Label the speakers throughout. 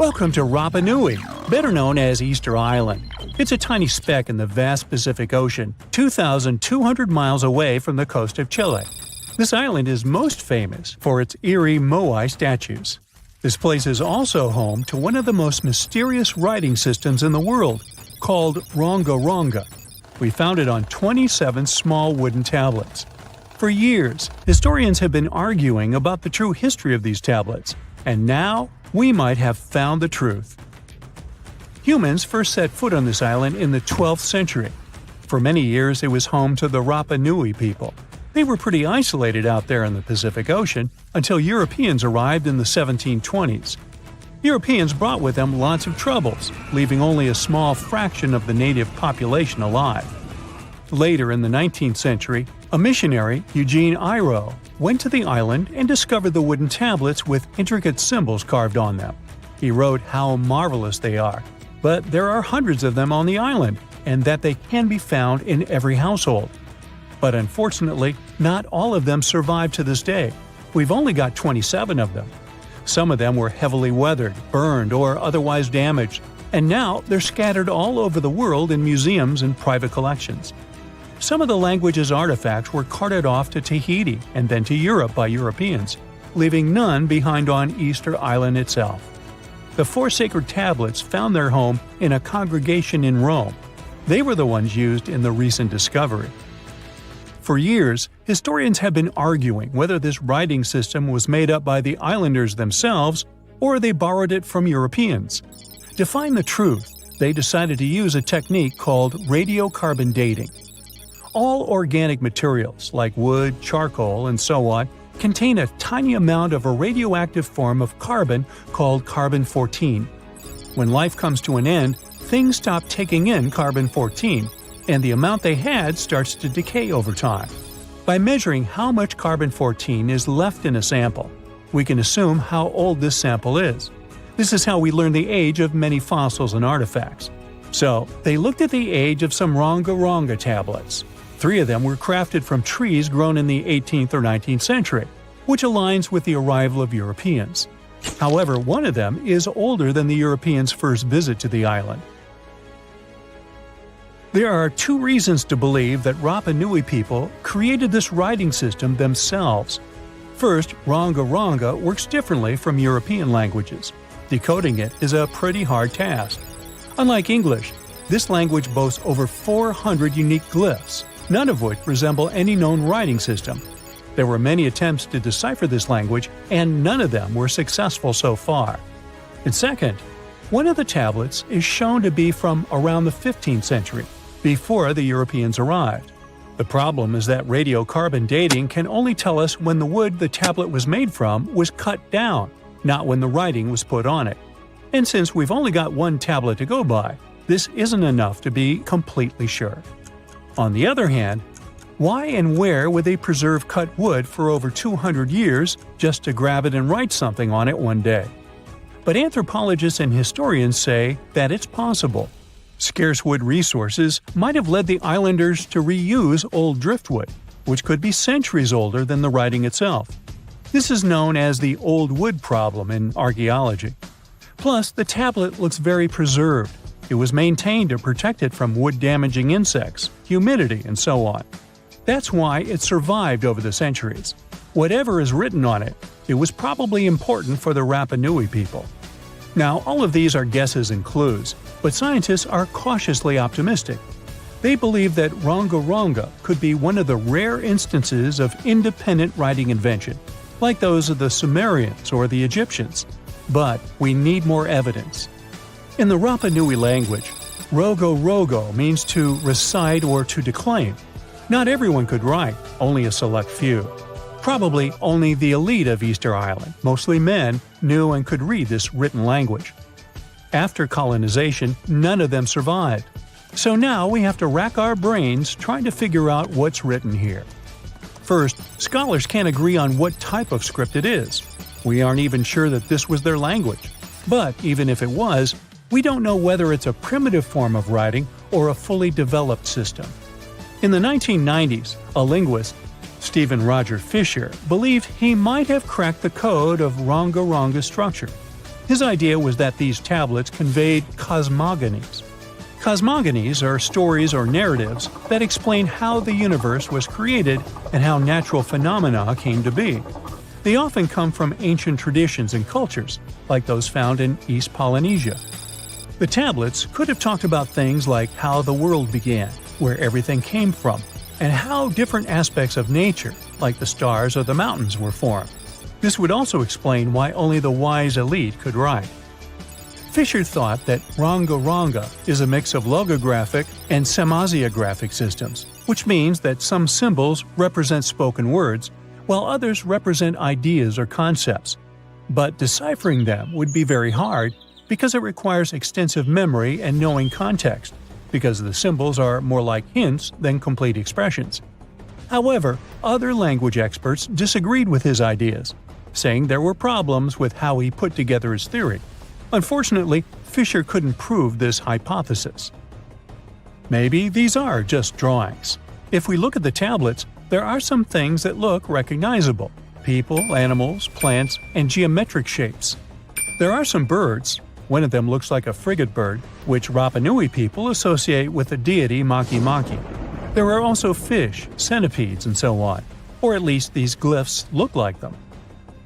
Speaker 1: Welcome to Rapa Nui, better known as Easter Island. It's a tiny speck in the vast Pacific Ocean, 2,200 miles away from the coast of Chile. This island is most famous for its eerie Moai statues. This place is also home to one of the most mysterious writing systems in the world, called Ronga Ronga. We found it on 27 small wooden tablets. For years, historians have been arguing about the true history of these tablets, and now we might have found the truth. Humans first set foot on this island in the 12th century. For many years, it was home to the Rapa Nui people. They were pretty isolated out there in the Pacific Ocean until Europeans arrived in the 1720s. Europeans brought with them lots of troubles, leaving only a small fraction of the native population alive. Later in the 19th century, a missionary, Eugene Iro, went to the island and discovered the wooden tablets with intricate symbols carved on them. He wrote how marvelous they are, but there are hundreds of them on the island, and that they can be found in every household. But unfortunately, not all of them survive to this day. We've only got 27 of them. Some of them were heavily weathered, burned, or otherwise damaged, and now they're scattered all over the world in museums and private collections. Some of the language's artifacts were carted off to Tahiti and then to Europe by Europeans, leaving none behind on Easter Island itself. The four sacred tablets found their home in a congregation in Rome. They were the ones used in the recent discovery. For years, historians have been arguing whether this writing system was made up by the islanders themselves or they borrowed it from Europeans. To find the truth, they decided to use a technique called radiocarbon dating. All organic materials, like wood, charcoal, and so on, contain a tiny amount of a radioactive form of carbon called carbon-14. When life comes to an end, things stop taking in carbon-14, and the amount they had starts to decay over time. By measuring how much carbon-14 is left in a sample, we can assume how old this sample is. This is how we learn the age of many fossils and artifacts. So, they looked at the age of some Ronga Ronga tablets. 3 of them were crafted from trees grown in the 18th or 19th century, which aligns with the arrival of Europeans. However, one of them is older than the Europeans' first visit to the island. There are 2 reasons to believe that Rapa Nui people created this writing system themselves. First, Ronga Ronga works differently from European languages. Decoding it is a pretty hard task. Unlike English, this language boasts over 400 unique glyphs, none of which resemble any known writing system. There were many attempts to decipher this language, and none of them were successful so far. And second, one of the tablets is shown to be from around the 15th century, before the Europeans arrived. The problem is that radiocarbon dating can only tell us when the wood the tablet was made from was cut down, not when the writing was put on it. And since we've only got one tablet to go by, this isn't enough to be completely sure. On the other hand, why and where would they preserve cut wood for over 200 years just to grab it and write something on it one day? But anthropologists and historians say that it's possible. Scarce wood resources might have led the islanders to reuse old driftwood, which could be centuries older than the writing itself. This is known as the old wood problem in archaeology. Plus, the tablet looks very preserved. It was maintained to protect it from wood-damaging insects, humidity, and so on. That's why it survived over the centuries. Whatever is written on it, it was probably important for the Rapa Nui people. Now, all of these are guesses and clues, but scientists are cautiously optimistic. They believe that Ronga Ronga could be one of the rare instances of independent writing invention, like those of the Sumerians or the Egyptians. But we need more evidence. In the Rapa Nui language, rogo rogo means to recite or to declaim. Not everyone could write, only a select few. Probably only the elite of Easter Island, mostly men, knew and could read this written language. After colonization, none of them survived. So now we have to rack our brains trying to figure out what's written here. First, scholars can't agree on what type of script it is. We aren't even sure that this was their language. But even if it was, we don't know whether it's a primitive form of writing or a fully developed system. In the 1990s, a linguist, Stephen Roger Fisher, believed he might have cracked the code of Ronga Ronga structure. His idea was that these tablets conveyed cosmogonies. Cosmogonies are stories or narratives that explain how the universe was created and how natural phenomena came to be. They often come from ancient traditions and cultures, like those found in East Polynesia. The tablets could have talked about things like how the world began, where everything came from, and how different aspects of nature, like the stars or the mountains, were formed. This would also explain why only the wise elite could write. Fisher thought that Ranga is a mix of logographic and semasiographic systems, which means that some symbols represent spoken words, while others represent ideas or concepts. But deciphering them would be very hard because it requires extensive memory and knowing context, because the symbols are more like hints than complete expressions. However, other language experts disagreed with his ideas, saying there were problems with how he put together his theory. Unfortunately, Fisher couldn't prove this hypothesis. Maybe these are just drawings. If we look at the tablets, there are some things that look recognizable: people, animals, plants, and geometric shapes. There are some birds. One of them looks like a frigate bird, which Rapa Nui people associate with the deity Maki Maki. There are also fish, centipedes, and so on, or at least these glyphs look like them.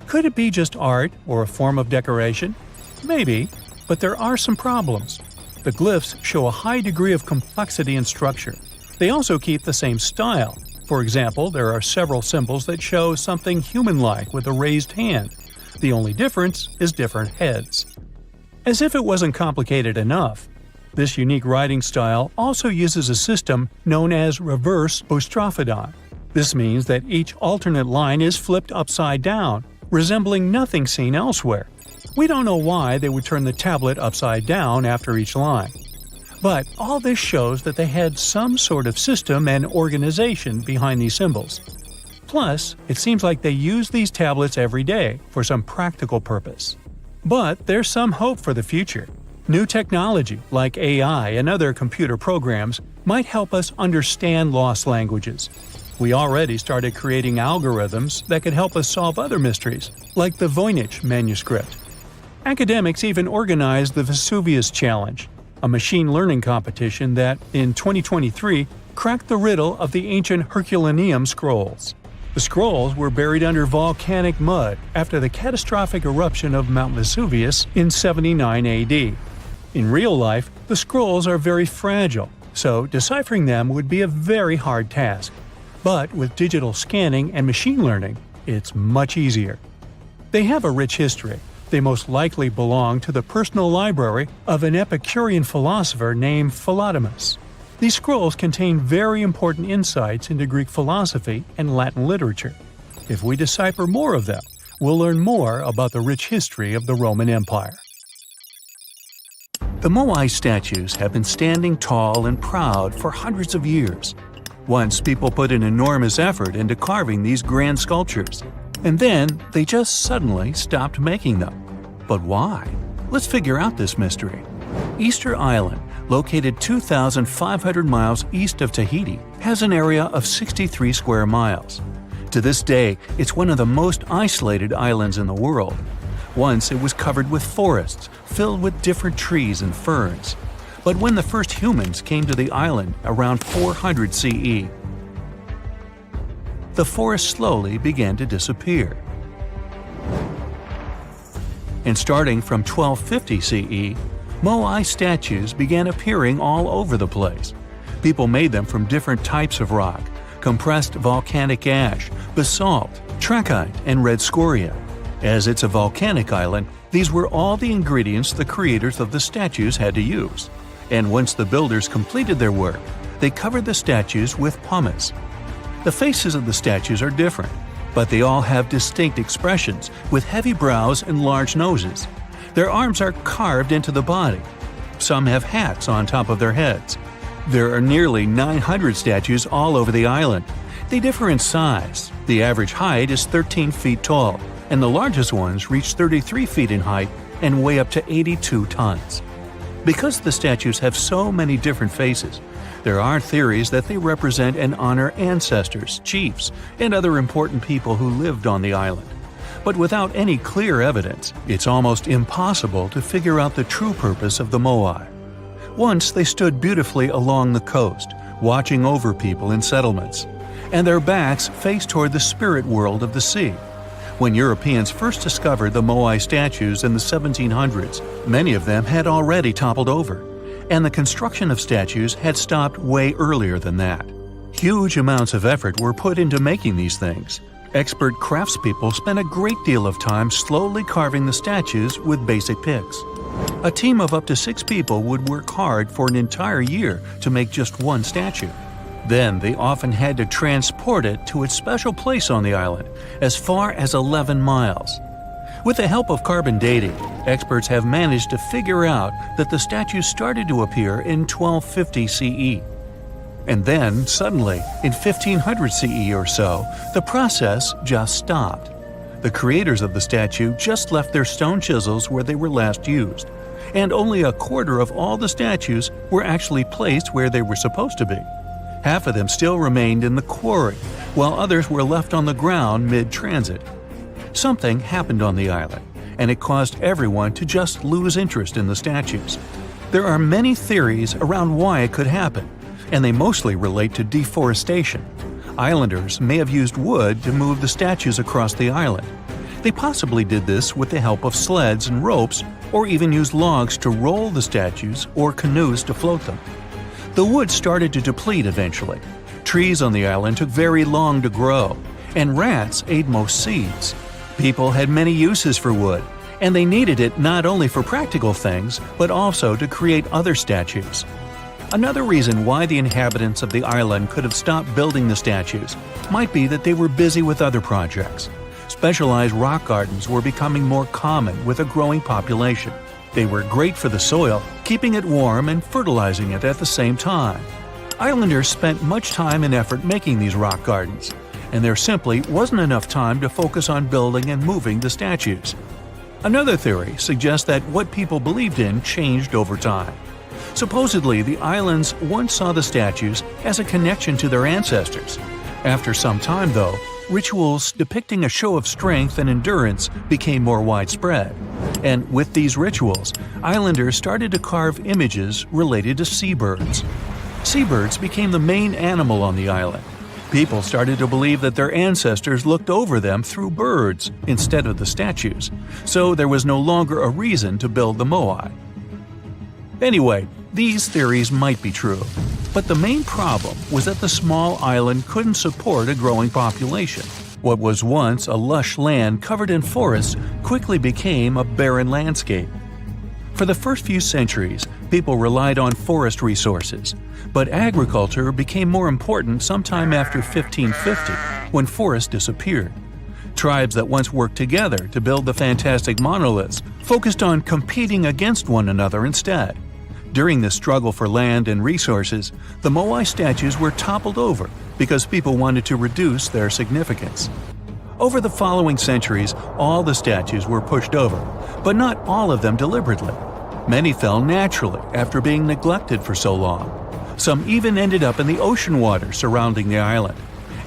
Speaker 1: Could it be just art or a form of decoration? Maybe, but there are some problems. The glyphs show a high degree of complexity and structure. They also keep the same style. For example, there are several symbols that show something human-like with a raised hand. The only difference is different heads. As if it wasn't complicated enough, this unique writing style also uses a system known as reverse boustrophodon. This means that each alternate line is flipped upside down, resembling nothing seen elsewhere. We don't know why they would turn the tablet upside down after each line. But all this shows that they had some sort of system and organization behind these symbols. Plus, it seems like they use these tablets every day for some practical purpose. But there's some hope for the future. New technology, like AI and other computer programs, might help us understand lost languages. We already started creating algorithms that could help us solve other mysteries, like the Voynich manuscript. Academics even organized the Vesuvius Challenge, a machine learning competition that, in 2023, cracked the riddle of the ancient Herculaneum scrolls. The scrolls were buried under volcanic mud after the catastrophic eruption of Mount Vesuvius in 79 AD. In real life, the scrolls are very fragile, so deciphering them would be a very hard task. But with digital scanning and machine learning, it's much easier. They have a rich history. They most likely belong to the personal library of an Epicurean philosopher named Philodemus. These scrolls contain very important insights into Greek philosophy and Latin literature. If we decipher more of them, we'll learn more about the rich history of the Roman Empire. The Moai statues have been standing tall and proud for hundreds of years. Once people put an enormous effort into carving these grand sculptures, and then they just suddenly stopped making them. But why? Let's figure out this mystery. Easter Island, located 2,500 miles east of Tahiti, has an area of 63 square miles. To this day, it's one of the most isolated islands in the world. Once it was covered with forests, filled with different trees and ferns. But when the first humans came to the island around 400 CE, the forest slowly began to disappear. And starting from 1250 CE, Moai statues began appearing all over the place. People made them from different types of rock: compressed volcanic ash, basalt, trachyte, and red scoria. As it's a volcanic island, these were all the ingredients the creators of the statues had to use. And once the builders completed their work, they covered the statues with pumice. The faces of the statues are different, but they all have distinct expressions, with heavy brows and large noses. Their arms are carved into the body. Some have hats on top of their heads. There are nearly 900 statues all over the island. They differ in size. The average height is 13 feet tall, and the largest ones reach 33 feet in height and weigh up to 82 tons. Because the statues have so many different faces, there are theories that they represent and honor ancestors, chiefs, and other important people who lived on the island. But without any clear evidence, it's almost impossible to figure out the true purpose of the Moai. Once they stood beautifully along the coast, watching over people in settlements, and their backs faced toward the spirit world of the sea. When Europeans first discovered the Moai statues in the 1700s, many of them had already toppled over, and the construction of statues had stopped way earlier than that. Huge amounts of effort were put into making these things. Expert craftspeople spent a great deal of time slowly carving the statues with basic picks. A team of up to 6 people would work hard for an entire year to make just one statue. Then they often had to transport it to its special place on the island, as far as 11 miles. With the help of carbon dating, experts have managed to figure out that the statues started to appear in 1250 CE. And then, suddenly, in 1500 CE or so, the process just stopped. The creators of the statue just left their stone chisels where they were last used, and only a quarter of all the statues were actually placed where they were supposed to be. Half of them still remained in the quarry, while others were left on the ground mid-transit. Something happened on the island, and it caused everyone to just lose interest in the statues. There are many theories around why it could happen, and they mostly relate to deforestation. Islanders may have used wood to move the statues across the island. They possibly did this with the help of sleds and ropes, or even used logs to roll the statues or canoes to float them. The wood started to deplete eventually. Trees on the island took very long to grow, and rats ate most seeds. People had many uses for wood, and they needed it not only for practical things, but also to create other statues. Another reason why the inhabitants of the island could have stopped building the statues might be that they were busy with other projects. Specialized rock gardens were becoming more common with a growing population. They were great for the soil, keeping it warm and fertilizing it at the same time. Islanders spent much time and effort making these rock gardens, and there simply wasn't enough time to focus on building and moving the statues. Another theory suggests that what people believed in changed over time. Supposedly, the islands once saw the statues as a connection to their ancestors. After some time, though, rituals depicting a show of strength and endurance became more widespread. And with these rituals, islanders started to carve images related to seabirds. Seabirds became the main animal on the island. People started to believe that their ancestors looked over them through birds instead of the statues, so there was no longer a reason to build the Moai. Anyway, these theories might be true, but the main problem was that the small island couldn't support a growing population. What was once a lush land covered in forests quickly became a barren landscape. For the first few centuries, people relied on forest resources, but agriculture became more important sometime after 1550, when forests disappeared. Tribes that once worked together to build the fantastic monoliths focused on competing against one another instead. During this struggle for land and resources, the Moai statues were toppled over because people wanted to reduce their significance. Over the following centuries, all the statues were pushed over, but not all of them deliberately. Many fell naturally after being neglected for so long. Some even ended up in the ocean water surrounding the island,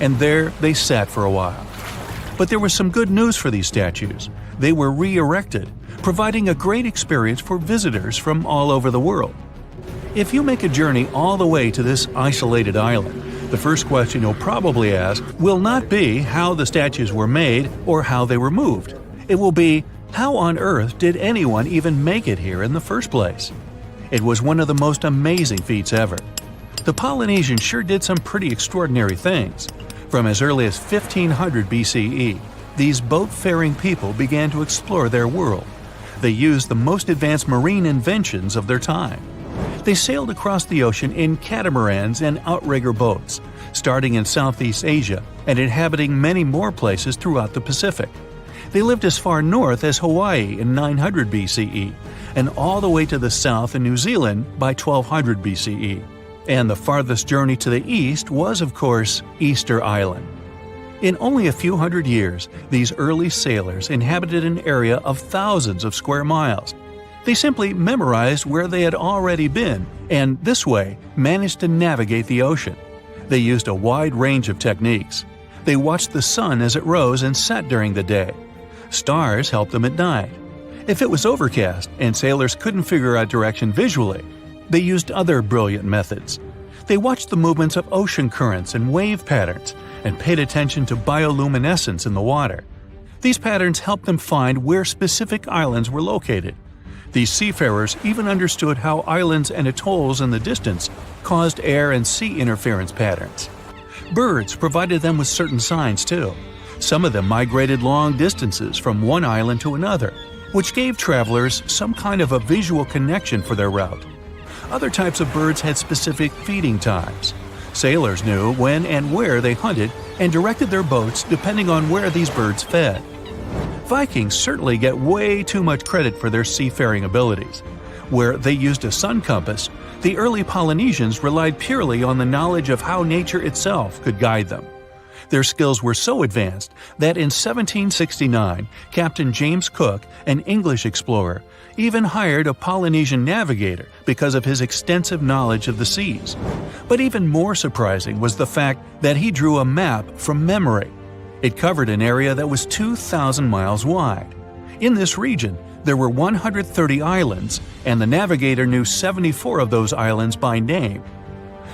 Speaker 1: and there they sat for a while. But there was some good news for these statues. They were re-erected, providing a great experience for visitors from all over the world. If you make a journey all the way to this isolated island, the first question you'll probably ask will not be how the statues were made or how they were moved. It will be, how on earth did anyone even make it here in the first place? It was one of the most amazing feats ever. The Polynesians sure did some pretty extraordinary things. From as early as 1500 BCE, these boat-faring people began to explore their world. They used the most advanced marine inventions of their time. They sailed across the ocean in catamarans and outrigger boats, starting in Southeast Asia and inhabiting many more places throughout the Pacific. They lived as far north as Hawaii in 900 BCE and all the way to the south in New Zealand by 1200 BCE. And the farthest journey to the east was, of course, Easter Island. In only a few hundred years, these early sailors inhabited an area of thousands of square miles. They simply memorized where they had already been, and this way managed to navigate the ocean. They used a wide range of techniques. They watched the sun as it rose and set during the day. Stars helped them at night. If it was overcast and sailors couldn't figure out direction visually, they used other brilliant methods. They watched the movements of ocean currents and wave patterns and paid attention to bioluminescence in the water. These patterns helped them find where specific islands were located. These seafarers even understood how islands and atolls in the distance caused air and sea interference patterns. Birds provided them with certain signs too. Some of them migrated long distances from one island to another, which gave travelers some kind of a visual connection for their route. Other types of birds had specific feeding times. Sailors knew when and where they hunted and directed their boats depending on where these birds fed. Vikings certainly get way too much credit for their seafaring abilities. Where they used a sun compass, the early Polynesians relied purely on the knowledge of how nature itself could guide them. Their skills were so advanced that in 1769, Captain James Cook, an English explorer, even hired a Polynesian navigator because of his extensive knowledge of the seas. But even more surprising was the fact that he drew a map from memory. It covered an area that was 2,000 miles wide. In this region, there were 130 islands, and the navigator knew 74 of those islands by name.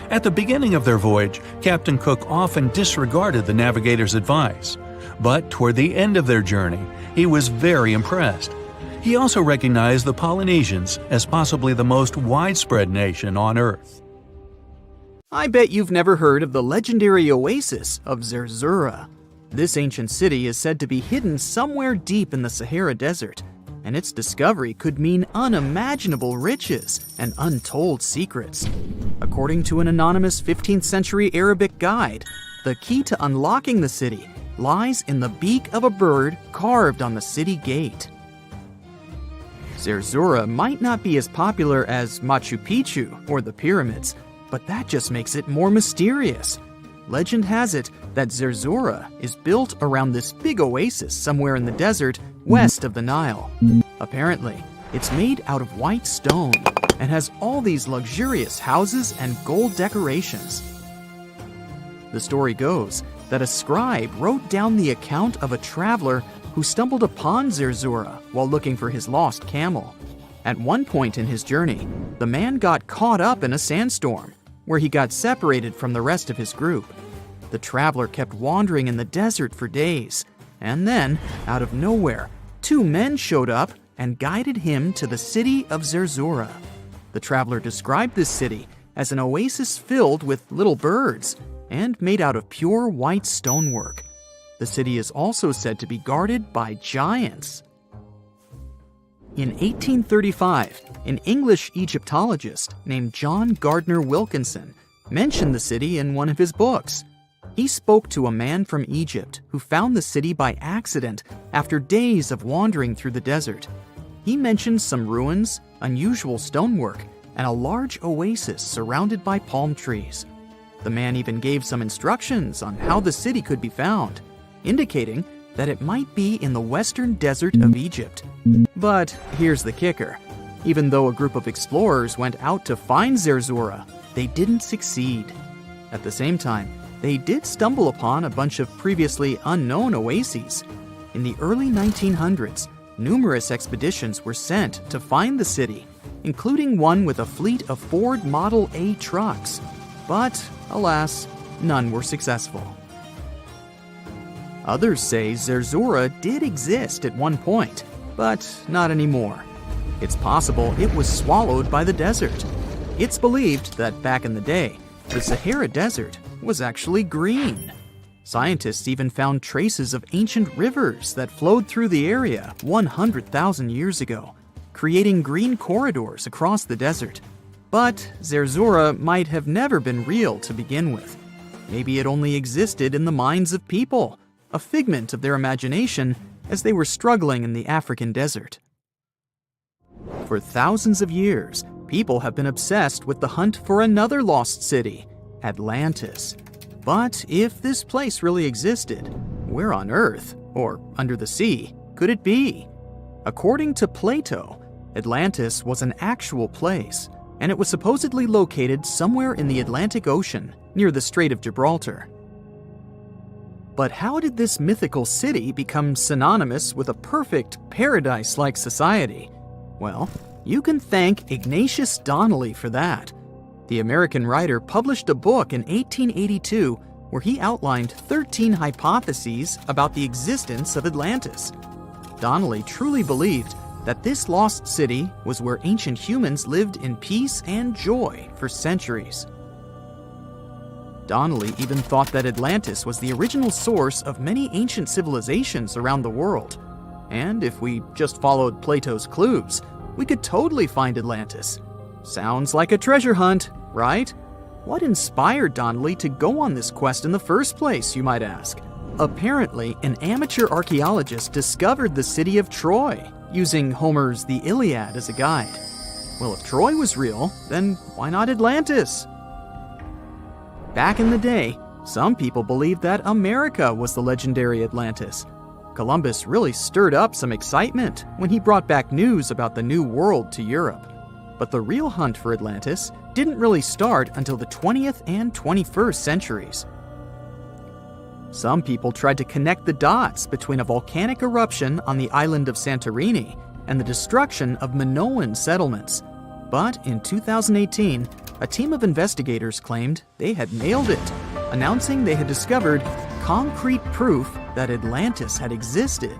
Speaker 1: At the beginning of their voyage, Captain Cook often disregarded the navigator's advice. But toward the end of their journey, he was very impressed. He also recognized the Polynesians as possibly the most widespread nation on Earth.
Speaker 2: I bet you've never heard of the legendary Oasis of Zerzora. This ancient city is said to be hidden somewhere deep in the Sahara Desert, and its discovery could mean unimaginable riches and untold secrets. According to an anonymous 15th century Arabic guide, the key to unlocking the city lies in the beak of a bird carved on the city gate. Zerzora might not be as popular as Machu Picchu or the pyramids, but that just makes it more mysterious. Legend has it that Zerzora is built around this big oasis somewhere in the desert west of the Nile. Apparently, it's made out of white stone and has all these luxurious houses and gold decorations. The story goes that a scribe wrote down the account of a traveler who stumbled upon Zerzora while looking for his lost camel. At one point in his journey, the man got caught up in a sandstorm, where he got separated from the rest of his group. The traveler kept wandering in the desert for days, and then, out of nowhere, two men showed up and guided him to the city of Zerzora. The traveler described this city as an oasis filled with little birds and made out of pure white stonework. The city is also said to be guarded by giants. In 1835, an English Egyptologist named John Gardner Wilkinson mentioned the city in one of his books. He spoke to a man from Egypt who found the city by accident after days of wandering through the desert. He mentioned some ruins, unusual stonework, and a large oasis surrounded by palm trees. The man even gave some instructions on how the city could be found, indicating that it might be in the western desert of Egypt. But here's the kicker. Even though a group of explorers went out to find Zerzora, they didn't succeed. At the same time, they did stumble upon a bunch of previously unknown oases. In the early 1900s, numerous expeditions were sent to find the city, including one with a fleet of Ford Model A trucks. But, alas, none were successful. Others say Zerzora did exist at one point, but not anymore. It's possible it was swallowed by the desert. It's believed that back in the day, the Sahara Desert was actually green. Scientists even found traces of ancient rivers that flowed through the area 100,000 years ago, creating green corridors across the desert. But Zerzora might have never been real to begin with. Maybe it only existed in the minds of people, a figment of their imagination as they were struggling in the African desert. For thousands of years, people have been obsessed with the hunt for another lost city, Atlantis. But if this place really existed, where on Earth, or under the sea, could it be? According to Plato, Atlantis was an actual place, and it was supposedly located somewhere in the Atlantic Ocean, near the Strait of Gibraltar. But how did this mythical city become synonymous with a perfect paradise-like society? Well, you can thank Ignatius Donnelly for that. The American writer published a book in 1882 where he outlined 13 hypotheses about the existence of Atlantis. Donnelly truly believed that this lost city was where ancient humans lived in peace and joy for centuries. Donnelly even thought that Atlantis was the original source of many ancient civilizations around the world. And if we just followed Plato's clues, we could totally find Atlantis. Sounds like a treasure hunt, right? What inspired Donnelly to go on this quest in the first place, you might ask? Apparently, an amateur archaeologist discovered the city of Troy, using Homer's The Iliad as a guide. Well, if Troy was real, then why not Atlantis? Back in the day, some people believed that America was the legendary Atlantis. Columbus really stirred up some excitement when he brought back news about the New World to Europe. But the real hunt for Atlantis didn't really start until the 20th and 21st centuries. Some people tried to connect the dots between a volcanic eruption on the island of Santorini and the destruction of Minoan settlements. But in 2018, a team of investigators claimed they had nailed it, announcing they had discovered concrete proof that Atlantis had existed.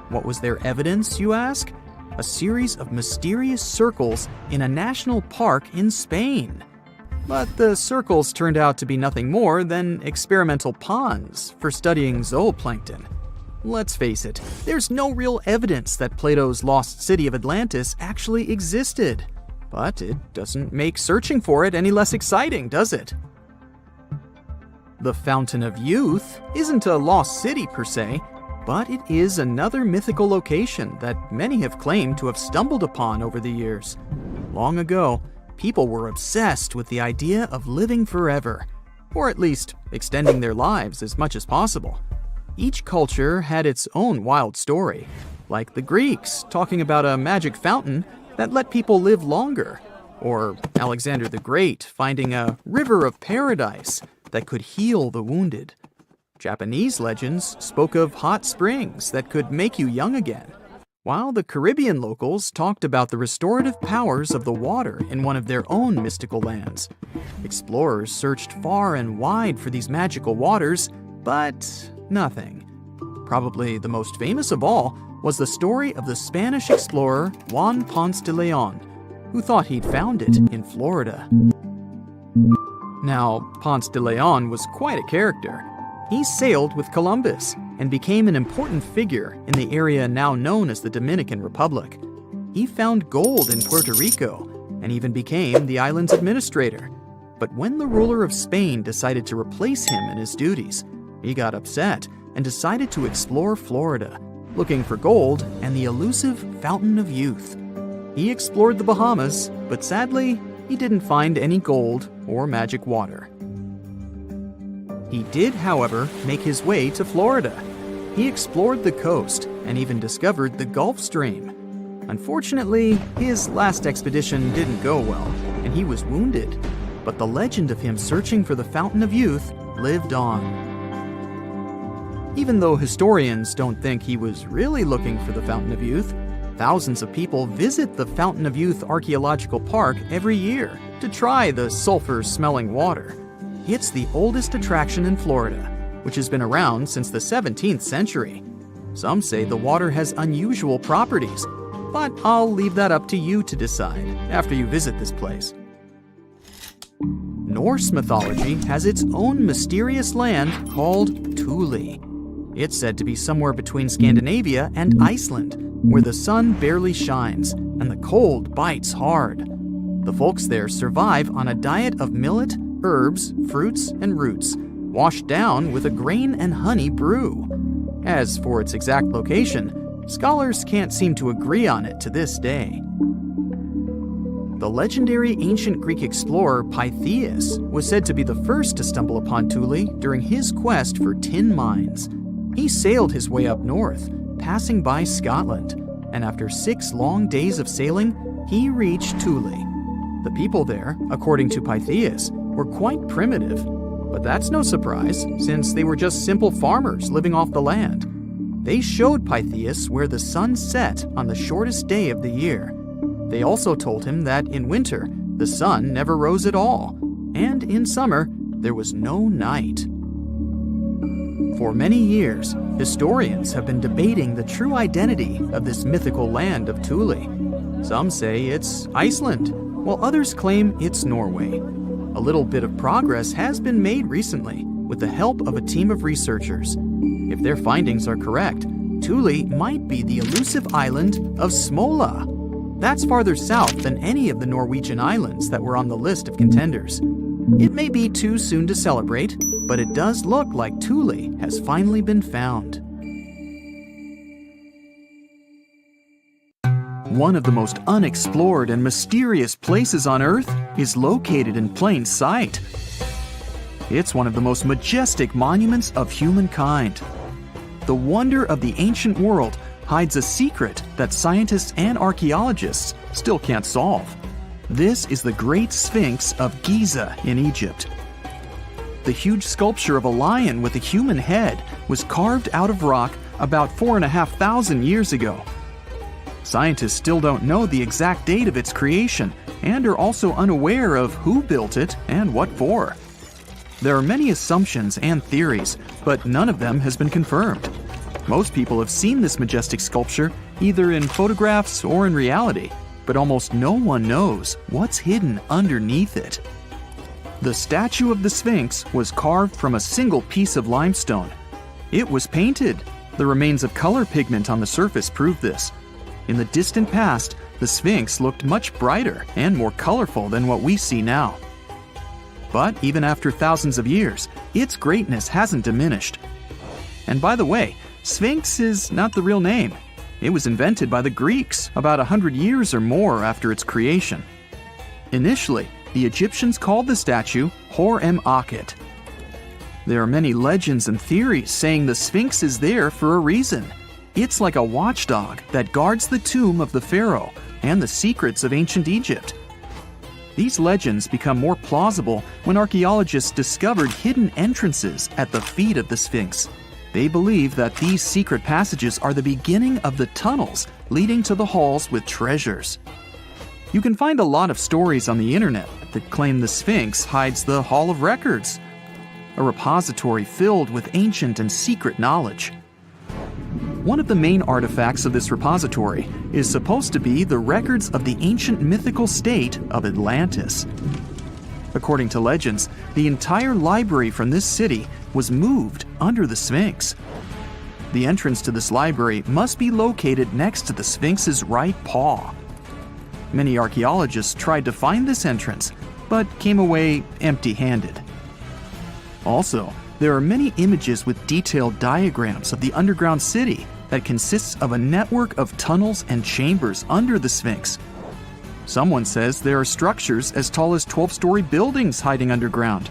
Speaker 2: What was their evidence, you ask? A series of mysterious circles in a national park in Spain. But the circles turned out to be nothing more than experimental ponds for studying zooplankton. Let's face it, there's no real evidence that Plato's lost city of Atlantis actually existed. But it doesn't make searching for it any less exciting, does it? The Fountain of Youth isn't a lost city per se, but it is another mythical location that many have claimed to have stumbled upon over the years. Long ago, people were obsessed with the idea of living forever, or at least extending their lives as much as possible. Each culture had its own wild story, like the Greeks talking about a magic fountain that let people live longer, or Alexander the Great finding a river of paradise that could heal the wounded. Japanese legends spoke of hot springs that could make you young again, while the Caribbean locals talked about the restorative powers of the water in one of their own mystical lands. Explorers searched far and wide for these magical waters, but nothing. Probably the most famous of all was the story of the Spanish explorer Juan Ponce de Leon, who thought he'd found it in Florida. Now, Ponce de Leon was quite a character. He sailed with Columbus and became an important figure in the area now known as the Dominican Republic. He found gold in Puerto Rico and even became the island's administrator. But when the ruler of Spain decided to replace him in his duties, he got upset and decided to explore Florida, looking for gold and the elusive Fountain of Youth. He explored the Bahamas, but sadly, he didn't find any gold or magic water. He did, however, make his way to Florida. He explored the coast and even discovered the Gulf Stream. Unfortunately, his last expedition didn't go well, and he was wounded. But the legend of him searching for the Fountain of Youth lived on. Even though historians don't think he was really looking for the Fountain of Youth, thousands of people visit the Fountain of Youth Archaeological Park every year to try the sulfur-smelling water. It's the oldest attraction in Florida, which has been around since the 17th century. Some say the water has unusual properties, but I'll leave that up to you to decide after you visit this place. Norse mythology has its own mysterious land called Thule. It's said to be somewhere between Scandinavia and Iceland, where the sun barely shines and the cold bites hard. The folks there survive on a diet of millet, herbs, fruits, and roots, washed down with a grain and honey brew. As for its exact location, scholars can't seem to agree on it to this day. The legendary ancient Greek explorer Pytheas was said to be the first to stumble upon Thule during his quest for tin mines. He sailed his way up north, passing by Scotland, and after 6 long days of sailing, he reached Thule. The people there, according to Pytheas, were quite primitive. But that's no surprise, since they were just simple farmers living off the land. They showed Pytheas where the sun set on the shortest day of the year. They also told him that in winter, the sun never rose at all, and in summer, there was no night. For many years, historians have been debating the true identity of this mythical land of Thule. Some say it's Iceland, while others claim it's Norway. A little bit of progress has been made recently with the help of a team of researchers. If their findings are correct, Thule might be the elusive island of Smola. That's farther south than any of the Norwegian islands that were on the list of contenders. It may be too soon to celebrate, but it does look like Thule has finally been found. One of the most unexplored and mysterious places on Earth is located in plain sight. It's one of the most majestic monuments of humankind. The wonder of the ancient world hides a secret that scientists and archaeologists still can't solve. This is the Great Sphinx of Giza in Egypt. The huge sculpture of a lion with a human head was carved out of rock about 4,500 years ago. Scientists still don't know the exact date of its creation and are also unaware of who built it and what for. There are many assumptions and theories, but none of them has been confirmed. Most people have seen this majestic sculpture either in photographs or in reality, but almost no one knows what's hidden underneath it. The statue of the Sphinx was carved from a single piece of limestone. It was painted. The remains of color pigment on the surface prove this. In the distant past, the Sphinx looked much brighter and more colorful than what we see now. But even after thousands of years, its greatness hasn't diminished. And by the way, Sphinx is not the real name. It was invented by the Greeks about 100 years or more after its creation. Initially, the Egyptians called the statue Hor-em-Akhet. There are many legends and theories saying the Sphinx is there for a reason. It's like a watchdog that guards the tomb of the pharaoh and the secrets of ancient Egypt. These legends become more plausible when archaeologists discovered hidden entrances at the feet of the Sphinx. They believe that these secret passages are the beginning of the tunnels leading to the halls with treasures. You can find a lot of stories on the internet that claim the Sphinx hides the Hall of Records, a repository filled with ancient and secret knowledge. One of the main artifacts of this repository is supposed to be the records of the ancient mythical state of Atlantis. According to legends, the entire library from this city was moved under the Sphinx. The entrance to this library must be located next to the Sphinx's right paw. Many archaeologists tried to find this entrance, but came away empty-handed. Also, there are many images with detailed diagrams of the underground city that consists of a network of tunnels and chambers under the Sphinx. Someone says there are structures as tall as 12-story buildings hiding underground,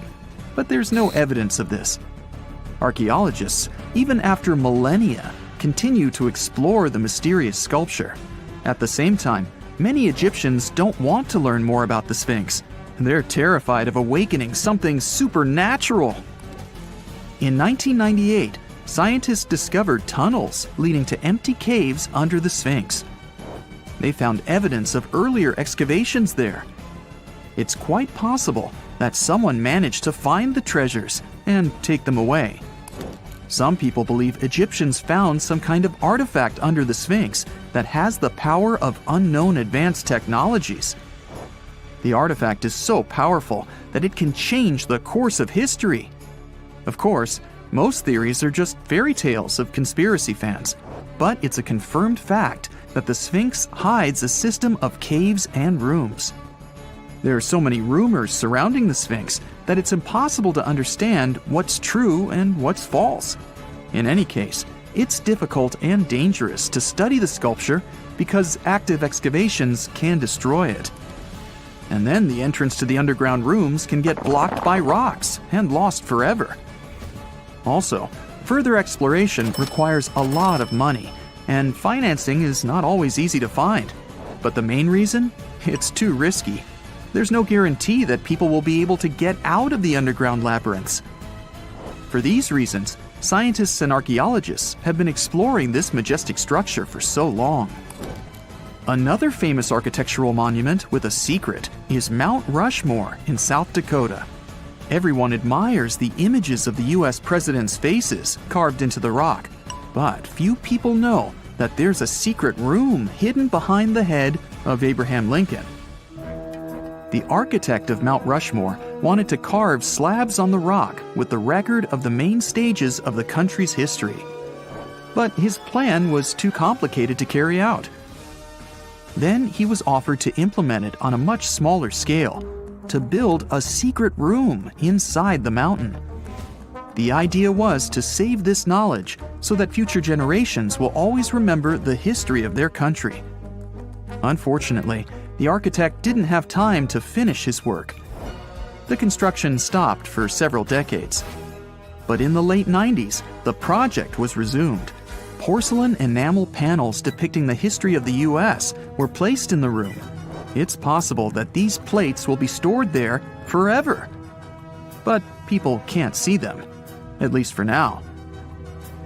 Speaker 2: but there's no evidence of this. Archaeologists, even after millennia, continue to explore the mysterious sculpture. At the same time, many Egyptians don't want to learn more about the Sphinx. They're terrified of awakening something supernatural. In 1998, scientists discovered tunnels leading to empty caves under the Sphinx. They found evidence of earlier excavations there. It's quite possible that someone managed to find the treasures and take them away. Some people believe Egyptians found some kind of artifact under the Sphinx that has the power of unknown advanced technologies. The artifact is so powerful that it can change the course of history. Of course, most theories are just fairy tales of conspiracy fans, but it's a confirmed fact that the Sphinx hides a system of caves and rooms. There are so many rumors surrounding the Sphinx that it's impossible to understand what's true and what's false. In any case, it's difficult and dangerous to study the sculpture because active excavations can destroy it. And then the entrance to the underground rooms can get blocked by rocks and lost forever. Also, further exploration requires a lot of money, and financing is not always easy to find. But the main reason? It's too risky. there's no guarantee that people will be able to get out of the underground labyrinths. For these reasons, scientists and archaeologists have been exploring this majestic structure for so long. Another famous architectural monument with a secret is Mount Rushmore in South Dakota. Everyone admires the images of the US presidents' faces carved into the rock, but few people know that there's a secret room hidden behind the head of Abraham Lincoln. The architect of Mount Rushmore wanted to carve slabs on the rock with the record of the main stages of the country's history. But his plan was too complicated to carry out. Then he was offered to implement it on a much smaller scale, to build a secret room inside the mountain. The idea was to save this knowledge so that future generations will always remember the history of their country. Unfortunately, the architect didn't have time to finish his work. The construction stopped for several decades. But in the late 90s, the project was resumed. Porcelain enamel panels depicting the history of the US were placed in the room. It's possible that these plates will be stored there forever. But people can't see them, at least for now.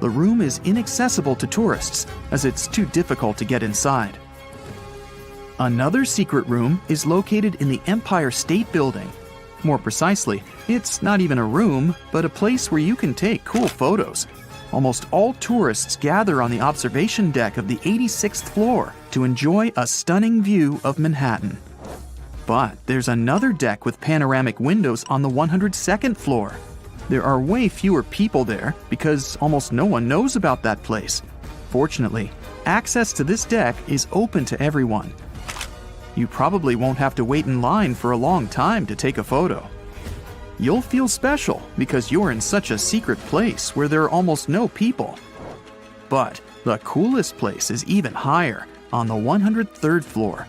Speaker 2: The room is inaccessible to tourists as it's too difficult to get inside. Another secret room is located in the Empire State Building. More precisely, it's not even a room, but a place where you can take cool photos. Almost all tourists gather on the observation deck of the 86th floor to enjoy a stunning view of Manhattan. But there's another deck with panoramic windows on the 102nd floor. There are way fewer people there because almost no one knows about that place. Fortunately, access to this deck is open to everyone. You probably won't have to wait in line for a long time to take a photo. You'll feel special because you're in such a secret place where there are almost no people. But the coolest place is even higher, on the 103rd floor.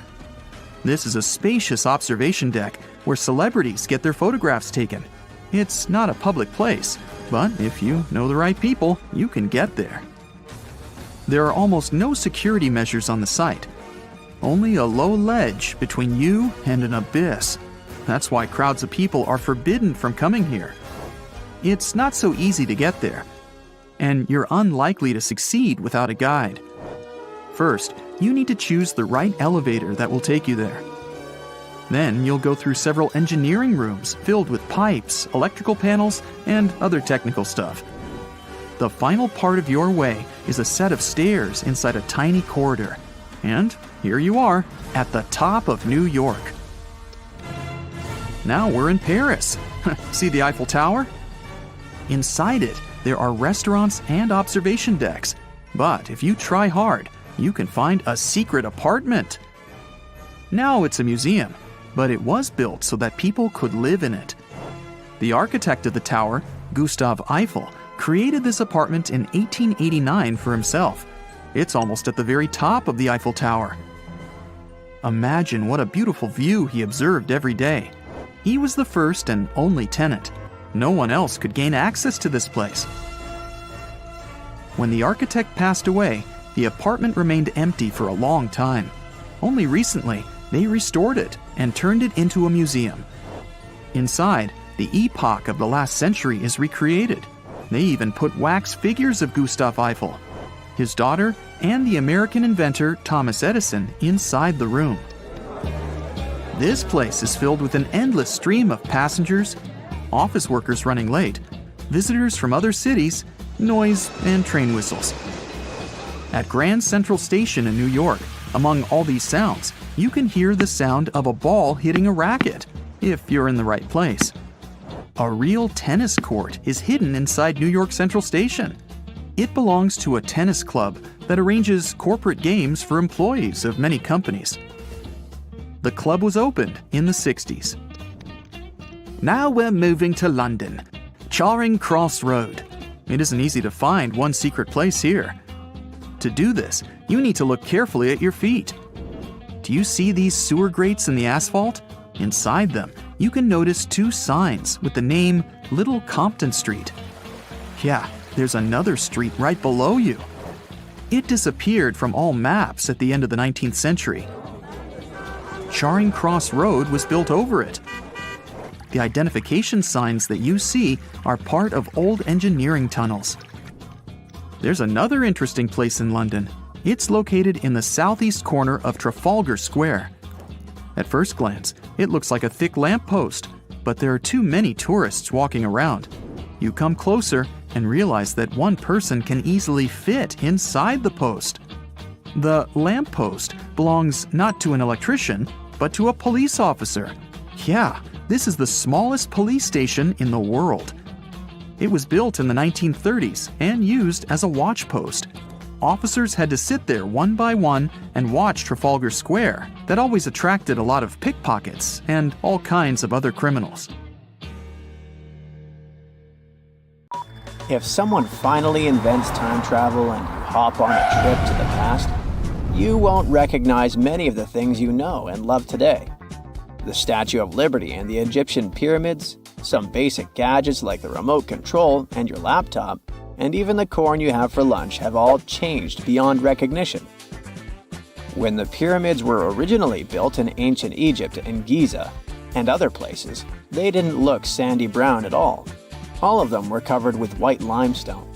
Speaker 2: This is a spacious observation deck where celebrities get their photographs taken. It's not a public place, but if you know the right people, you can get there. There are almost no security measures on the site. Only a low ledge between you and an abyss. That's why crowds of people are forbidden from coming here. It's not so easy to get there, and you're unlikely to succeed without a guide. First, you need to choose the right elevator that will take you there. Then you'll go through several engineering rooms filled with pipes, electrical panels, and other technical stuff. The final part of your way is a set of stairs inside a tiny corridor. And here you are, at the top of New York. Now we're in Paris. See the Eiffel Tower? Inside it, there are restaurants and observation decks. But if you try hard, you can find a secret apartment. Now it's a museum, but it was built so that people could live in it. The architect of the tower, Gustav Eiffel, created this apartment in 1889 for himself. It's almost at the very top of the Eiffel Tower. Imagine what a beautiful view he observed every day. He was the first and only tenant. No one else could gain access to this place. When the architect passed away, the apartment remained empty for a long time. Only recently, they restored it and turned it into a museum. Inside, the epoch of the last century is recreated. They even put wax figures of Gustav Eiffel, his daughter, and the American inventor Thomas Edison inside the room. This place is filled with an endless stream of passengers, office workers running late, visitors from other cities, noise, and train whistles. At Grand Central Station in New York, among all these sounds, you can hear the sound of a ball hitting a racket, if you're in the right place. A real tennis court is hidden inside New York Central Station. It belongs to a tennis club that arranges corporate games for employees of many companies. The club was opened in the 60s. Now we're moving to London, Charing Cross Road. It isn't easy to find one secret place here. To do this, you need to look carefully at your feet. Do you see these sewer grates in the asphalt? Inside them, you can notice two signs with the name Little Compton Street. Yeah, there's another street right below you. It disappeared from all maps at the end of the 19th century. Charing Cross Road was built over it. The identification signs that you see are part of old engineering tunnels. There's another interesting place in London. It's located in the southeast corner of Trafalgar Square. At first glance, it looks like a thick lamppost, but there are too many tourists walking around. You come closer and realize that one person can easily fit inside the post. The lamppost belongs not to an electrician, but to a police officer. Yeah, this is the smallest police station in the world. It was built in the 1930s and used as a watch post. Officers had to sit there one by one and watch Trafalgar Square. That always attracted a lot of pickpockets and all kinds of other criminals.
Speaker 3: If someone finally invents time travel and you hop on a trip to the past, you won't recognize many of the things you know and love today. The Statue of Liberty and the Egyptian pyramids, some basic gadgets like the remote control and your laptop, and even the corn you have for lunch have all changed beyond recognition. When the pyramids were originally built in ancient Egypt and Giza and other places, they didn't look sandy brown at all. All of them were covered with white limestone.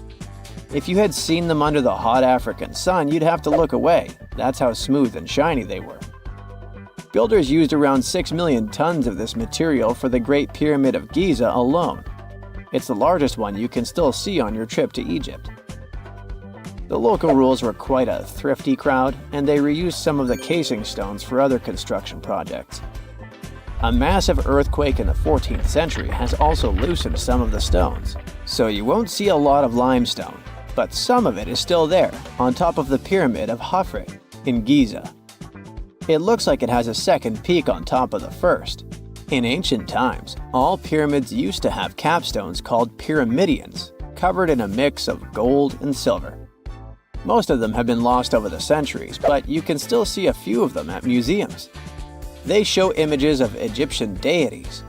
Speaker 3: If you had seen them under the hot African sun, you'd have to look away. That's how smooth and shiny they were. Builders used around 6 million tons of this material for the Great Pyramid of Giza alone. It's the largest one you can still see on your trip to Egypt. The local rules were quite a thrifty crowd, and they reused some of the casing stones for other construction projects. A massive earthquake in the 14th century has also loosened some of the stones, so you won't see a lot of limestone, but some of it is still there, on top of the Pyramid of Khafre in Giza. It looks like it has a second peak on top of the first. In ancient times, all pyramids used to have capstones called pyramidions, covered in a mix of gold and silver. Most of them have been lost over the centuries, but you can still see a few of them at museums. They show images of Egyptian deities.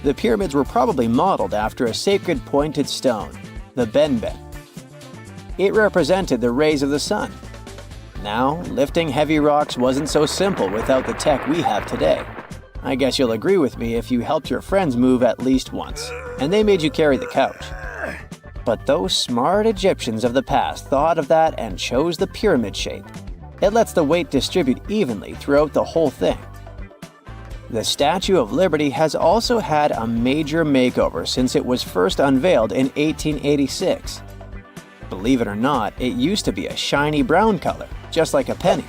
Speaker 3: The pyramids were probably modeled after a sacred pointed stone, the benben. It represented the rays of the sun. Now, lifting heavy rocks wasn't so simple without the tech we have today. I guess you'll agree with me if you helped your friends move at least once, and they made you carry the couch. But those smart Egyptians of the past thought of that and chose the pyramid shape. It lets the weight distribute evenly throughout the whole thing. The Statue of Liberty has also had a major makeover since it was first unveiled in 1886. Believe it or not, it used to be a shiny brown color, just like a penny.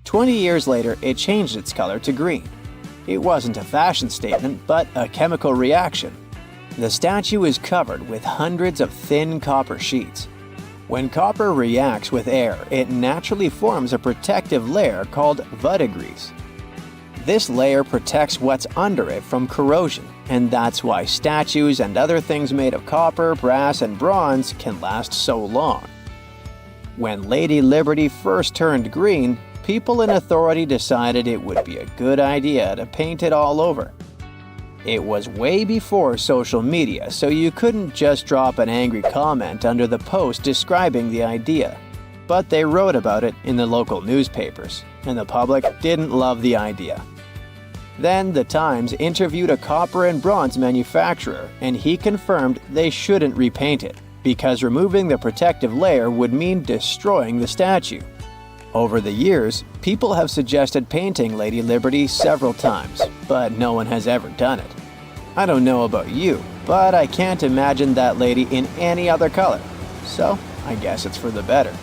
Speaker 3: 20 years later, it changed its color to green. It wasn't a fashion statement, but a chemical reaction. The statue is covered with hundreds of thin copper sheets. When copper reacts with air, it naturally forms a protective layer called verdigris. This layer protects what's under it from corrosion, and that's why statues and other things made of copper, brass, and bronze can last so long. When Lady Liberty first turned green, people in authority decided it would be a good idea to paint it all over. It was way before social media, so you couldn't just drop an angry comment under the post describing the idea. But they wrote about it in the local newspapers, and the public didn't love the idea. Then the Times interviewed a copper and bronze manufacturer, and he confirmed they shouldn't repaint it, because removing the protective layer would mean destroying the statue. Over the years, people have suggested painting Lady Liberty several times, but no one has ever done it. I don't know about you, but I can't imagine that lady in any other color, so I guess it's for the better.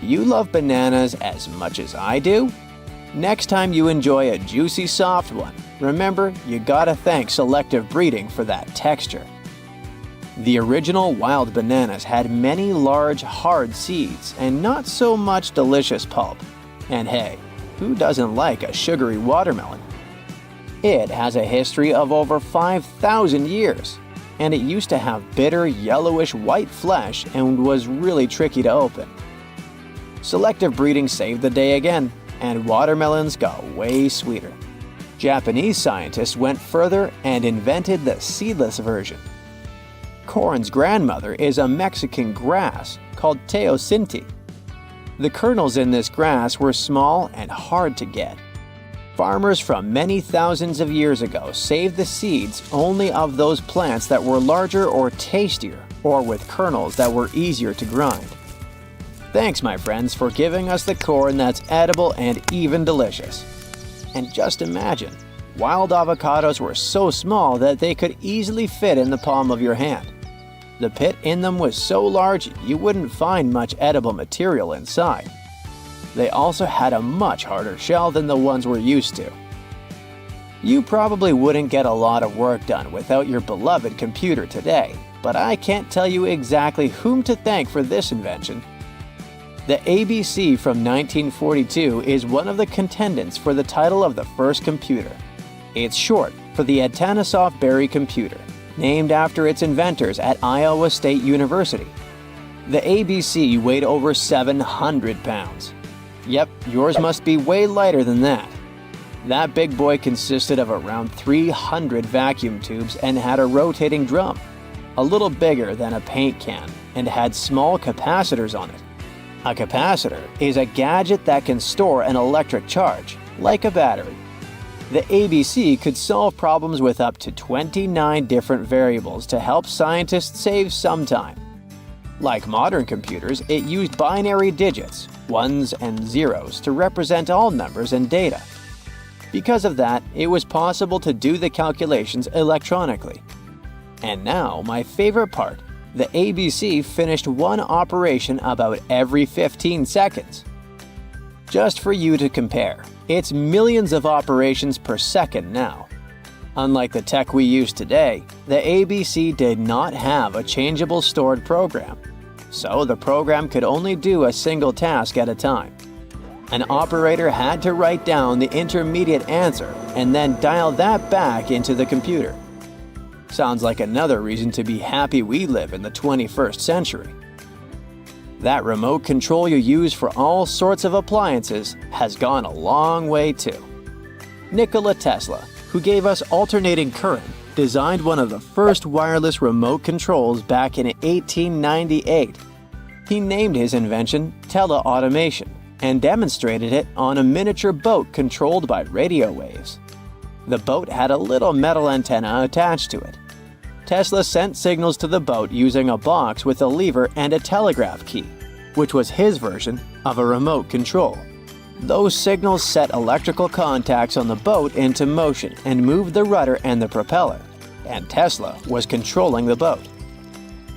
Speaker 3: You love bananas as much as I do? Next time you enjoy a juicy soft one, remember you gotta thank selective breeding for that texture. The original wild bananas had many large, hard seeds and not so much delicious pulp. And hey, who doesn't like a sugary watermelon? It has a history of over 5,000 years, and it used to have bitter, yellowish white flesh and was really tricky to open. Selective breeding saved the day again, and watermelons got way sweeter. Japanese scientists went further and invented the seedless version. Corn's grandmother is a Mexican grass called teosinte. The kernels in this grass were small and hard to get. Farmers from many thousands of years ago saved the seeds only of those plants that were larger or tastier, or with kernels that were easier to grind. Thanks, my friends, for giving us the corn that's edible and even delicious. And just imagine, wild avocados were so small that they could easily fit in the palm of your hand. The pit in them was so large you wouldn't find much edible material inside. They also had a much harder shell than the ones we're used to. You probably wouldn't get a lot of work done without your beloved computer today, but I can't tell you exactly whom to thank for this invention. The ABC from 1942 is one of the contendants for the title of the first computer. It's short for the Atanasoff Berry computer, named after its inventors at Iowa State University. The ABC weighed over 700 pounds. Yep, yours must be way lighter than that. That big boy consisted of around 300 vacuum tubes and had a rotating drum, a little bigger than a paint can, and had small capacitors on it. A capacitor is a gadget that can store an electric charge, like a battery. The ABC could solve problems with up to 29 different variables to help scientists save some time. Like modern computers, it used binary digits, ones and zeros, to represent all numbers and data. Because of that, it was possible to do the calculations electronically. And now, my favorite part, the ABC finished one operation about every 15 seconds. Just for you to compare, it's millions of operations per second now. Unlike the tech we use today, the ABC did not have a changeable stored program, so the program could only do a single task at a time. An operator had to write down the intermediate answer and then dial that back into the computer. Sounds like another reason to be happy we live in the 21st century. That remote control you use for all sorts of appliances has gone a long way too. Nikola Tesla, who gave us alternating current, designed one of the first wireless remote controls back in 1898. He named his invention teleautomation and demonstrated it on a miniature boat controlled by radio waves. The boat had a little metal antenna attached to it. Tesla sent signals to the boat using a box with a lever and a telegraph key, which was his version of a remote control. Those signals set electrical contacts on the boat into motion and moved the rudder and the propeller, and Tesla was controlling the boat.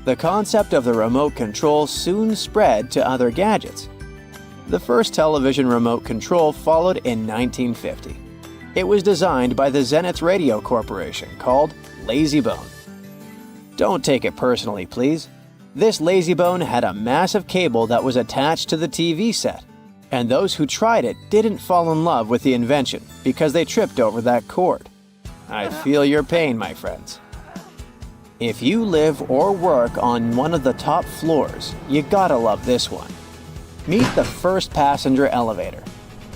Speaker 3: The concept of the remote control soon spread to other gadgets. The first television remote control followed in 1950. It was designed by the Zenith Radio Corporation, called LazyBone. Don't take it personally, please. This LazyBone had a massive cable that was attached to the TV set, and those who tried it didn't fall in love with the invention because they tripped over that cord. I feel your pain, my friends. If you live or work on one of the top floors, you gotta love this one. Meet the first passenger elevator.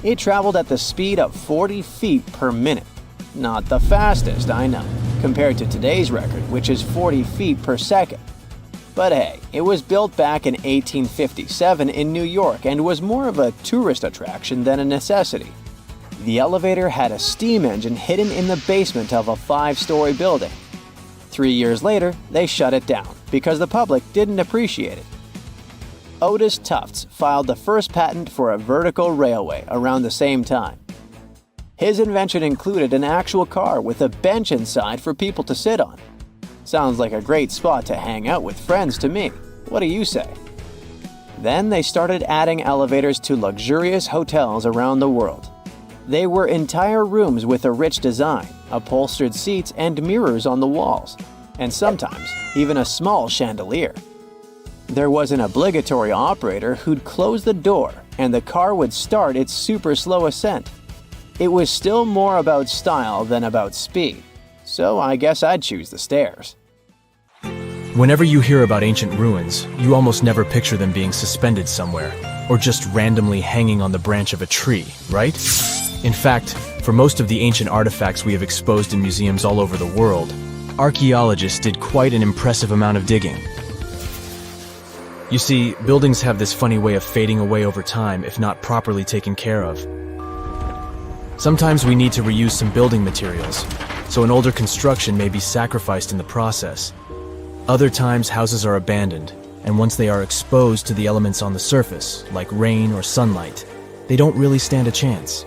Speaker 3: It traveled at the speed of 40 feet per minute. Not the fastest, I know, compared to today's record, which is 40 feet per second. But hey, it was built back in 1857 in New York and was more of a tourist attraction than a necessity. The elevator had a steam engine hidden in the basement of a 5-story building. 3 years later, they shut it down because the public didn't appreciate it. Otis Tufts filed the first patent for a vertical railway around the same time. His invention included an actual car with a bench inside for people to sit on. Sounds like a great spot to hang out with friends to me. What do you say? Then they started adding elevators to luxurious hotels around the world. They were entire rooms with a rich design, upholstered seats and mirrors on the walls, and sometimes even a small chandelier. There was an obligatory operator who'd close the door and the car would start its super slow ascent. It was still more about style than about speed, so I guess I'd choose the stairs.
Speaker 4: Whenever you hear about ancient ruins, you almost never picture them being suspended somewhere, or just randomly hanging on the branch of a tree, right? In fact, for most of the ancient artifacts we have exposed in museums all over the world, archaeologists did quite an impressive amount of digging. You see, buildings have this funny way of fading away over time if not properly taken care of. Sometimes we need to reuse some building materials, so an older construction may be sacrificed in the process. Other times, houses are abandoned, and once they are exposed to the elements on the surface, like rain or sunlight, they don't really stand a chance.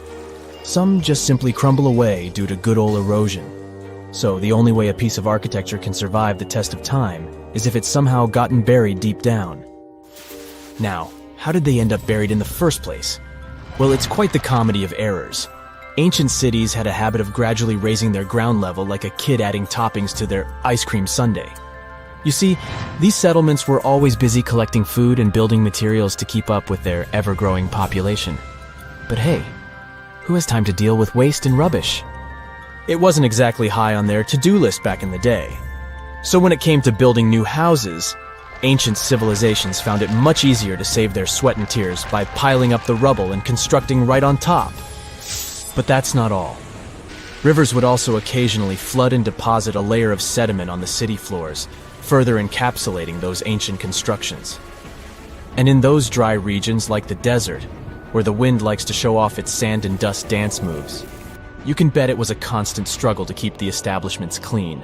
Speaker 4: Some just simply crumble away due to good old erosion. So the only way a piece of architecture can survive the test of time is if it's somehow gotten buried deep down. Now, how did they end up buried in the first place? Well, it's quite the comedy of errors. Ancient cities had a habit of gradually raising their ground level like a kid adding toppings to their ice cream sundae. You see, these settlements were always busy collecting food and building materials to keep up with their ever-growing population. But hey, who has time to deal with waste and rubbish? It wasn't exactly high on their to-do list back in the day. So when it came to building new houses, ancient civilizations found it much easier to save their sweat and tears by piling up the rubble and constructing right on top. But that's not all. Rivers would also occasionally flood and deposit a layer of sediment on the city floors, further encapsulating those ancient constructions. And in those dry regions like the desert, where the wind likes to show off its sand and dust dance moves, you can bet it was a constant struggle to keep the establishments clean.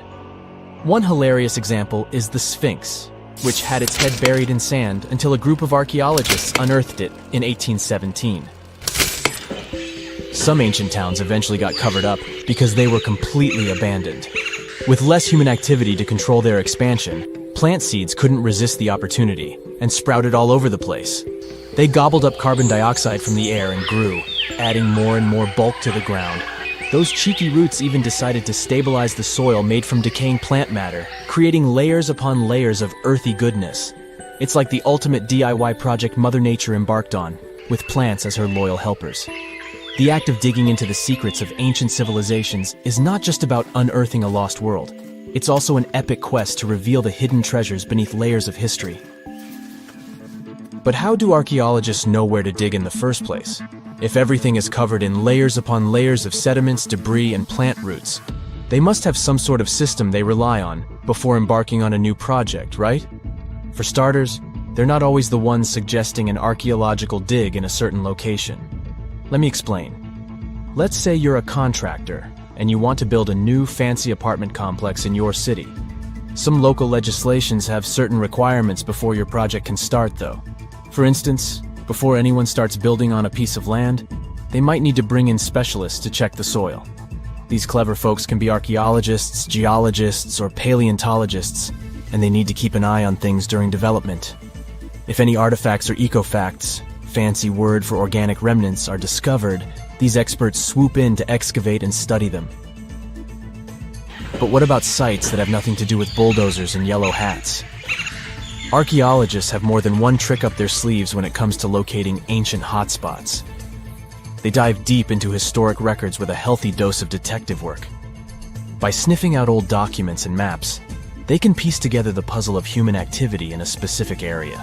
Speaker 4: One hilarious example is the Sphinx, which had its head buried in sand until a group of archaeologists unearthed it in 1817. Some ancient towns eventually got covered up because they were completely abandoned. With less human activity to control their expansion, plant seeds couldn't resist the opportunity and sprouted all over the place. They gobbled up carbon dioxide from the air and grew, adding more and more bulk to the ground. Those cheeky roots even decided to stabilize the soil made from decaying plant matter, creating layers upon layers of earthy goodness. It's like the ultimate DIY project Mother Nature embarked on, with plants as her loyal helpers. The act of digging into the secrets of ancient civilizations is not just about unearthing a lost world. It's also an epic quest to reveal the hidden treasures beneath layers of history. But how do archaeologists know where to dig in the first place? If everything is covered in layers upon layers of sediments, debris, and plant roots, they must have some sort of system they rely on before embarking on a new project, right? For starters, they're not always the ones suggesting an archaeological dig in a certain location. Let me explain. Let's say you're a contractor and you want to build a new fancy apartment complex in your city. Some local legislations have certain requirements before your project can start, though. For instance, before anyone starts building on a piece of land, they might need to bring in specialists to check the soil. These clever folks can be archaeologists, geologists, or paleontologists, and they need to keep an eye on things during development. If any artifacts or ecofacts, fancy word for organic remnants, are discovered, these experts swoop in to excavate and study them. But what about sites that have nothing to do with bulldozers and yellow hats? Archaeologists have more than one trick up their sleeves when it comes to locating ancient hotspots. They dive deep into historic records with a healthy dose of detective work. By sniffing out old documents and maps, they can piece together the puzzle of human activity in a specific area.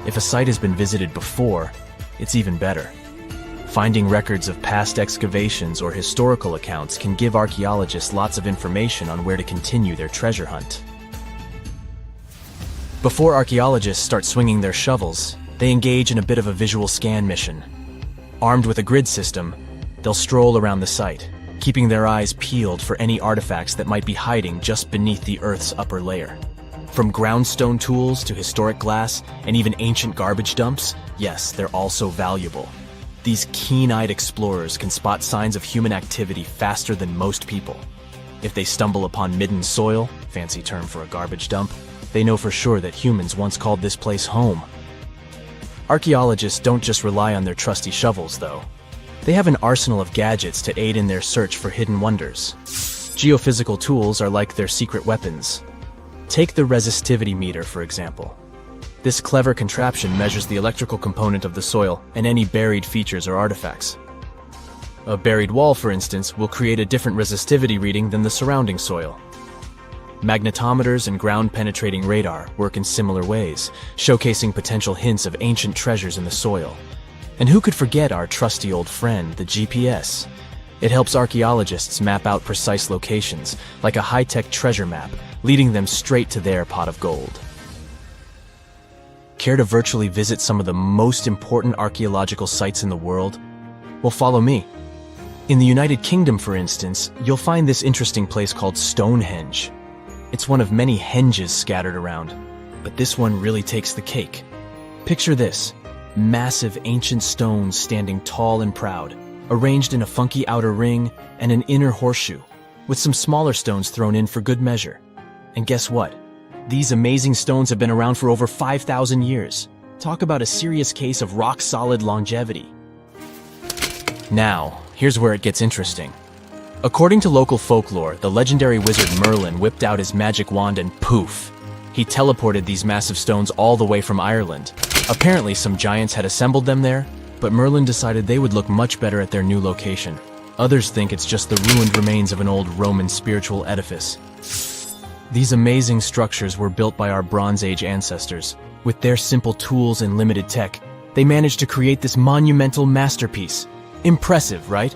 Speaker 4: If a site has been visited before, it's even better. Finding records of past excavations or historical accounts can give archaeologists lots of information on where to continue their treasure hunt. Before archaeologists start swinging their shovels, they engage in a bit of a visual scan mission. Armed with a grid system, they'll stroll around the site, keeping their eyes peeled for any artifacts that might be hiding just beneath the Earth's upper layer. From groundstone tools to historic glass and even ancient garbage dumps, yes, they're all so valuable. These keen-eyed explorers can spot signs of human activity faster than most people. If they stumble upon midden soil, fancy term for a garbage dump, they know for sure that humans once called this place home. Archaeologists don't just rely on their trusty shovels, though. They have an arsenal of gadgets to aid in their search for hidden wonders. Geophysical tools are like their secret weapons. Take the resistivity meter, for example. This clever contraption measures the electrical component of the soil and any buried features or artifacts. A buried wall, for instance, will create a different resistivity reading than the surrounding soil. Magnetometers and ground-penetrating radar work in similar ways, showcasing potential hints of ancient treasures in the soil. And who could forget our trusty old friend, the GPS? It helps archaeologists map out precise locations, like a high-tech treasure map, leading them straight to their pot of gold. Care to virtually visit some of the most important archaeological sites in the world? Well, follow me. In the United Kingdom, for instance, you'll find this interesting place called Stonehenge. It's one of many henges scattered around, but this one really takes the cake. Picture this: massive ancient stones standing tall and proud, arranged in a funky outer ring and an inner horseshoe, with some smaller stones thrown in for good measure. And guess what? These amazing stones have been around for over 5,000 years. Talk about a serious case of rock-solid longevity. Now, here's where it gets interesting. According to local folklore, the legendary wizard Merlin whipped out his magic wand and poof! He teleported these massive stones all the way from Ireland. Apparently, some giants had assembled them there, but Merlin decided they would look much better at their new location. Others think it's just the ruined remains of an old Roman spiritual edifice. These amazing structures were built by our Bronze Age ancestors. With their simple tools and limited tech, they managed to create this monumental masterpiece. Impressive, right?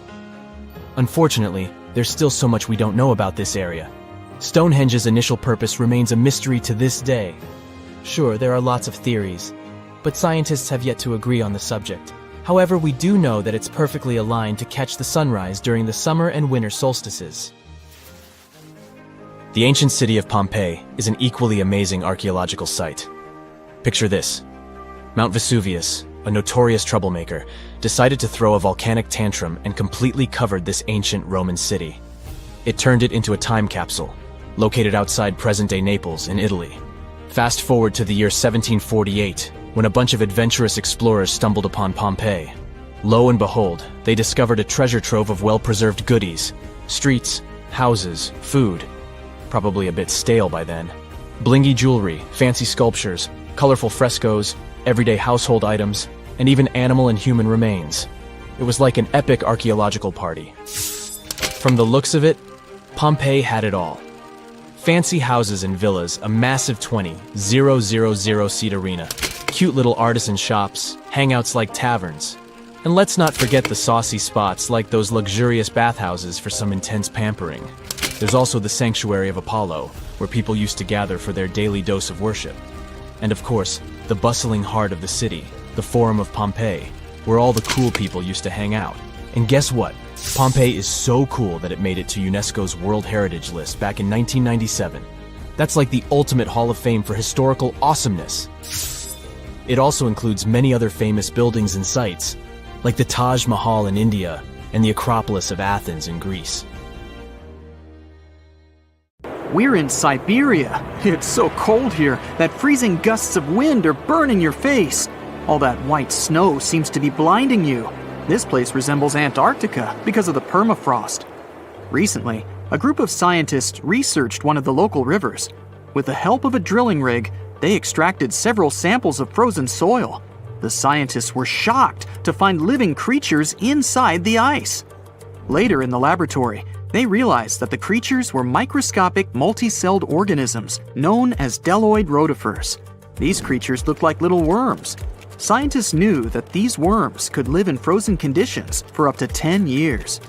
Speaker 4: Unfortunately, there's still so much we don't know about this area. Stonehenge's initial purpose remains a mystery to this day. Sure, there are lots of theories, but scientists have yet to agree on the subject. However, we do know that it's perfectly aligned to catch the sunrise during the summer and winter solstices. The ancient city of Pompeii is an equally amazing archaeological site. Picture this: Mount Vesuvius, a notorious troublemaker, decided to throw a volcanic tantrum and completely covered this ancient Roman city. It turned it into a time capsule, located outside present-day Naples in Italy. Fast forward to the year 1748, when a bunch of adventurous explorers stumbled upon Pompeii. Lo and behold, they discovered a treasure trove of well-preserved goodies: streets, houses, food. Probably a bit stale by then. Blingy jewelry, fancy sculptures, colorful frescoes, everyday household items, and even animal and human remains. It was like an epic archaeological party. From the looks of it, Pompeii had it all. Fancy houses and villas, a massive 20,000-seat arena, cute little artisan shops, hangouts like taverns. And let's not forget the saucy spots like those luxurious bathhouses for some intense pampering. There's also the Sanctuary of Apollo, where people used to gather for their daily dose of worship. And of course, the bustling heart of the city, the Forum of Pompeii, where all the cool people used to hang out. And guess what? Pompeii is so cool that it made it to UNESCO's World Heritage List back in 1997. That's like the ultimate Hall of Fame for historical awesomeness. It also includes many other famous buildings and sites, like the Taj Mahal in India and the Acropolis of Athens in Greece.
Speaker 2: We're in Siberia. It's so cold here that freezing gusts of wind are burning your face. All that white snow seems to be blinding you. This place resembles Antarctica because of the permafrost. Recently, a group of scientists researched one of the local rivers. With the help of a drilling rig, they extracted several samples of frozen soil. The scientists were shocked to find living creatures inside the ice. Later in the laboratory, they realized that the creatures were microscopic multi-celled organisms known as Deloid Rapers. These creatures looked like little worms. Scientists knew that these worms could live in frozen conditions for up to 10 years.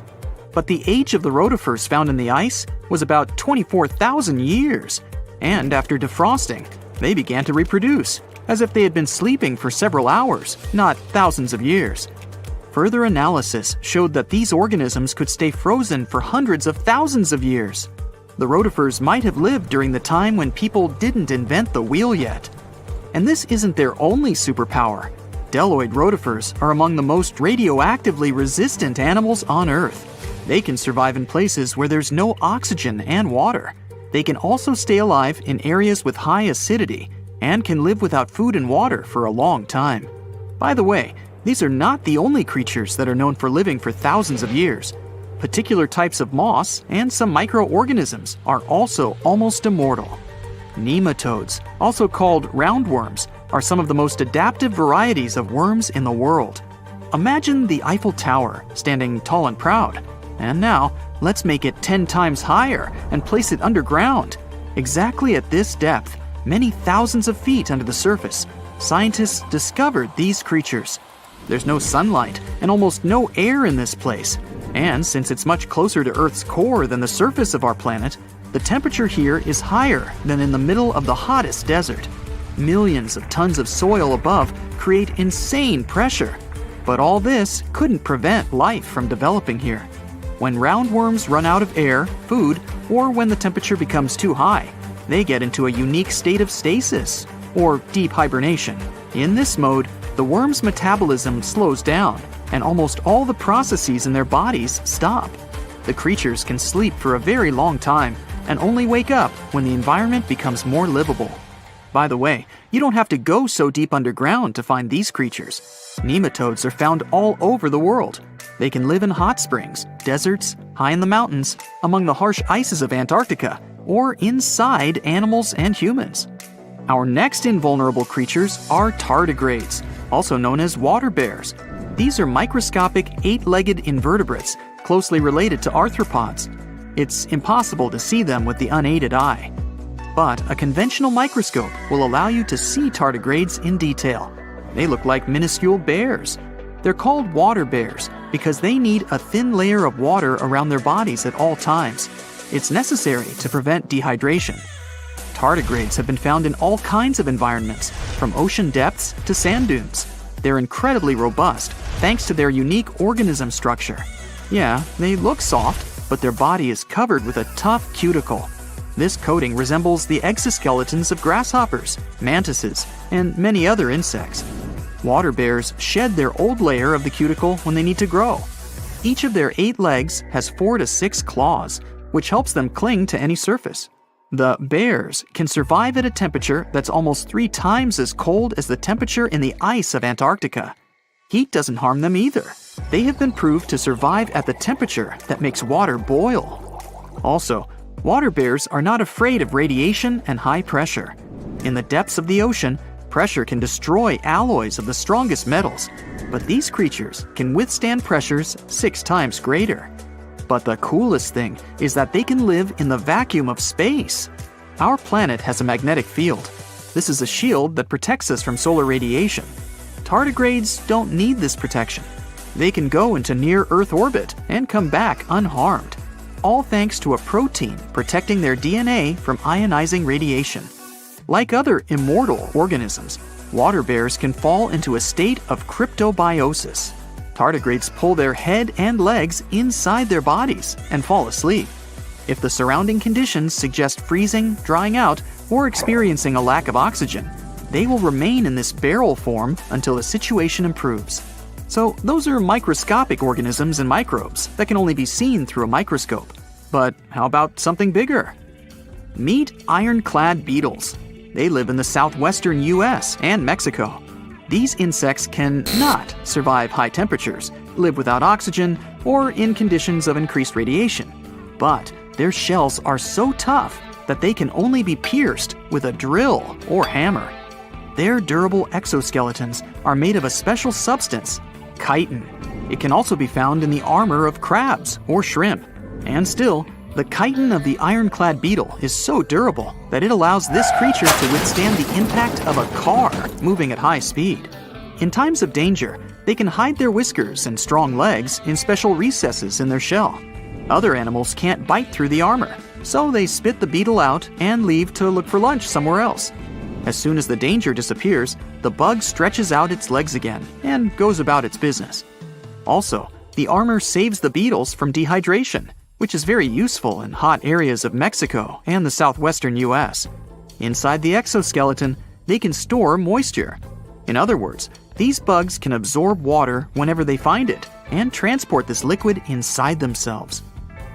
Speaker 2: But the age of the rotifers found in the ice was about 24,000 years. And after defrosting, they began to reproduce, as if they had been sleeping for several hours, not thousands of years. Further analysis showed that these organisms could stay frozen for hundreds of thousands of years. The rotifers might have lived during the time when people didn't invent the wheel yet. And this isn't their only superpower. Deloid rotifers are among the most radioactively resistant animals on Earth. They can survive in places where there's no oxygen and water. They can also stay alive in areas with high acidity and can live without food and water for a long time. By the way, these are not the only creatures that are known for living for thousands of years. Particular types of moss and some microorganisms are also almost immortal. Nematodes, also called roundworms, are some of the most adaptive varieties of worms in the world. Imagine the Eiffel Tower standing tall and proud. And now, let's make it 10 times higher and place it underground. Exactly at this depth, many thousands of feet under the surface, scientists discovered these creatures. There's no sunlight and almost no air in this place. And since it's much closer to Earth's core than the surface of our planet, the temperature here is higher than in the middle of the hottest desert. Millions of tons of soil above create insane pressure. But all this couldn't prevent life from developing here. When roundworms run out of air, food, or when the temperature becomes too high, they get into a unique state of stasis, or deep hibernation. In this mode, the worm's metabolism slows down, and almost all the processes in their bodies stop. The creatures can sleep for a very long time and only wake up when the environment becomes more livable. By the way, you don't have to go so deep underground to find these creatures. Nematodes are found all over the world. They can live in hot springs, deserts, high in the mountains, among the harsh ices of Antarctica, or inside animals and humans. Our next invulnerable creatures are tardigrades, also known as water bears. These are microscopic 8-legged invertebrates closely related to arthropods. It's impossible to see them with the unaided eye. But a conventional microscope will allow you to see tardigrades in detail. They look like minuscule bears. They're called water bears because they need a thin layer of water around their bodies at all times. It's necessary to prevent dehydration. Tardigrades have been found in all kinds of environments, from ocean depths to sand dunes. They're incredibly robust thanks to their unique organism structure. Yeah, they look soft, but their body is covered with a tough cuticle. This coating resembles the exoskeletons of grasshoppers, mantises, and many other insects. Water bears shed their old layer of the cuticle when they need to grow. Each of their 8 legs has 4 to 6 claws, which helps them cling to any surface. The bears can survive at a temperature that's almost 3 times as cold as the temperature in the ice of Antarctica. Heat doesn't harm them either. They have been proved to survive at the temperature that makes water boil. Also, water bears are not afraid of radiation and high pressure. In the depths of the ocean, pressure can destroy alloys of the strongest metals, but these creatures can withstand pressures 6 times greater. But the coolest thing is that they can live in the vacuum of space. Our planet has a magnetic field. This is a shield that protects us from solar radiation. Tardigrades don't need this protection. They can go into near-Earth orbit and come back unharmed, all thanks to a protein protecting their DNA from ionizing radiation. Like other immortal organisms, water bears can fall into a state of cryptobiosis. Tardigrades pull their head and legs inside their bodies and fall asleep. If the surrounding conditions suggest freezing, drying out, or experiencing a lack of oxygen, they will remain in this barrel form until the situation improves. So those are microscopic organisms and microbes that can only be seen through a microscope. But how about something bigger? Meet ironclad beetles. They live in the southwestern US and Mexico. These insects cannot survive high temperatures, live without oxygen, or in conditions of increased radiation. But their shells are so tough that they can only be pierced with a drill or hammer. Their durable exoskeletons are made of a special substance, chitin. It can also be found in the armor of crabs or shrimp. And still, the chitin of the ironclad beetle is so durable that it allows this creature to withstand the impact of a car moving at high speed. In times of danger, they can hide their whiskers and strong legs in special recesses in their shell. Other animals can't bite through the armor, so they spit the beetle out and leave to look for lunch somewhere else. As soon as the danger disappears, the bug stretches out its legs again and goes about its business. Also, the armor saves the beetles from dehydration, which is very useful in hot areas of Mexico and the southwestern US. Inside the exoskeleton, they can store moisture. In other words, these bugs can absorb water whenever they find it and transport this liquid inside themselves.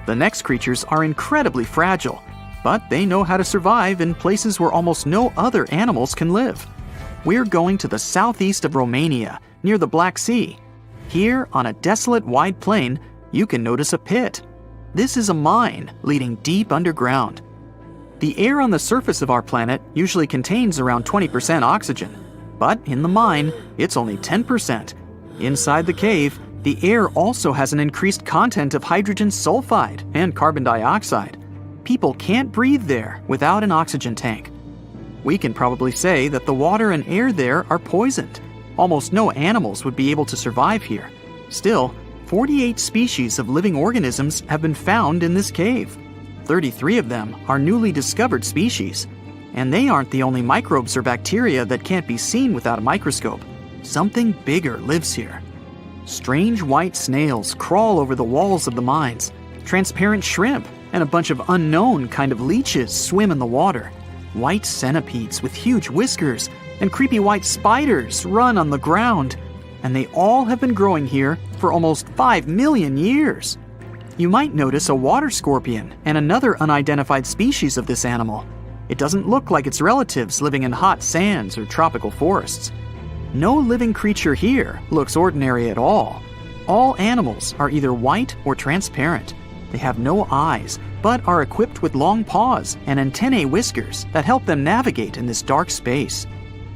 Speaker 2: The next creatures are incredibly fragile, but they know how to survive in places where almost no other animals can live. We're going to the southeast of Romania, near the Black Sea. Here, on a desolate wide plain, you can notice a pit. This is a mine leading deep underground. The air on the surface of our planet usually contains around 20% oxygen, but in the mine, it's only 10%. Inside the cave, the air also has an increased content of hydrogen sulfide and carbon dioxide. People can't breathe there without an oxygen tank. We can probably say that the water and air there are poisoned. Almost no animals would be able to survive here. Still, 48 species of living organisms have been found in this cave. 33 of them are newly discovered species. And they aren't the only microbes or bacteria that can't be seen without a microscope. Something bigger lives here. Strange white snails crawl over the walls of the mines. Transparent shrimp and a bunch of unknown kind of leeches swim in the water. White centipedes with huge whiskers and creepy white spiders run on the ground. And they all have been growing here for almost 5 million years. You might notice a water scorpion and another unidentified species of this animal. It doesn't look like its relatives living in hot sands or tropical forests. No living creature here looks ordinary at all. All animals are either white or transparent. They have no eyes, but are equipped with long paws and antennae whiskers that help them navigate in this dark space.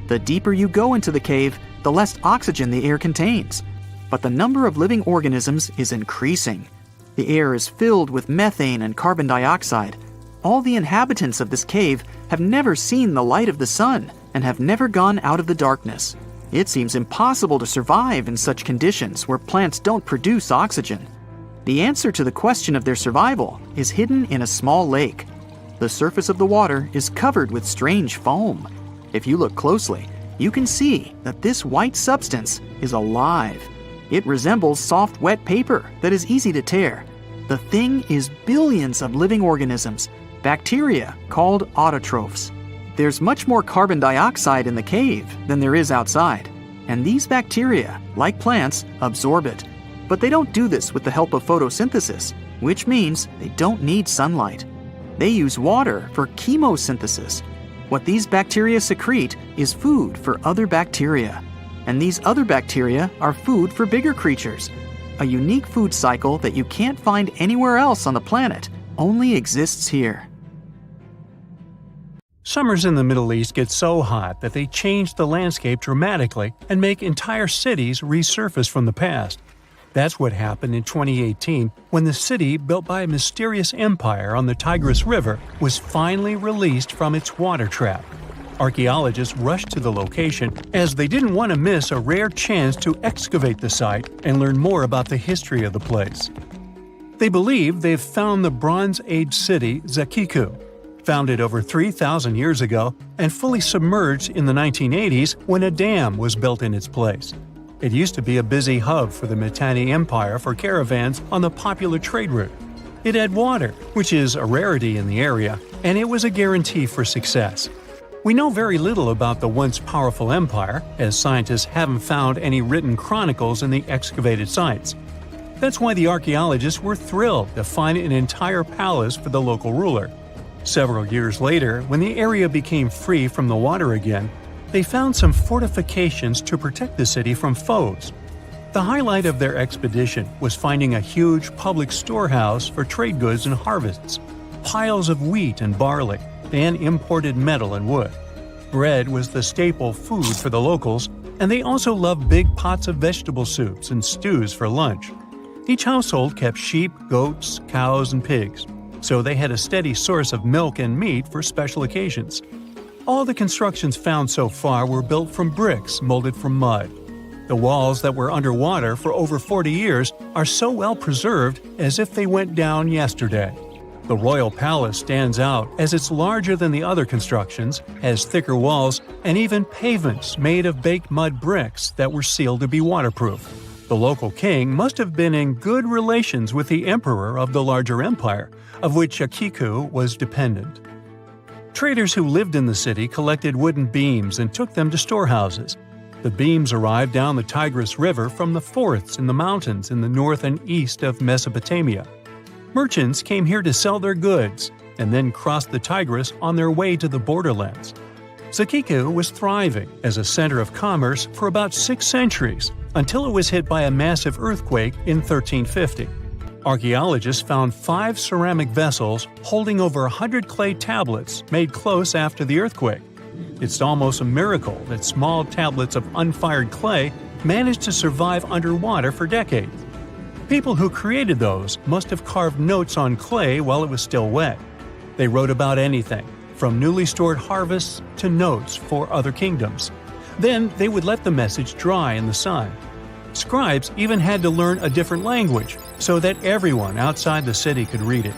Speaker 2: The deeper you go into the cave, the less oxygen the air contains. But the number of living organisms is increasing. The air is filled with methane and carbon dioxide. All the inhabitants of this cave have never seen the light of the sun and have never gone out of the darkness. It seems impossible to survive in such conditions where plants don't produce oxygen. The answer to the question of their survival is hidden in a small lake. The surface of the water is covered with strange foam. If you look closely, you can see that this white substance is alive. It resembles soft, wet paper that is easy to tear. The thing is billions of living organisms, bacteria called autotrophs. There's much more carbon dioxide in the cave than there is outside, and these bacteria, like plants, absorb it. But they don't do this with the help of photosynthesis, which means they don't need sunlight. They use water for chemosynthesis. What these bacteria secrete is food for other bacteria, and these other bacteria are food for bigger creatures. A unique food cycle that you can't find anywhere else on the planet only exists here.
Speaker 1: Summers in the Middle East get so hot that they change the landscape dramatically and make entire cities resurface from the past. That's what happened in 2018 when the city built by a mysterious empire on the Tigris River was finally released from its water trap. Archaeologists rushed to the location as they didn't want to miss a rare chance to excavate the site and learn more about the history of the place. They believe they've found the Bronze Age city Zakiku, founded over 3,000 years ago and fully submerged in the 1980s when a dam was built in its place. It used to be a busy hub for the Mitanni Empire for caravans on the popular trade route. It had water, which is a rarity in the area, and it was a guarantee for success. We know very little about the once powerful empire, as scientists haven't found any written chronicles in the excavated sites. That's why the archaeologists were thrilled to find an entire palace for the local ruler. Several years later, when the area became free from the water again, they found some fortifications to protect the city from foes. The highlight of their expedition was finding a huge public storehouse for trade goods and harvests, piles of wheat and barley, and imported metal and wood. Bread was the staple food for the locals, and they also loved big pots of vegetable soups and stews for lunch. Each household kept sheep, goats, cows, and pigs, so they had a steady source of milk and meat for special occasions. All the constructions found so far were built from bricks molded from mud. The walls that were underwater for over 40 years are so well preserved as if they went down yesterday. The royal palace stands out as it's larger than the other constructions, has thicker walls, and even pavements made of baked mud bricks that were sealed to be waterproof. The local king must have been in good relations with the emperor of the larger empire, of which Akiku was dependent. Traders who lived in the city collected wooden beams and took them to storehouses. The beams arrived down the Tigris River from the forests in the mountains in the north and east of Mesopotamia. Merchants came here to sell their goods and then crossed the Tigris on their way to the borderlands. Zakiku was thriving as a center of commerce for about 6 centuries until it was hit by a massive earthquake in 1350. Archaeologists found 5 ceramic vessels holding over 100 clay tablets made close after the earthquake. It's almost a miracle that small tablets of unfired clay managed to survive underwater for decades. People who created those must have carved notes on clay while it was still wet. They wrote about anything, from newly stored harvests to notes for other kingdoms. Then they would let the message dry in the sun. Scribes even had to learn a different language so that everyone outside the city could read it.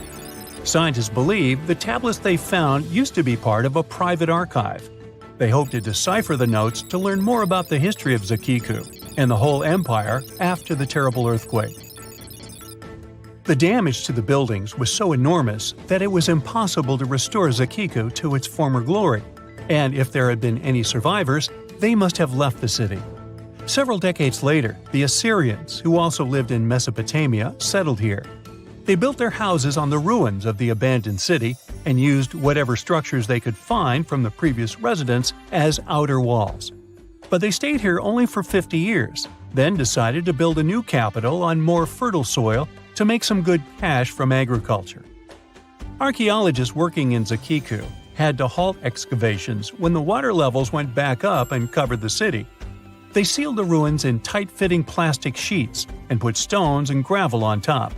Speaker 1: Scientists believe the tablets they found used to be part of a private archive. They hoped to decipher the notes to learn more about the history of Zakiku and the whole empire after the terrible earthquake. The damage to the buildings was so enormous that it was impossible to restore Zakiku to its former glory, and if there had been any survivors, they must have left the city. Several decades later, the Assyrians, who also lived in Mesopotamia, settled here. They built their houses on the ruins of the abandoned city and used whatever structures they could find from the previous residents as outer walls. But they stayed here only for 50 years, then decided to build a new capital on more fertile soil to make some good cash from agriculture. Archaeologists working in Zakiku had to halt excavations when the water levels went back up and covered the city. They sealed the ruins in tight-fitting plastic sheets and put stones and gravel on top.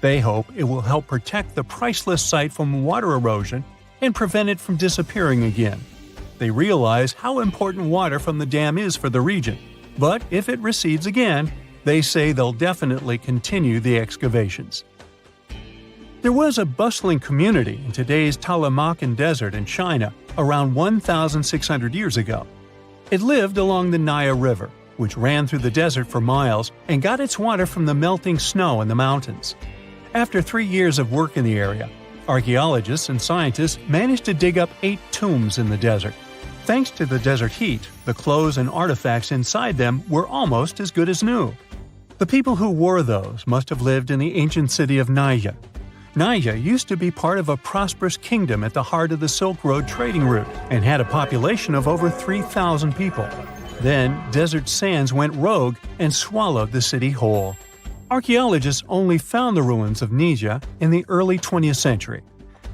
Speaker 1: They hope it will help protect the priceless site from water erosion and prevent it from disappearing again. They realize how important water from the dam is for the region, but if it recedes again, they say they'll definitely continue the excavations. There was a bustling community in today's Taklamakan Desert in China around 1,600 years ago. It lived along the Nile River, which ran through the desert for miles and got its water from the melting snow in the mountains. After 3 years of work in the area, archaeologists and scientists managed to dig up 8 tombs in the desert. Thanks to the desert heat, the clothes and artifacts inside them were almost as good as new. The people who wore those must have lived in the ancient city of Naya. Naya used to be part of a prosperous kingdom at the heart of the Silk Road trading route and had a population of over 3,000 people. Then, desert sands went rogue and swallowed the city whole. Archaeologists only found the ruins of Nija in the early 20th century.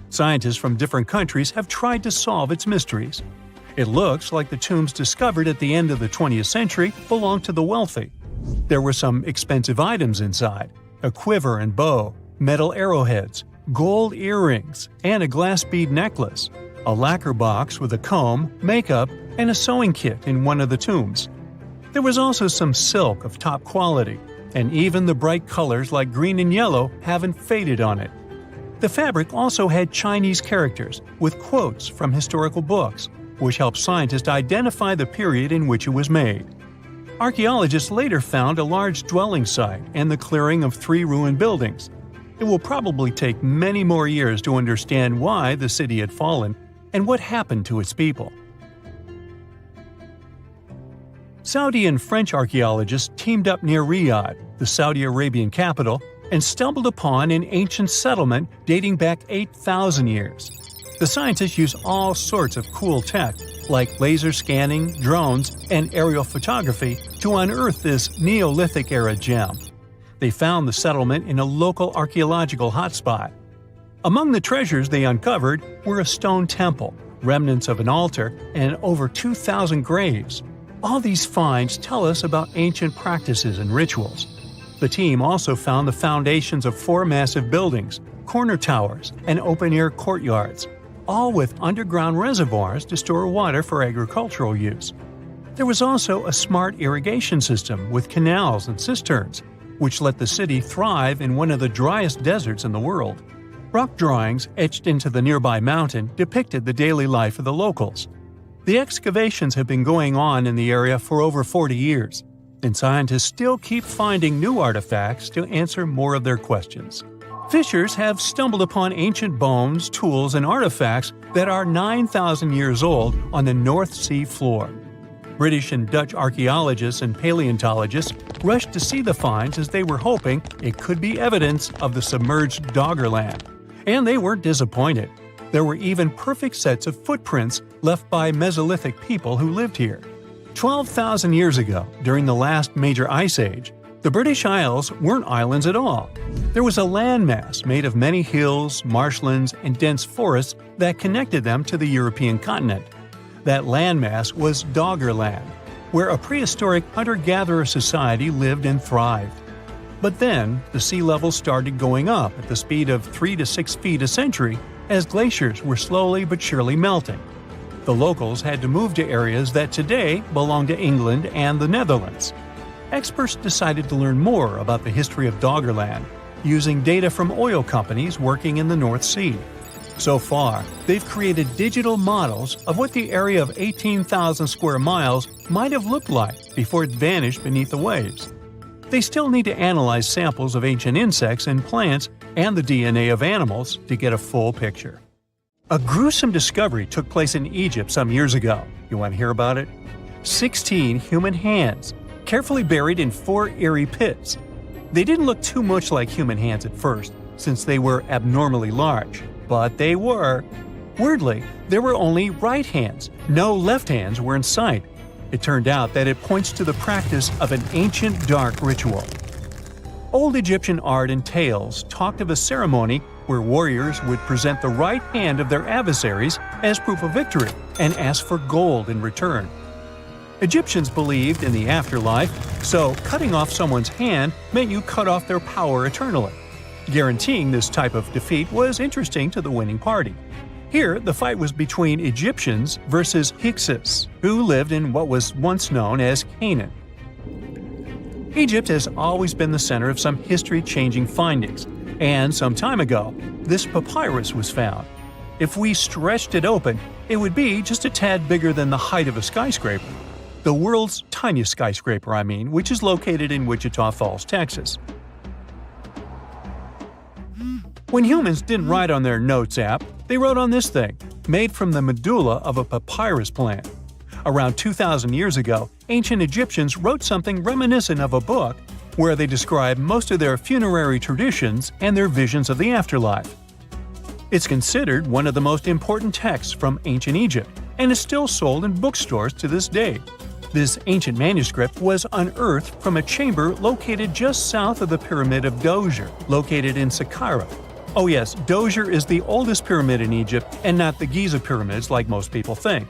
Speaker 1: Scientists from different countries have tried to solve its mysteries. It looks like the tombs discovered at the end of the 20th century belonged to the wealthy. There were some expensive items inside: a quiver and bow, metal arrowheads, gold earrings, and a glass bead necklace, a lacquer box with a comb, makeup, and a sewing kit in one of the tombs. There was also some silk of top quality, and even the bright colors like green and yellow haven't faded on it. The fabric also had Chinese characters with quotes from historical books, which helped scientists identify the period in which it was made. Archaeologists later found a large dwelling site and the clearing of 3 ruined buildings. It will probably take many more years to understand why the city had fallen and what happened to its people. Saudi and French archaeologists teamed up near Riyadh, the Saudi Arabian capital, and stumbled upon an ancient settlement dating back 8,000 years. The scientists used all sorts of cool tech, like laser scanning, drones, and aerial photography, to unearth this Neolithic-era gem. They found the settlement in a local archaeological hotspot. Among the treasures they uncovered were a stone temple, remnants of an altar, and over 2,000 graves. All these finds tell us about ancient practices and rituals. The team also found the foundations of 4 massive buildings, corner towers, and open-air courtyards, all with underground reservoirs to store water for agricultural use. There was also a smart irrigation system with canals and cisterns, which let the city thrive in one of the driest deserts in the world. Rock drawings etched into the nearby mountain depicted the daily life of the locals. The excavations have been going on in the area for over 40 years, and scientists still keep finding new artifacts to answer more of their questions. Fishers have stumbled upon ancient bones, tools, and artifacts that are 9,000 years old on the North Sea floor. British and Dutch archaeologists and paleontologists rushed to see the finds as they were hoping it could be evidence of the submerged Doggerland. And they weren't disappointed. There were even perfect sets of footprints left by Mesolithic people who lived here. 12,000 years ago, during the last major ice age, the British Isles weren't islands at all. There was a landmass made of many hills, marshlands, and dense forests that connected them to the European continent. That landmass was Doggerland, where a prehistoric hunter-gatherer society lived and thrived. But then, the sea level started going up at the speed of 3 to 6 feet a century as glaciers were slowly but surely melting. The locals had to move to areas that today belong to England and the Netherlands. Experts decided to learn more about the history of Doggerland, using data from oil companies working in the North Sea. So far, they've created digital models of what the area of 18,000 square miles might have looked like before it vanished beneath the waves. They still need to analyze samples of ancient insects and plants and the DNA of animals to get a full picture. A gruesome discovery took place in Egypt some years ago. You want to hear about it? 16 human hands, carefully buried in 4 eerie pits. They didn't look too much like human hands at first, since they were abnormally large, but they were. Weirdly, there were only right hands. No left hands were in sight. It turned out that it points to the practice of an ancient dark ritual. Old Egyptian art and tales talked of a ceremony where warriors would present the right hand of their adversaries as proof of victory and ask for gold in return. Egyptians believed in the afterlife, so cutting off someone's hand meant you cut off their power eternally. Guaranteeing this type of defeat was interesting to the winning party. Here, the fight was between Egyptians versus Hyksos, who lived in what was once known as Canaan. Egypt has always been the center of some history-changing findings, and some time ago, this papyrus was found. If we stretched it open, it would be just a tad bigger than the height of a skyscraper. The world's tiniest skyscraper, which is located in Wichita Falls, Texas. When humans didn't write on their notes app, they wrote on this thing, made from the medulla of a papyrus plant. Around 2,000 years ago, ancient Egyptians wrote something reminiscent of a book where they describe most of their funerary traditions and their visions of the afterlife. It's considered one of the most important texts from ancient Egypt and is still sold in bookstores to this day. This ancient manuscript was unearthed from a chamber located just south of the Pyramid of Djoser, located in Saqqara. Oh yes, Djoser is the oldest pyramid in Egypt and not the Giza pyramids like most people think.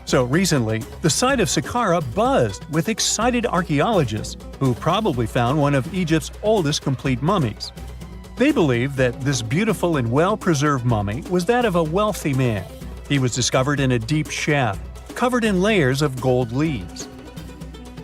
Speaker 1: So recently, the site of Saqqara buzzed with excited archaeologists who probably found one of Egypt's oldest complete mummies. They believe that this beautiful and well-preserved mummy was that of a wealthy man. He was discovered in a deep shaft, covered in layers of gold leaves.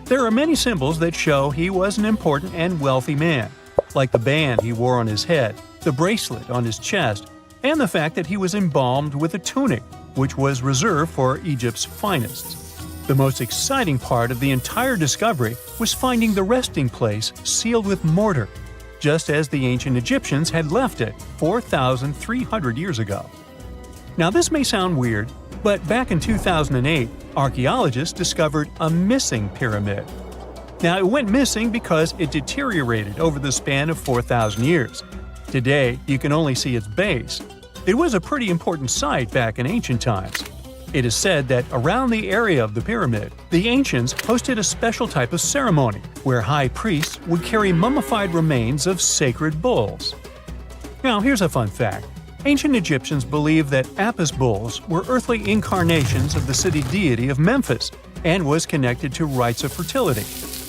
Speaker 1: There are many symbols that show he was an important and wealthy man, like the band he wore on his head, the bracelet on his chest, and the fact that he was embalmed with a tunic, which was reserved for Egypt's finest. The most exciting part of the entire discovery was finding the resting place sealed with mortar, just as the ancient Egyptians had left it 4,300 years ago. Now this may sound weird, but back in 2008, archaeologists discovered a missing pyramid. Now it went missing because it deteriorated over the span of 4,000 years. Today, you can only see its base. It was a pretty important site back in ancient times. It is said that around the area of the pyramid, the ancients hosted a special type of ceremony where high priests would carry mummified remains of sacred bulls. Now here's a fun fact. Ancient Egyptians believed that Apis bulls were earthly incarnations of the city deity of Memphis and was connected to rites of fertility.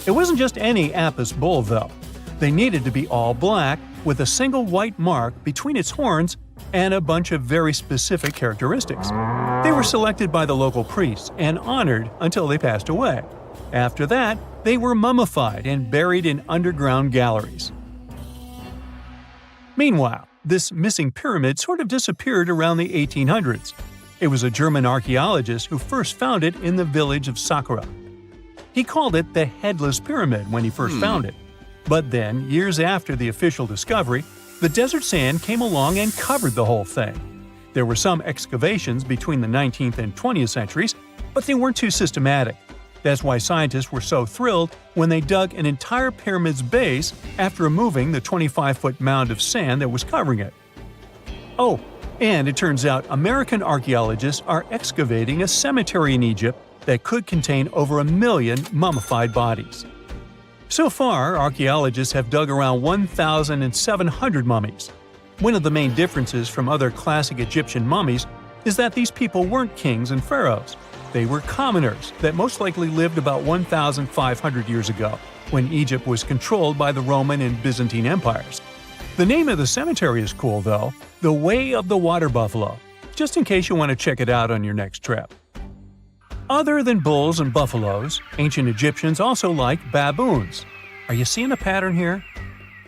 Speaker 1: It wasn't just any Apis bull though. They needed to be all black with a single white mark between its horns and a bunch of very specific characteristics. They were selected by the local priests and honored until they passed away. After that, they were mummified and buried in underground galleries. Meanwhile, this missing pyramid sort of disappeared around the 1800s. It was a German archaeologist who first found it in the village of Saqqara. He called it the Headless Pyramid when he first found it. But then, years after the official discovery, the desert sand came along and covered the whole thing. There were some excavations between the 19th and 20th centuries, but they weren't too systematic. That's why scientists were so thrilled when they dug an entire pyramid's base after removing the 25-foot mound of sand that was covering it. Oh, and it turns out American archaeologists are excavating a cemetery in Egypt that could contain over 1 million mummified bodies. So far, archaeologists have dug around 1,700 mummies. One of the main differences from other classic Egyptian mummies is that these people weren't kings and pharaohs. They were commoners that most likely lived about 1,500 years ago, when Egypt was controlled by the Roman and Byzantine empires. The name of the cemetery is cool though, the Way of the Water Buffalo, just in case you want to check it out on your next trip. Other than bulls and buffaloes, ancient Egyptians also liked baboons. Are you seeing the pattern here?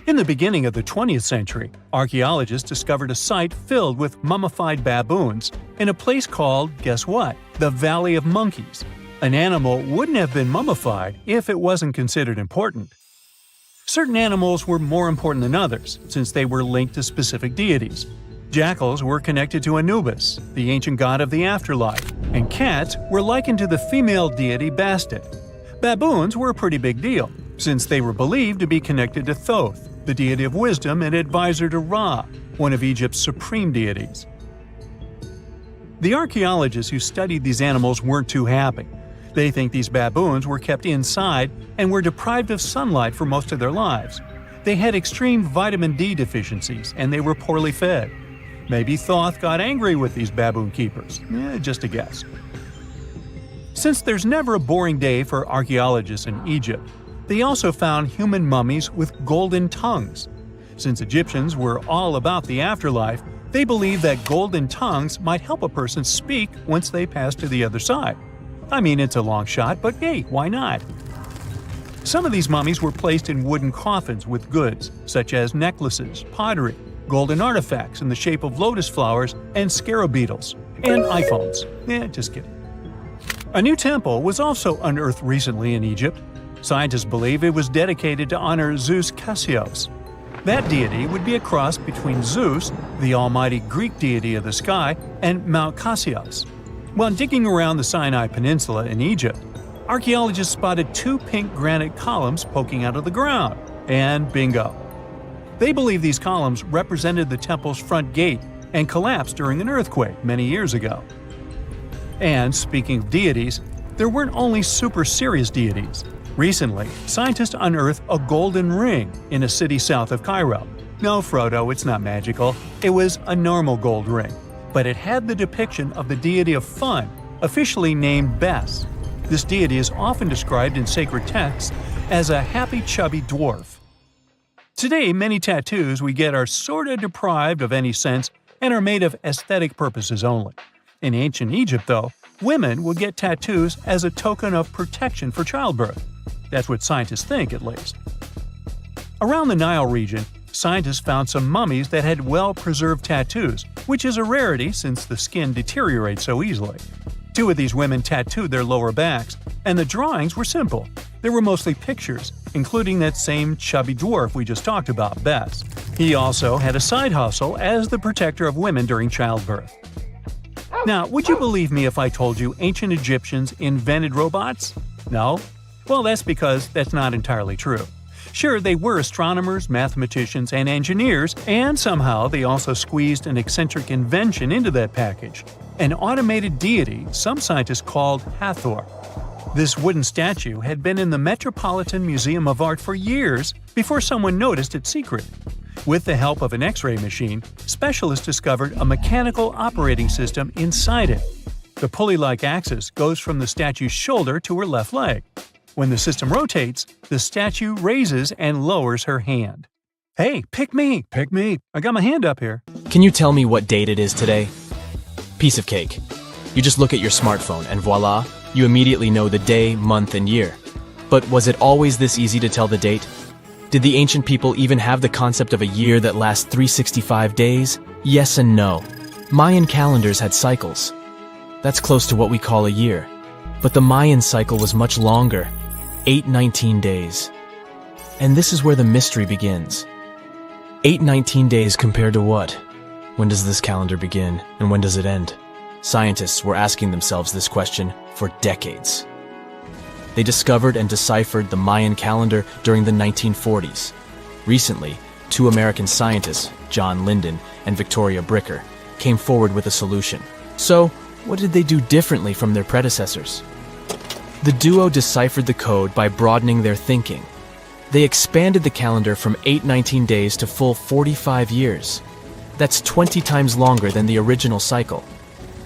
Speaker 1: In the beginning of the 20th century, archaeologists discovered a site filled with mummified baboons in a place called, guess what? The Valley of Monkeys. An animal wouldn't have been mummified if it wasn't considered important. Certain animals were more important than others, since they were linked to specific deities. Jackals were connected to Anubis, the ancient god of the afterlife, and cats were likened to the female deity Bastet. Baboons were a pretty big deal, since they were believed to be connected to Thoth, the deity of wisdom and advisor to Ra, one of Egypt's supreme deities. The archaeologists who studied these animals weren't too happy. They think these baboons were kept inside and were deprived of sunlight for most of their lives. They had extreme vitamin D deficiencies and they were poorly fed. Maybe Thoth got angry with these baboon keepers. Just a guess. Since there's never a boring day for archaeologists in Egypt, they also found human mummies with golden tongues. Since Egyptians were all about the afterlife, they believed that golden tongues might help a person speak once they pass to the other side. I mean, it's a long shot, but hey, why not? Some of these mummies were placed in wooden coffins with goods, such as necklaces, pottery, golden artifacts in the shape of lotus flowers and scarab beetles, and iPhones. Just kidding. A new temple was also unearthed recently in Egypt. Scientists believe it was dedicated to honor Zeus Cassios. That deity would be a cross between Zeus, the almighty Greek deity of the sky, and Mount Cassios. While digging around the Sinai Peninsula in Egypt, archaeologists spotted two pink granite columns poking out of the ground. And bingo! They believe these columns represented the temple's front gate and collapsed during an earthquake many years ago. And speaking of deities, there weren't only super serious deities. Recently, scientists unearthed a golden ring in a city south of Cairo. No, Frodo, it's not magical. It was a normal gold ring, but it had the depiction of the deity of fun, officially named Bes. This deity is often described in sacred texts as a happy, chubby dwarf. Today, many tattoos we get are sorta deprived of any sense and are made of aesthetic purposes only. In ancient Egypt, though, women would get tattoos as a token of protection for childbirth. That's what scientists think, at least. Around the Nile region, scientists found some mummies that had well-preserved tattoos, which is a rarity since the skin deteriorates so easily. Two of these women tattooed their lower backs, and the drawings were simple. They were mostly pictures, including that same chubby dwarf we just talked about, Bes. He also had a side hustle as the protector of women during childbirth. Now, would you believe me if I told you ancient Egyptians invented robots? No? Well, that's because that's not entirely true. Sure, they were astronomers, mathematicians, and engineers, and somehow they also squeezed an eccentric invention into that package. An automated deity some scientists called Hathor. This wooden statue had been in the Metropolitan Museum of Art for years before someone noticed its secret. With the help of an X-ray machine, specialists discovered a mechanical operating system inside it. The pulley-like axis goes from the statue's shoulder to her left leg. When the system rotates, the statue raises and lowers her hand. Hey, pick me! Pick me! I got my hand up here.
Speaker 4: Can you tell me what date it is today? Piece of cake. You just look at your smartphone and voila, you immediately know the day, month, and year. But was it always this easy to tell the date? Did the ancient people even have the concept of a year that lasts 365 days? Yes and no. Mayan calendars had cycles. That's close to what we call a year. But the Mayan cycle was much longer. 819 days. And this is where the mystery begins. 819 days compared to what? When does this calendar begin, and when does it end? Scientists were asking themselves this question for decades. They discovered and deciphered the Mayan calendar during the 1940s. Recently, two American scientists, John Linden and Victoria Bricker, came forward with a solution. So, what did they do differently from their predecessors? The duo deciphered the code by broadening their thinking. They expanded the calendar from 819 days to full 45 years. That's 20 times longer than the original cycle.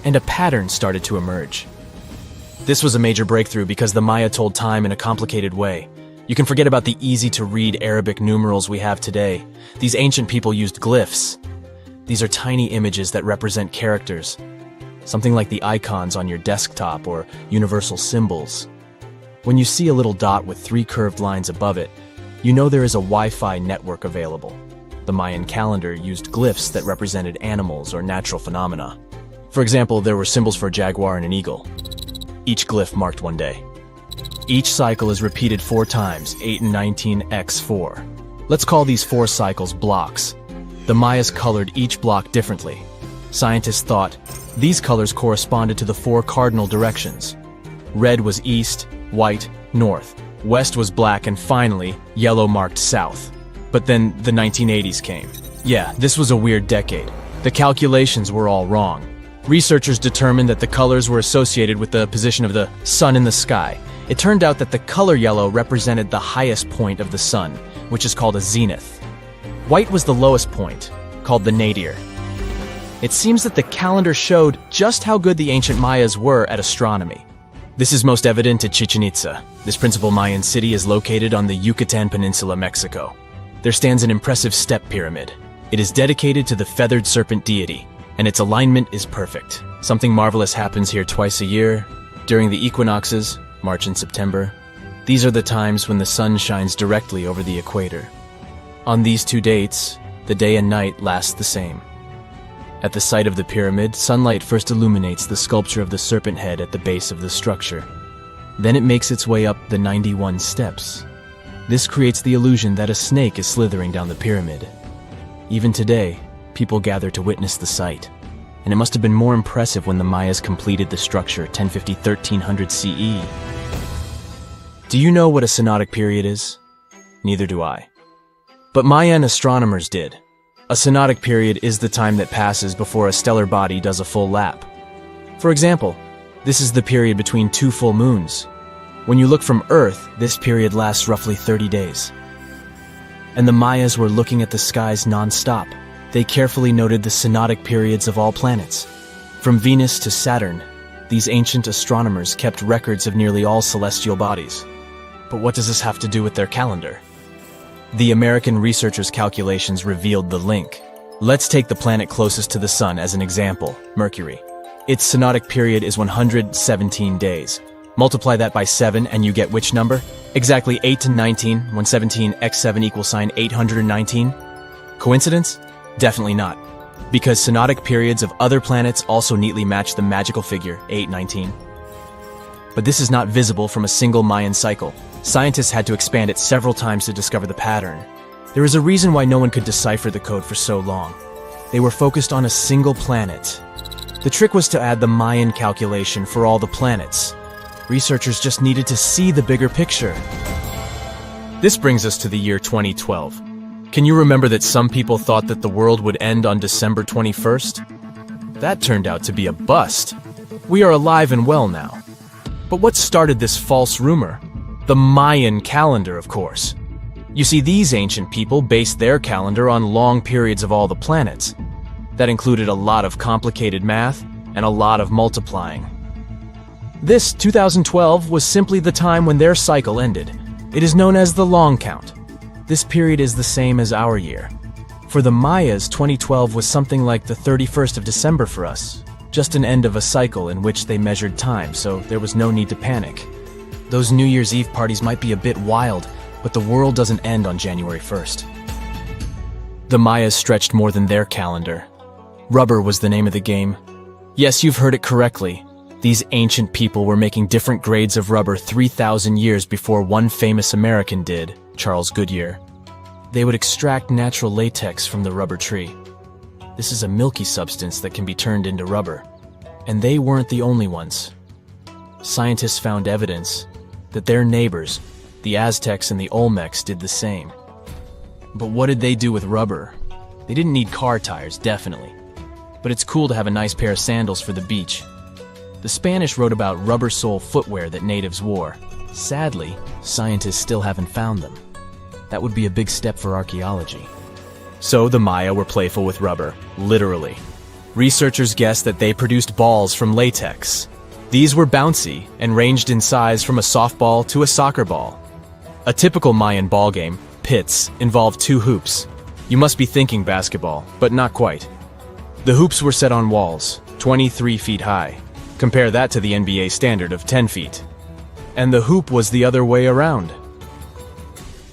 Speaker 4: And a pattern started to emerge. This was a major breakthrough because the Maya told time in a complicated way. You can forget about the easy-to-read Arabic numerals we have today. These ancient people used glyphs. These are tiny images that represent characters. Something like the icons on your desktop or universal symbols. When you see a little dot with 3 curved lines above it, you know there is a Wi-Fi network available. The Mayan calendar used glyphs that represented animals or natural phenomena. For example, there were symbols for a jaguar and an eagle. Each glyph marked one day. Each cycle is repeated 4 times, 8 and 19 x 4. Let's call these 4 cycles blocks. The Mayas colored each block differently. Scientists thought these colors corresponded to the 4 cardinal directions. Red was east, white, north. West was black, and finally, yellow marked south. But then the 1980s came. Yeah, this was a weird decade. The calculations were all wrong. Researchers determined that the colors were associated with the position of the sun in the sky. It turned out that the color yellow represented the highest point of the sun, which is called a zenith. White was the lowest point, called the nadir. It seems that the calendar showed just how good the ancient Mayas were at astronomy. This is most evident at Chichen Itza. This principal Mayan city is located on the Yucatan Peninsula, Mexico. There stands an impressive step pyramid. It is dedicated to the feathered serpent deity, and its alignment is perfect. Something marvelous happens here twice a year, during the equinoxes, March and September. These are the times when the sun shines directly over the equator. On these 2 dates, the day and night last the same. At the site of the pyramid, sunlight first illuminates the sculpture of the serpent head at the base of the structure. Then it makes its way up the 91 steps. This creates the illusion that a snake is slithering down the pyramid. Even today, people gather to witness the sight. And it must have been more impressive when the Mayas completed the structure 1050-1300 CE. Do you know what a synodic period is? Neither do I. But Mayan astronomers did. A synodic period is the time that passes before a stellar body does a full lap. For example, this is the period between 2 full moons. When you look from Earth, this period lasts roughly 30 days. And the Mayas were looking at the skies non-stop. They carefully noted the synodic periods of all planets. From Venus to Saturn, these ancient astronomers kept records of nearly all celestial bodies. But what does this have to do with their calendar? The American researchers' calculations revealed the link. Let's take the planet closest to the sun as an example, Mercury. Its synodic period is 117 days. Multiply that by 7 and you get which number? Exactly 8 to 19, when 17 x 7 equals sign 819. Coincidence? Definitely not. Because synodic periods of other planets also neatly match the magical figure 819. But this is not visible from a single Mayan cycle. Scientists had to expand it several times to discover the pattern. There is a reason why no one could decipher the code for so long. They were focused on a single planet. The trick was to add the Mayan calculation for all the planets. Researchers just needed to see the bigger picture. This brings us to the year 2012. Can you remember that some people thought that the world would end on December 21st? That turned out to be a bust. We are alive and well now. But what started this false rumor? The Mayan calendar, of course. You see, these ancient people based their calendar on long periods of all the planets. That included a lot of complicated math and a lot of multiplying. This 2012 was simply the time when their cycle ended. It is known as the long count. This period is the same as our year. For the Mayas, 2012 was something like the 31st of December for us. Just an end of a cycle in which they measured time, so there was no need to panic. Those New Year's Eve parties might be a bit wild, but the world doesn't end on January 1st. The Mayas stretched more than their calendar. Rubber was the name of the game. Yes, you've heard it correctly. These ancient people were making different grades of rubber 3,000 years before one famous American did, Charles Goodyear. They would extract natural latex from the rubber tree. This is a milky substance that can be turned into rubber. And they weren't the only ones. Scientists found evidence that their neighbors, the Aztecs and the Olmecs, did the same. But what did they do with rubber? They didn't need car tires, definitely. But it's cool to have a nice pair of sandals for the beach. The Spanish wrote about rubber sole footwear that natives wore. Sadly, scientists still haven't found them. That would be a big step for archaeology. So the Maya were playful with rubber, literally. Researchers guessed that they produced balls from latex. These were bouncy and ranged in size from a softball to a soccer ball. A typical Mayan ball game, pits, involved 2 hoops. You must be thinking basketball, but not quite. The hoops were set on walls, 23 feet high. Compare that to the NBA standard of 10 feet. And the hoop was the other way around.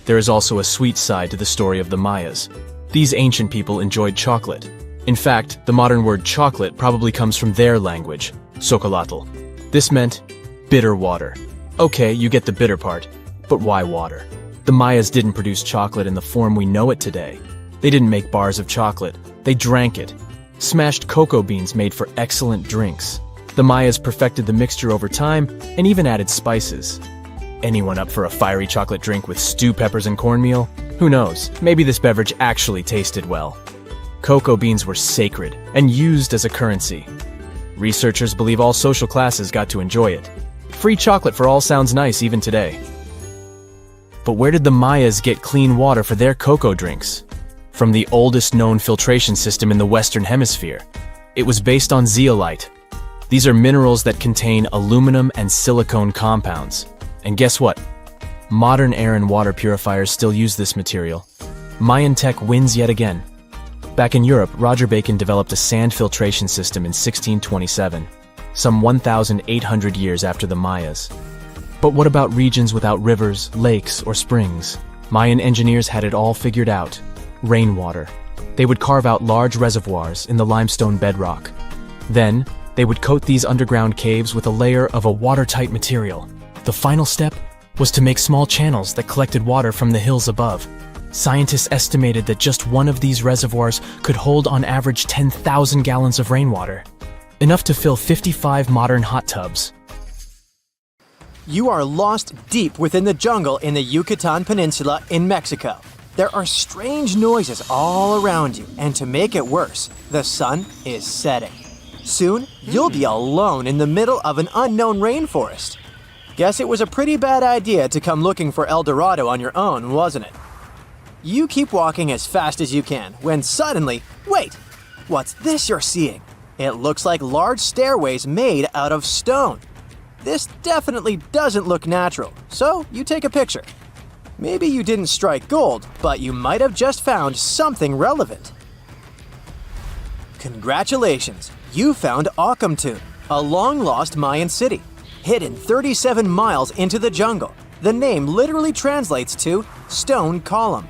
Speaker 4: there is also a sweet side to the story of the Mayas. These ancient people enjoyed chocolate. In fact, the modern word chocolate probably comes from their language, Xocolatl. This meant bitter water. Okay, you get the bitter part, but why water? The Mayas didn't produce chocolate in the form we know it today. They didn't make bars of chocolate, they drank it. Smashed cocoa beans made for excellent drinks. The Mayas perfected the mixture over time and even added spices. Anyone up for a fiery chocolate drink with stew peppers and cornmeal? Who knows, maybe this beverage actually tasted well. Cocoa beans were sacred and used as a currency. Researchers believe all social classes got to enjoy it. Free chocolate for all sounds nice even today. But where did the Mayas get clean water for their cocoa drinks? From the oldest known filtration system in the Western Hemisphere. It was based on zeolite. These are minerals that contain aluminum and silicone compounds. And guess what? Modern air and water purifiers still use this material. Mayan tech wins yet again. Back in Europe, Roger Bacon developed a sand filtration system in 1627, some 1,800 years after the Mayas. But what about regions without rivers, lakes, or springs? Mayan engineers had it all figured out. Rainwater. They would carve out large reservoirs in the limestone bedrock. Then, they would coat these underground caves with a layer of a watertight material. The final step was to make small channels that collected water from the hills above. Scientists estimated that just one of these reservoirs could hold on average 10,000 gallons of rainwater, enough to fill 55 modern hot tubs.
Speaker 3: You are lost deep within the jungle in the Yucatan Peninsula in Mexico. There are strange noises all around you, and to make it worse, the sun is setting. Soon, you'll be alone in the middle of an unknown rainforest. Guess it was a pretty bad idea to come looking for El Dorado on your own, wasn't it? You keep walking as fast as you can, when suddenly, wait! What's this you're seeing? It looks like large stairways made out of stone. This definitely doesn't look natural, so you take a picture. Maybe you didn't strike gold, but you might have just found something relevant. Congratulations, you found Akamtun, a long-lost Mayan city, hidden 37 miles into the jungle. The name literally translates to stone column.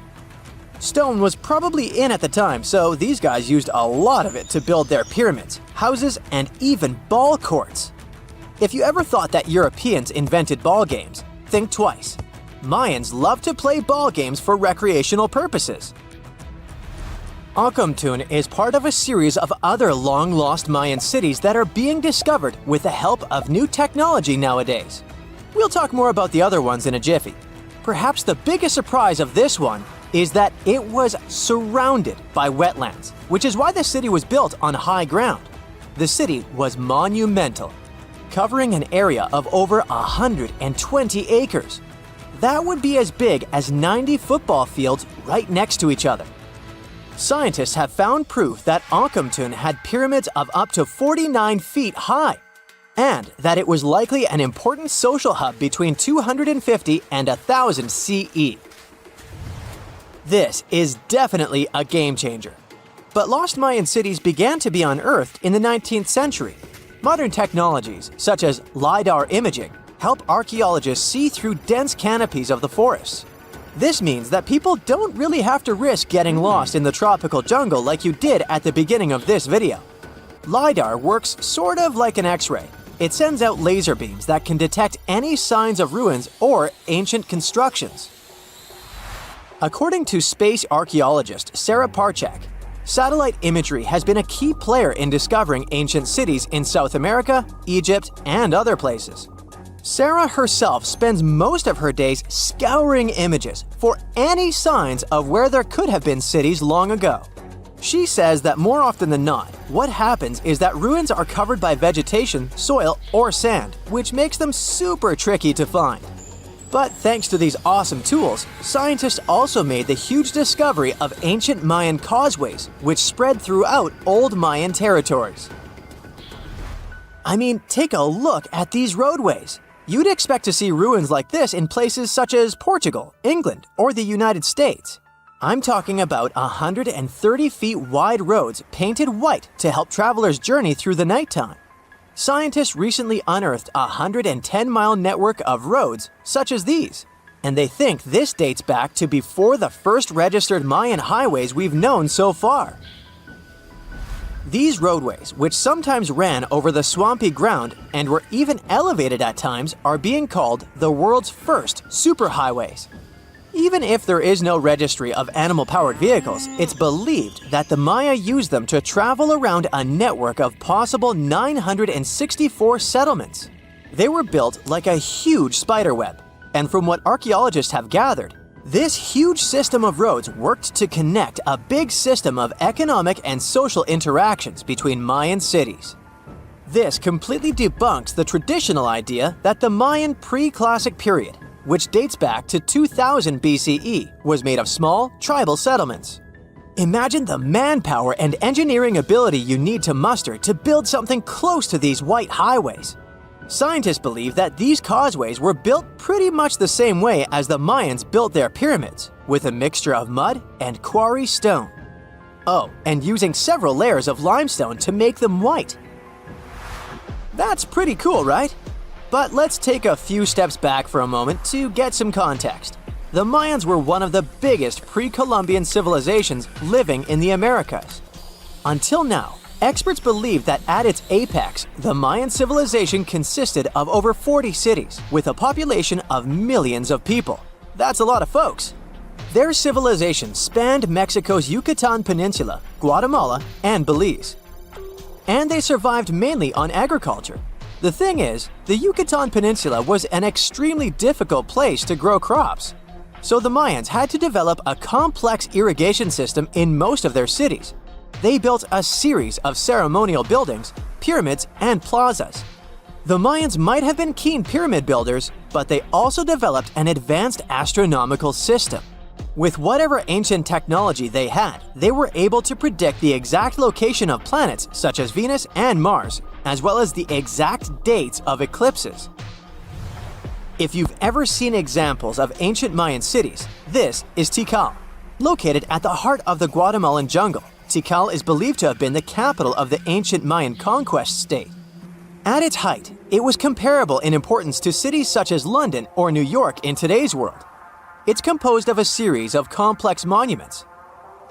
Speaker 3: Stone was probably in at the time, so these guys used a lot of it to build their pyramids, houses, and even ball courts. If you ever thought that Europeans invented ball games, think twice. Mayans love to play ball games for recreational purposes. Akamtun is part of a series of other long-lost Mayan cities that are being discovered with the help of new technology nowadays. We'll talk more about the other ones in a jiffy. Perhaps the biggest surprise of this one is that it was surrounded by wetlands, which is why the city was built on high ground. The city was monumental, covering an area of over 120 acres. That would be as big as 90 football fields right next to each other. Scientists have found proof that Akamtun had pyramids of up to 49 feet high, and that it was likely an important social hub between 250 and 1000 CE. This is definitely a game changer. But lost Mayan cities began to be unearthed in the 19th century. Modern technologies, such as LiDAR imaging, help archaeologists see through dense canopies of the forests. This means that people don't really have to risk getting lost in the tropical jungle like you did at the beginning of this video. LiDAR works sort of like an X-ray. It sends out laser beams that can detect any signs of ruins or ancient constructions. According to space archaeologist Sarah Parchak, satellite imagery has been a key player in discovering ancient cities in South America, Egypt, and other places. Sarah herself spends most of her days scouring images for any signs of where there could have been cities long ago. She says that more often than not, what happens is that ruins are covered by vegetation, soil, or sand, which makes them super tricky to find. But thanks to these awesome tools, scientists also made the huge discovery of ancient Mayan causeways, which spread throughout old Mayan territories. I mean, take a look at these roadways. You'd expect to see ruins like this in places such as Portugal, England, or the United States. I'm talking about 130 feet wide roads painted white to help travelers journey through the nighttime. Scientists recently unearthed a 110-mile network of roads such as these. and they think this dates back to before the first registered Mayan highways we've known so far. These roadways, which sometimes ran over the swampy ground and were even elevated at times, are being called the world's first superhighways. Even if there is no registry of animal-powered vehicles, it's believed that the Maya used them to travel around a network of possible 964 settlements. They were built like a huge spiderweb, and from what archaeologists have gathered, this huge system of roads worked to connect a big system of economic and social interactions between Mayan cities. This completely debunks the traditional idea that the Mayan pre-classic period, which dates back to 2000 BCE, was made of small, tribal settlements. Imagine the manpower and engineering ability you need to muster to build something close to these white highways. Scientists believe that these causeways were built pretty much the same way as the Mayans built their pyramids, with a mixture of mud and quarry stone. Oh, and using several layers of limestone to make them white. That's pretty cool, right? But let's take a few steps back for a moment to get some context. The Mayans were one of the biggest pre-Columbian civilizations living in the Americas. Until now, experts believe that at its apex, the Mayan civilization consisted of over 40 cities with a population of millions of people. That's a lot of folks. Their civilization spanned Mexico's Yucatan Peninsula, Guatemala, and Belize. And they survived mainly on agriculture. The thing is, the Yucatan Peninsula was an extremely difficult place to grow crops. So the Mayans had to develop a complex irrigation system in most of their cities. They built a series of ceremonial buildings, pyramids, and plazas. The Mayans might have been keen pyramid builders, but they also developed an advanced astronomical system. With whatever ancient technology they had, they were able to predict the exact location of planets such as Venus and Mars, as well as the exact dates of eclipses. If you've ever seen examples of ancient Mayan cities, this is Tikal. Located at the heart of the Guatemalan jungle, Tikal is believed to have been the capital of the ancient Mayan conquest state. At its height, it was comparable in importance to cities such as London or New York in today's world. It's composed of a series of complex monuments.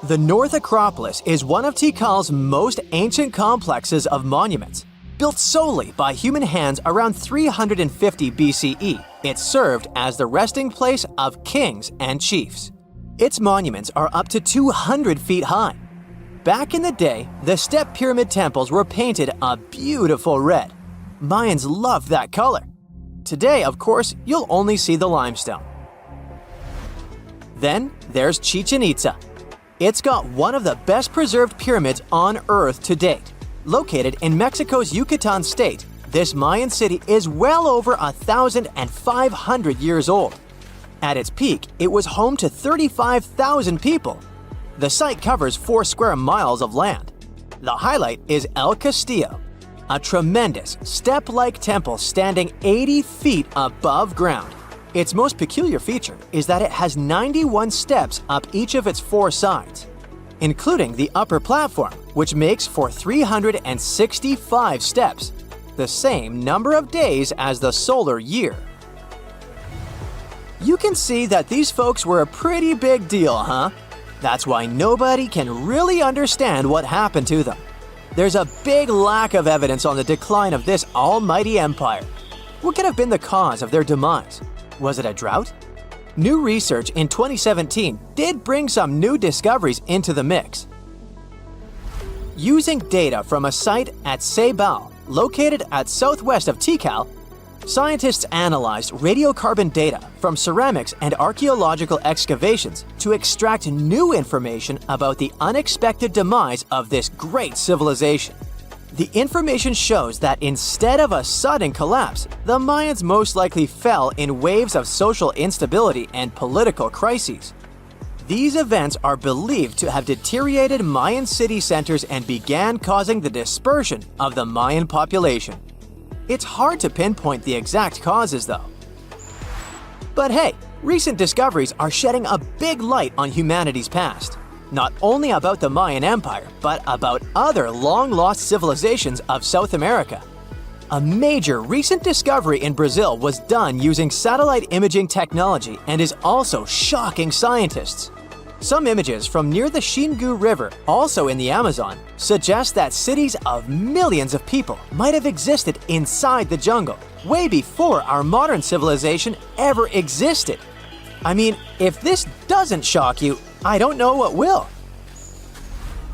Speaker 3: The North Acropolis is one of Tikal's most ancient complexes of monuments. Built solely by human hands around 350 BCE, it served as the resting place of kings and chiefs. Its monuments are up to 200 feet high. Back in the day, the step pyramid temples were painted a beautiful red. Mayans loved that color. Today, of course, you'll only see the limestone. Then there's Chichen Itza. It's got one of the best preserved pyramids on Earth to date. Located in Mexico's Yucatan state, this Mayan city is well over 1,500 years old. At its peak, it was home to 35,000 people. The site covers 4 square miles of land. The highlight is El Castillo, a tremendous step-like temple standing 80 feet above ground. Its most peculiar feature is that it has 91 steps up each of its 4 sides, including the upper platform, which makes for 365 steps, the same number of days as the solar year. You can see that these folks were a pretty big deal, huh? That's why nobody can really understand what happened to them. There's a big lack of evidence on the decline of this almighty empire. What could have been the cause of their demise? Was it a drought? New research in 2017 did bring some new discoveries into the mix. Using data from a site at Ceibal, located at southwest of Tikal, scientists analyzed radiocarbon data from ceramics and archaeological excavations to extract new information about the unexpected demise of this great civilization. The information shows that instead of a sudden collapse, the Mayans most likely fell in waves of social instability and political crises. These events are believed to have deteriorated Mayan city centers and began causing the dispersion of the Mayan population. It's hard to pinpoint the exact causes, though. But hey, recent discoveries are shedding a big light on humanity's past. Not only about the Mayan Empire, but about other long-lost civilizations of South America. A major recent discovery in Brazil was done using satellite imaging technology and is also shocking scientists. Some images from near the Xingu River, also in the Amazon, suggest that cities of millions of people might have existed inside the jungle, way before our modern civilization ever existed. I mean, if this doesn't shock you, I don't know what will.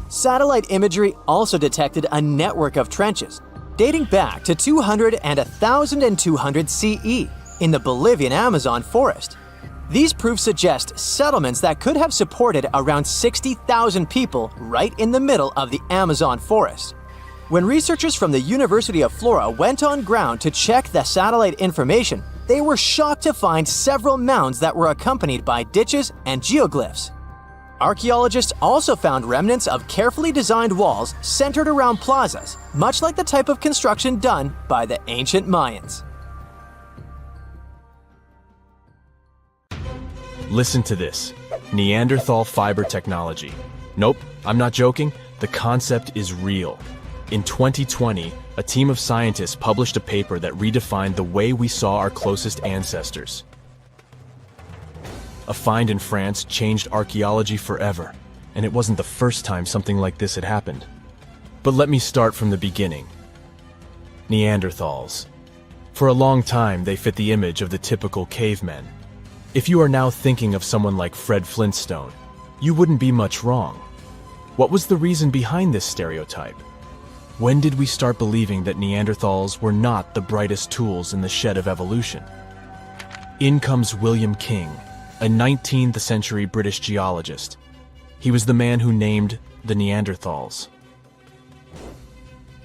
Speaker 3: Satellite imagery also detected a network of trenches dating back to 200 and 1200 CE in the Bolivian Amazon forest. These proofs suggest settlements that could have supported around 60,000 people right in the middle of the Amazon forest. When researchers from the University of Florida went on ground to check the satellite information, they were shocked to find several mounds that were accompanied by ditches and geoglyphs. Archaeologists also found remnants of carefully designed walls centered around plazas, much like the type of construction done by the ancient Mayans.
Speaker 4: Listen to this. Neanderthal fiber technology. Nope, I'm not joking. The concept is real. In 2020, a team of scientists published a paper that redefined the way we saw our closest ancestors. A find in France changed archaeology forever, and it wasn't the first time something like this had happened. But let me start from the beginning. Neanderthals. For a long time, they fit the image of the typical cavemen. If you are now thinking of someone like Fred Flintstone, you wouldn't be much wrong. What was the reason behind this stereotype? When did we start believing that Neanderthals were not the brightest tools in the shed of evolution? In comes William King, a 19th century British geologist. He was the man who named the Neanderthals.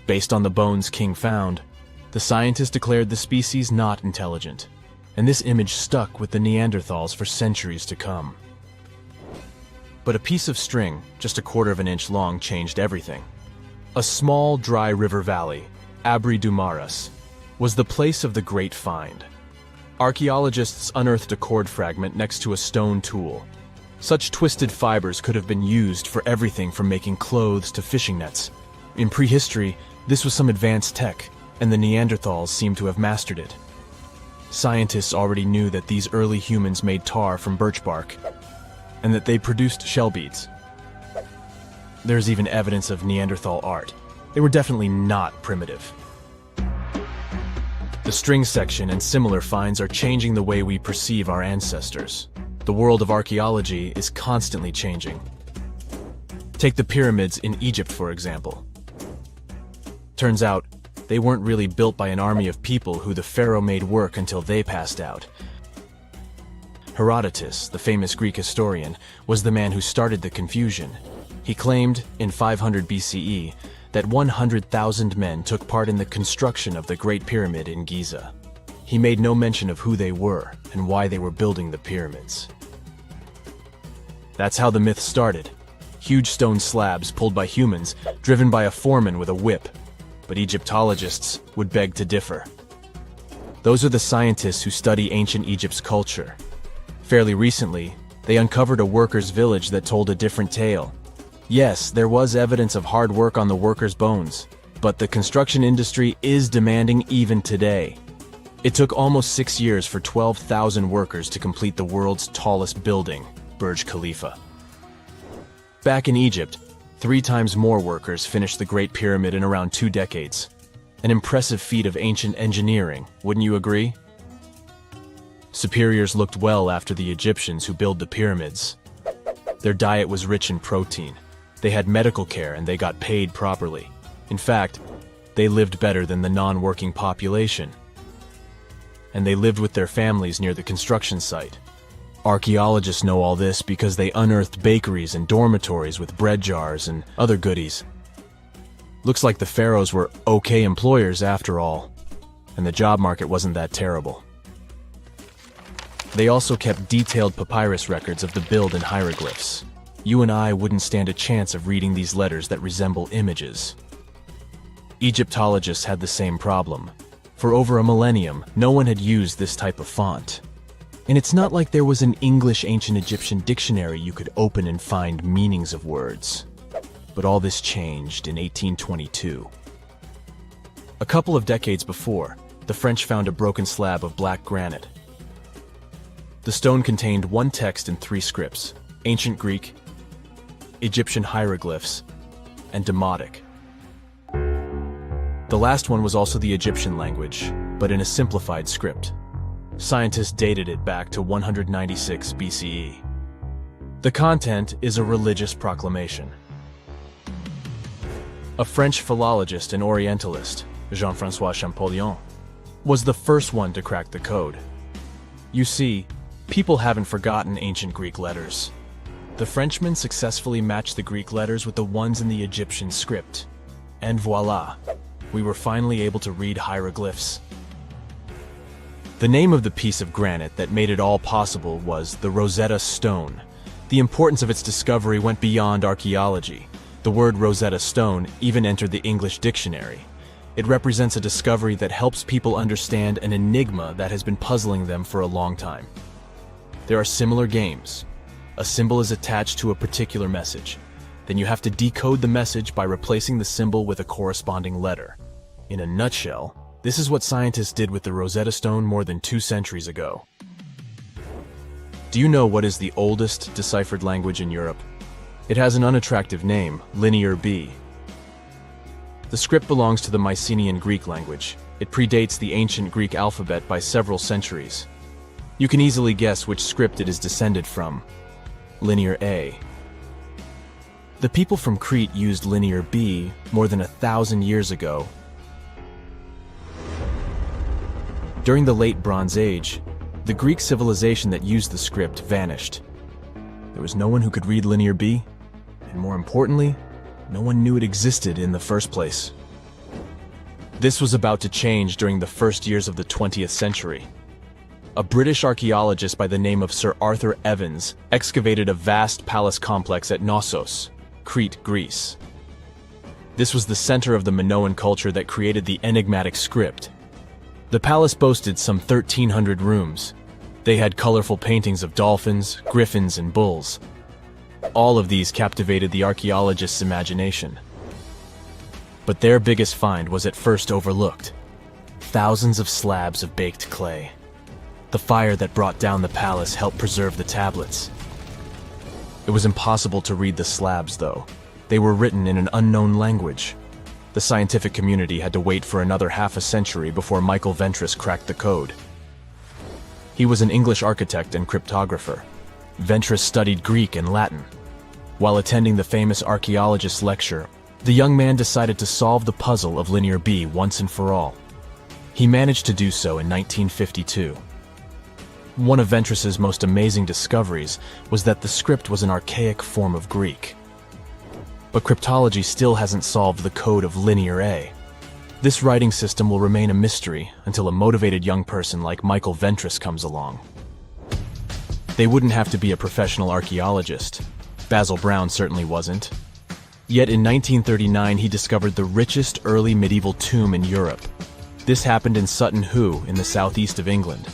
Speaker 4: Based on the bones King found, the scientist declared the species not intelligent, and this image stuck with the Neanderthals for centuries to come. But a piece of string, just a quarter of an inch long, changed everything. A small, dry river valley, Abri du Maras, was the place of the great find. Archaeologists unearthed a cord fragment next to a stone tool. Such twisted fibers could have been used for everything from making clothes to fishing nets. In prehistory, this was some advanced tech, and the Neanderthals seemed to have mastered it. Scientists already knew that these early humans made tar from birch bark, and that they produced shell beads. There's even evidence of Neanderthal art. They were definitely not primitive. The string section and similar finds are changing the way we perceive our ancestors. The world of archaeology is constantly changing. Take the pyramids in Egypt, for example. Turns out, they weren't really built by an army of people who the pharaoh made work until they passed out. Herodotus, the famous Greek historian, was the man who started the confusion. He claimed, in 500 BCE, that 100,000 men took part in the construction of the Great Pyramid in Giza. He made no mention of who they were and why they were building the pyramids. That's how the myth started. Huge stone slabs pulled by humans, driven by a foreman with a whip. But Egyptologists would beg to differ. Those are the scientists who study ancient Egypt's culture. Fairly recently, they uncovered a workers' village that told a different tale. Yes, there was evidence of hard work on the workers' bones, but the construction industry is demanding even today. It took almost 6 years for 12,000 workers to complete the world's tallest building, Burj Khalifa. Back in Egypt, 3 times more workers finished the Great Pyramid in around 2 decades. An impressive feat of ancient engineering, wouldn't you agree? Superiors looked well after the Egyptians who built the pyramids. Their diet was rich in protein. They had medical care and they got paid properly. In fact, they lived better than the non-working population. And they lived with their families near the construction site. Archaeologists know all this because they unearthed bakeries and dormitories with bread jars and other goodies. Looks like the pharaohs were okay employers after all, and the job market wasn't that terrible. They also kept detailed papyrus records of the build and hieroglyphs. You and I wouldn't stand a chance of reading these letters that resemble images. Egyptologists had the same problem. For over a millennium, no one had used this type of font. And it's not like there was an English ancient Egyptian dictionary you could open and find meanings of words. But all this changed in 1822. A couple of decades before, the French found a broken slab of black granite. The stone contained one text in 3 scripts: Ancient Greek, Egyptian hieroglyphs, and Demotic. The last one was also the Egyptian language, but in a simplified script. Scientists dated it back to 196 BCE. The content is a religious proclamation. A French philologist and Orientalist, Jean-François Champollion, was the first one to crack the code. You see, people haven't forgotten ancient Greek letters. The Frenchman successfully matched the Greek letters with the ones in the Egyptian script. And voila, we were finally able to read hieroglyphs. The name of the piece of granite that made it all possible was the Rosetta Stone. The importance of its discovery went beyond archaeology. The word Rosetta Stone even entered the English dictionary. It represents a discovery that helps people understand an enigma that has been puzzling them for a long time. There are similar games. A symbol is attached to a particular message. Then you have to decode the message by replacing the symbol with a corresponding letter. In a nutshell, this is what scientists did with the Rosetta Stone more than 2 centuries ago. Do you know what is the oldest deciphered language in Europe? It has an unattractive name, Linear B. The script belongs to the Mycenaean Greek language. It predates the ancient Greek alphabet by several centuries. You can easily guess which script it is descended from. Linear A. The people from Crete used Linear B more than 1,000 years ago. During the Late Bronze Age, the Greek civilization that used the script vanished. There was no one who could read Linear B, and more importantly, no one knew it existed in the first place. This was about to change during the first years of the 20th century. A British archaeologist by the name of Sir Arthur Evans excavated a vast palace complex at Knossos, Crete, Greece. This was the center of the Minoan culture that created the enigmatic script. The palace boasted some 1,300 rooms. They had colorful paintings of dolphins, griffins, and bulls. All of these captivated the archaeologists' imagination. But their biggest find was at first overlooked: thousands of slabs of baked clay. The fire that brought down the palace helped preserve the tablets. It was impossible to read the slabs, though. They were written in an unknown language. The scientific community had to wait for another half a century before Michael Ventris cracked the code. He was an English architect and cryptographer. Ventris studied Greek and Latin. While attending the famous archaeologist lecture, the young man decided to solve the puzzle of Linear B once and for all. He managed to do so in 1952. One of Ventris's most amazing discoveries was that the script was an archaic form of Greek. But cryptology still hasn't solved the code of Linear A. This writing system will remain a mystery until a motivated young person like Michael Ventris comes along. They wouldn't have to be a professional archaeologist. Basil Brown certainly wasn't. Yet in 1939 he discovered the richest early medieval tomb in Europe. This happened in Sutton Hoo in the southeast of England.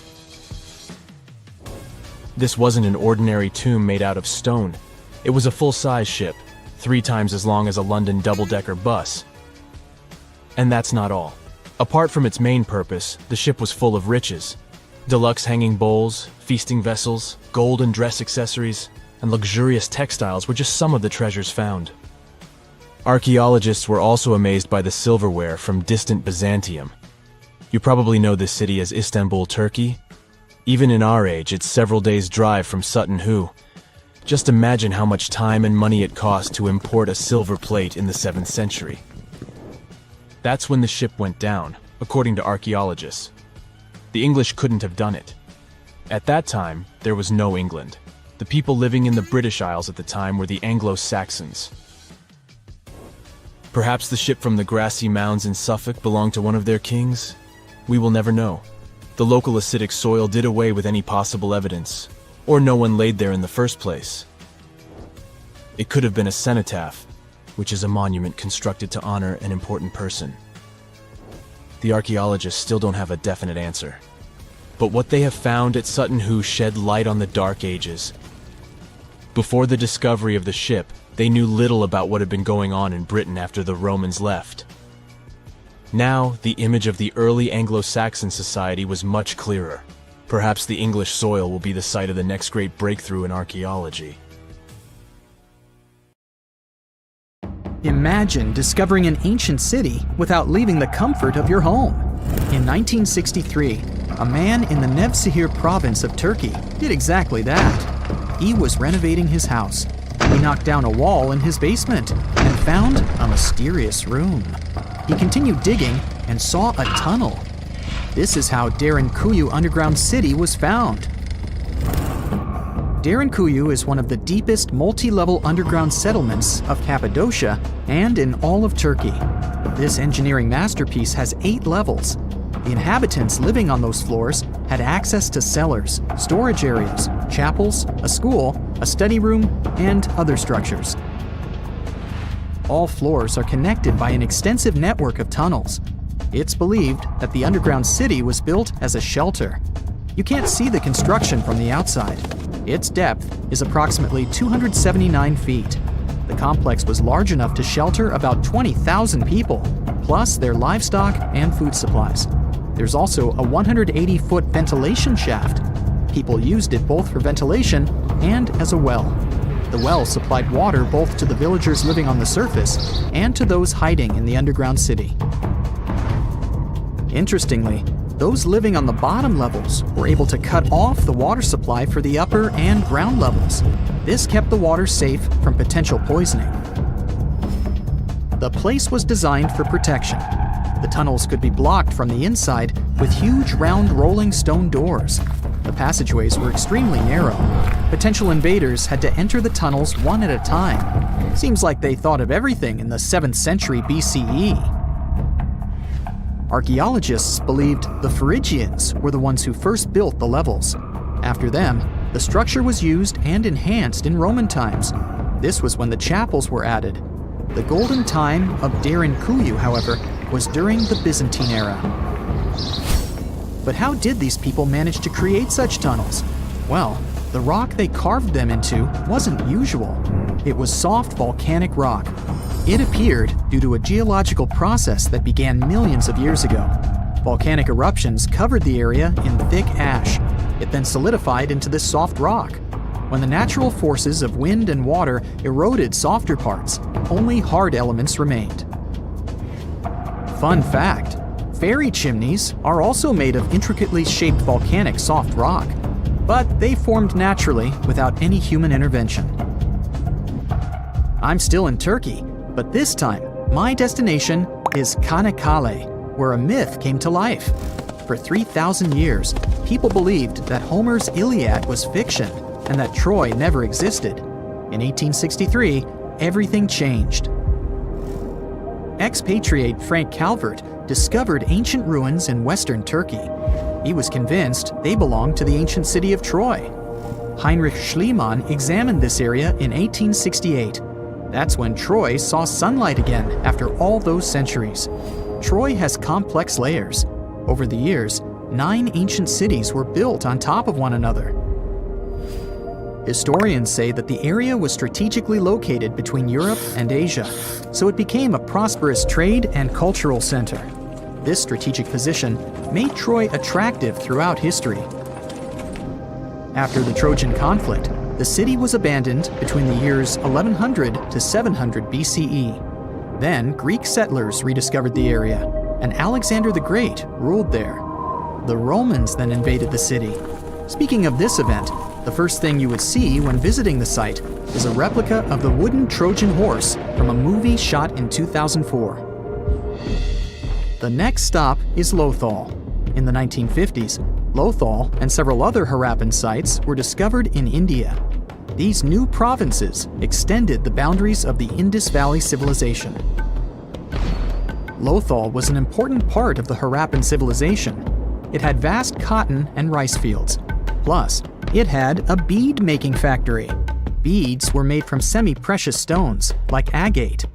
Speaker 4: This wasn't an ordinary tomb made out of stone. It was a full-size ship, 3 times as long as a London double-decker bus. And that's not all. Apart from its main purpose, the ship was full of riches. Deluxe hanging bowls, feasting vessels, gold and dress accessories, and luxurious textiles were just some of the treasures found. Archaeologists were also amazed by the silverware from distant Byzantium. You probably know this city as Istanbul, Turkey. Even in our age, it's several days' drive from Sutton Hoo. Just imagine how much time and money it cost to import a silver plate in the 7th century. That's when the ship went down, according to archaeologists. The English couldn't have done it. At that time, there was no England. The people living in the British Isles at the time were the Anglo-Saxons. Perhaps the ship from the grassy mounds in Suffolk belonged to one of their kings? We will never know. The local acidic soil did away with any possible evidence, or no one laid there in the first place. It could have been a cenotaph, which is a monument constructed to honor an important person. The archaeologists still don't have a definite answer. But what they have found at Sutton Hoo shed light on the Dark Ages. Before the discovery of the ship, they knew little about what had been going on in Britain after the Romans left. Now, the image of the early Anglo-Saxon society was much clearer. Perhaps the English soil will be the site of the next great breakthrough in archaeology.
Speaker 2: Imagine discovering an ancient city without leaving the comfort of your home. In 1963, a man in the Nevşehir province of Turkey did exactly that. He was renovating his house. He knocked down a wall in his basement and found a mysterious room. He continued digging and saw a tunnel. This is how Derinkuyu underground city was found. Derinkuyu is one of the deepest multi-level underground settlements of Cappadocia and in all of Turkey. This engineering masterpiece has 8 levels. The inhabitants living on those floors had access to cellars, storage areas, chapels, a school, a study room, and other structures. All floors are connected by an extensive network of tunnels. It's believed that the underground city was built as a shelter. You can't see the construction from the outside. Its depth is approximately 279 feet. The complex was large enough to shelter about 20,000 people, plus their livestock and food supplies. There's also a 180-foot ventilation shaft. People used it both for ventilation and as a well. The well supplied water both to the villagers living on the surface and to those hiding in the underground city. Interestingly, those living on the bottom levels were able to cut off the water supply for the upper and ground levels. This kept the water safe from potential poisoning. The place was designed for protection. The tunnels could be blocked from the inside with huge round rolling stone doors. The passageways were extremely narrow. Potential invaders had to enter the tunnels one at a time. Seems like they thought of everything in the 7th century BCE. Archaeologists believed the Phrygians were the ones who first built the levels. After them, the structure was used and enhanced in Roman times. This was when the chapels were added. The golden time of Derinkuyu, however, was during the Byzantine era. But how did these people manage to create such tunnels? Well, the rock they carved them into wasn't usual. It was soft volcanic rock. It appeared due to a geological process that began millions of years ago. Volcanic eruptions covered the area in thick ash. It then solidified into this soft rock. When the natural forces of wind and water eroded softer parts, only hard elements remained. Fun fact, fairy chimneys are also made of intricately shaped volcanic soft rock, but they formed naturally without any human intervention. I'm still in Turkey, but this time, my destination is Çanakkale, where a myth came to life. For 3,000 years, people believed that Homer's Iliad was fiction and that Troy never existed. In 1863, everything changed. Expatriate Frank Calvert discovered ancient ruins in western Turkey. He was convinced they belonged to the ancient city of Troy. Heinrich Schliemann examined this area in 1868. That's when Troy saw sunlight again after all those centuries. Troy has complex layers. Over the years, 9 ancient cities were built on top of one another. Historians say that the area was strategically located between Europe and Asia, so it became a prosperous trade and cultural center. This strategic position made Troy attractive throughout history. After the Trojan conflict, the city was abandoned between the years 1100 to 700 BCE. Then Greek settlers rediscovered the area, and Alexander the Great ruled there. The Romans then invaded the city. Speaking of this event, the first thing you would see when visiting the site is a replica of the wooden Trojan horse from a movie shot in 2004. The next stop is Lothal. In the 1950s, Lothal and several other Harappan sites were discovered in India. These new provinces extended the boundaries of the Indus Valley civilization. Lothal was an important part of the Harappan civilization. It had vast cotton and rice fields. Plus, it had a bead-making factory. Beads were made from semi-precious stones, like agate.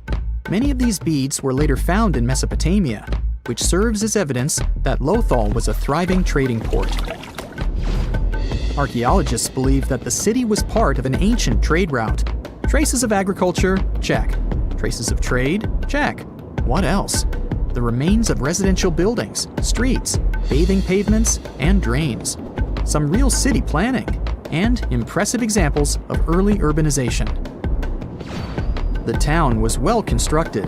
Speaker 2: Many of these beads were later found in Mesopotamia, which serves as evidence that Lothal was a thriving trading port. Archaeologists believe that the city was part of an ancient trade route. Traces of agriculture? Check. Traces of trade? Check. What else? the remains of residential buildings, streets, bathing pavements, and drains. Some real city planning, and impressive examples of early urbanization. The town was well constructed.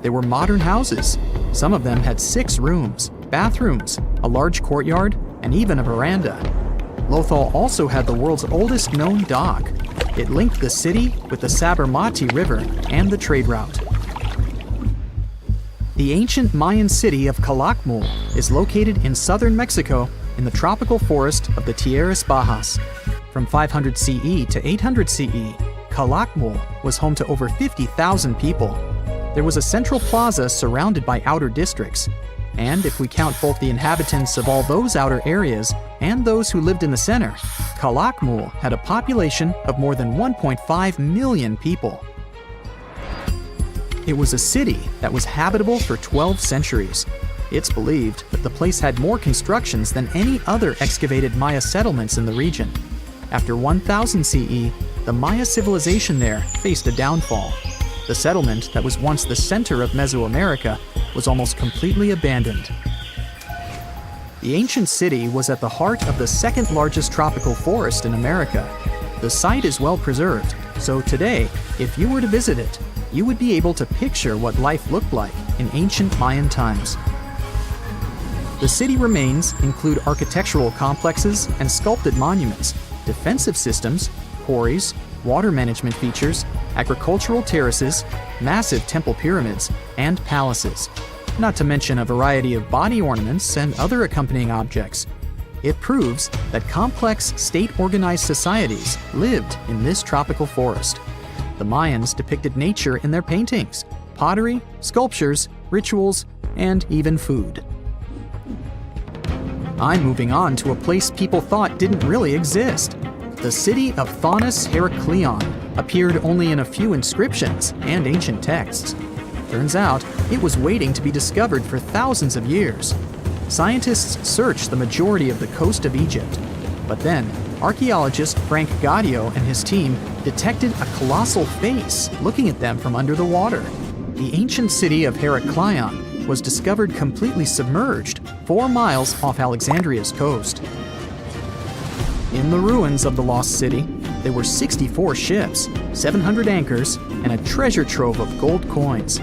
Speaker 2: They were modern houses. Some of them had 6 rooms, bathrooms, a large courtyard, and even a veranda. Lothal also had the world's oldest known dock. It linked the city with the Sabarmati River and the trade route. The ancient Mayan city of Calakmul is located in southern Mexico in the tropical forest of the Tierras Bajas. From 500 CE to 800 CE, Calakmul was home to over 50,000 people. There was a central plaza surrounded by outer districts. And if we count both the inhabitants of all those outer areas and those who lived in the center, Calakmul had a population of more than 1.5 million people. It was a city that was habitable for 12 centuries. It's believed that the place had more constructions than any other excavated Maya settlements in the region. After 1000 CE, the Maya civilization there faced a downfall. The settlement that was once the center of Mesoamerica was almost completely abandoned. The ancient city was at the heart of the second largest tropical forest in America. The site is well preserved, so today, if you were to visit it, you would be able to picture what life looked like in ancient Mayan times. The city remains include architectural complexes and sculpted monuments, defensive systems, quarries, water management features, agricultural terraces, massive temple pyramids, and palaces, not to mention a variety of body ornaments and other accompanying objects. It proves that complex state-organized societies lived in this tropical forest. The Mayans depicted nature in their paintings, pottery, sculptures, rituals, and even food. I'm moving on to a place people thought didn't really exist. The city of Thonis Heraklion appeared only in a few inscriptions and ancient texts. Turns out, it was waiting to be discovered for thousands of years. Scientists searched the majority of the coast of Egypt. But then, archaeologist Frank Gaudio and his team detected a colossal face looking at them from under the water. The ancient city of Heraklion was discovered completely submerged 4 miles off Alexandria's coast. In the ruins of the lost city, there were 64 ships, 700 anchors, and a treasure trove of gold coins.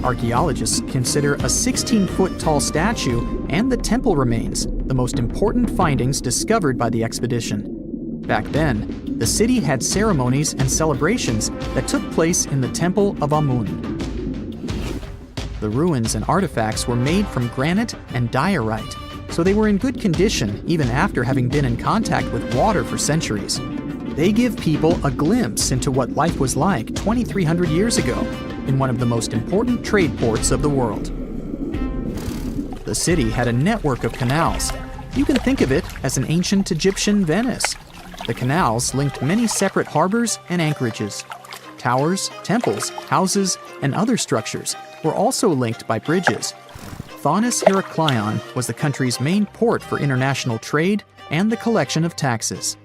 Speaker 2: Archaeologists consider a 16-foot-tall statue and the temple remains the most important findings discovered by the expedition. Back then, the city had ceremonies and celebrations that took place in the Temple of Amun. The ruins and artifacts were made from granite and diorite, so they were in good condition even after having been in contact with water for centuries. They give people a glimpse into what life was like 2,300 years ago in one of the most important trade ports of the world. The city had a network of canals. You can think of it as an ancient Egyptian Venice. The canals linked many separate harbors and anchorages. Towers, temples, houses, and other structures were also linked by bridges. Thonis Heraklion was the country's main port for international trade and the collection of taxes.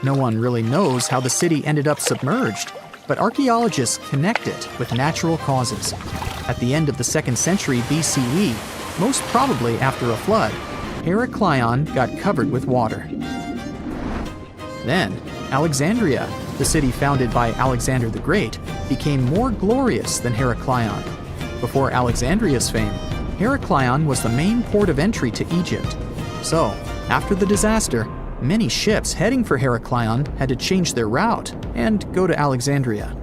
Speaker 2: No one really knows how the city ended up submerged, but archaeologists connect it with natural causes. At the end of the 2nd century BCE, most probably after a flood, Heraklion got covered with water. Then, Alexandria, the city founded by Alexander the Great, became more glorious than Heraklion. Before Alexandria's fame, Heraklion was the main port of entry to Egypt. So, after the disaster, many ships heading for Heraklion had to change their route and go to Alexandria.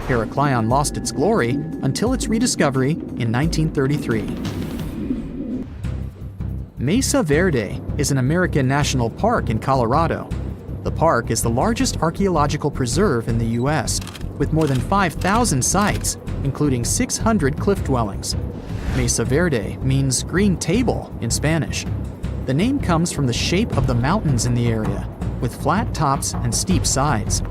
Speaker 2: Heraklion lost its glory until its rediscovery in 1933. Mesa Verde is an American national park in Colorado. The park is the largest archaeological preserve in the U.S., with more than 5,000 sites, including 600 cliff dwellings. Mesa Verde means green table in Spanish. The name comes from the shape of the mountains in the area, with flat tops and steep sides.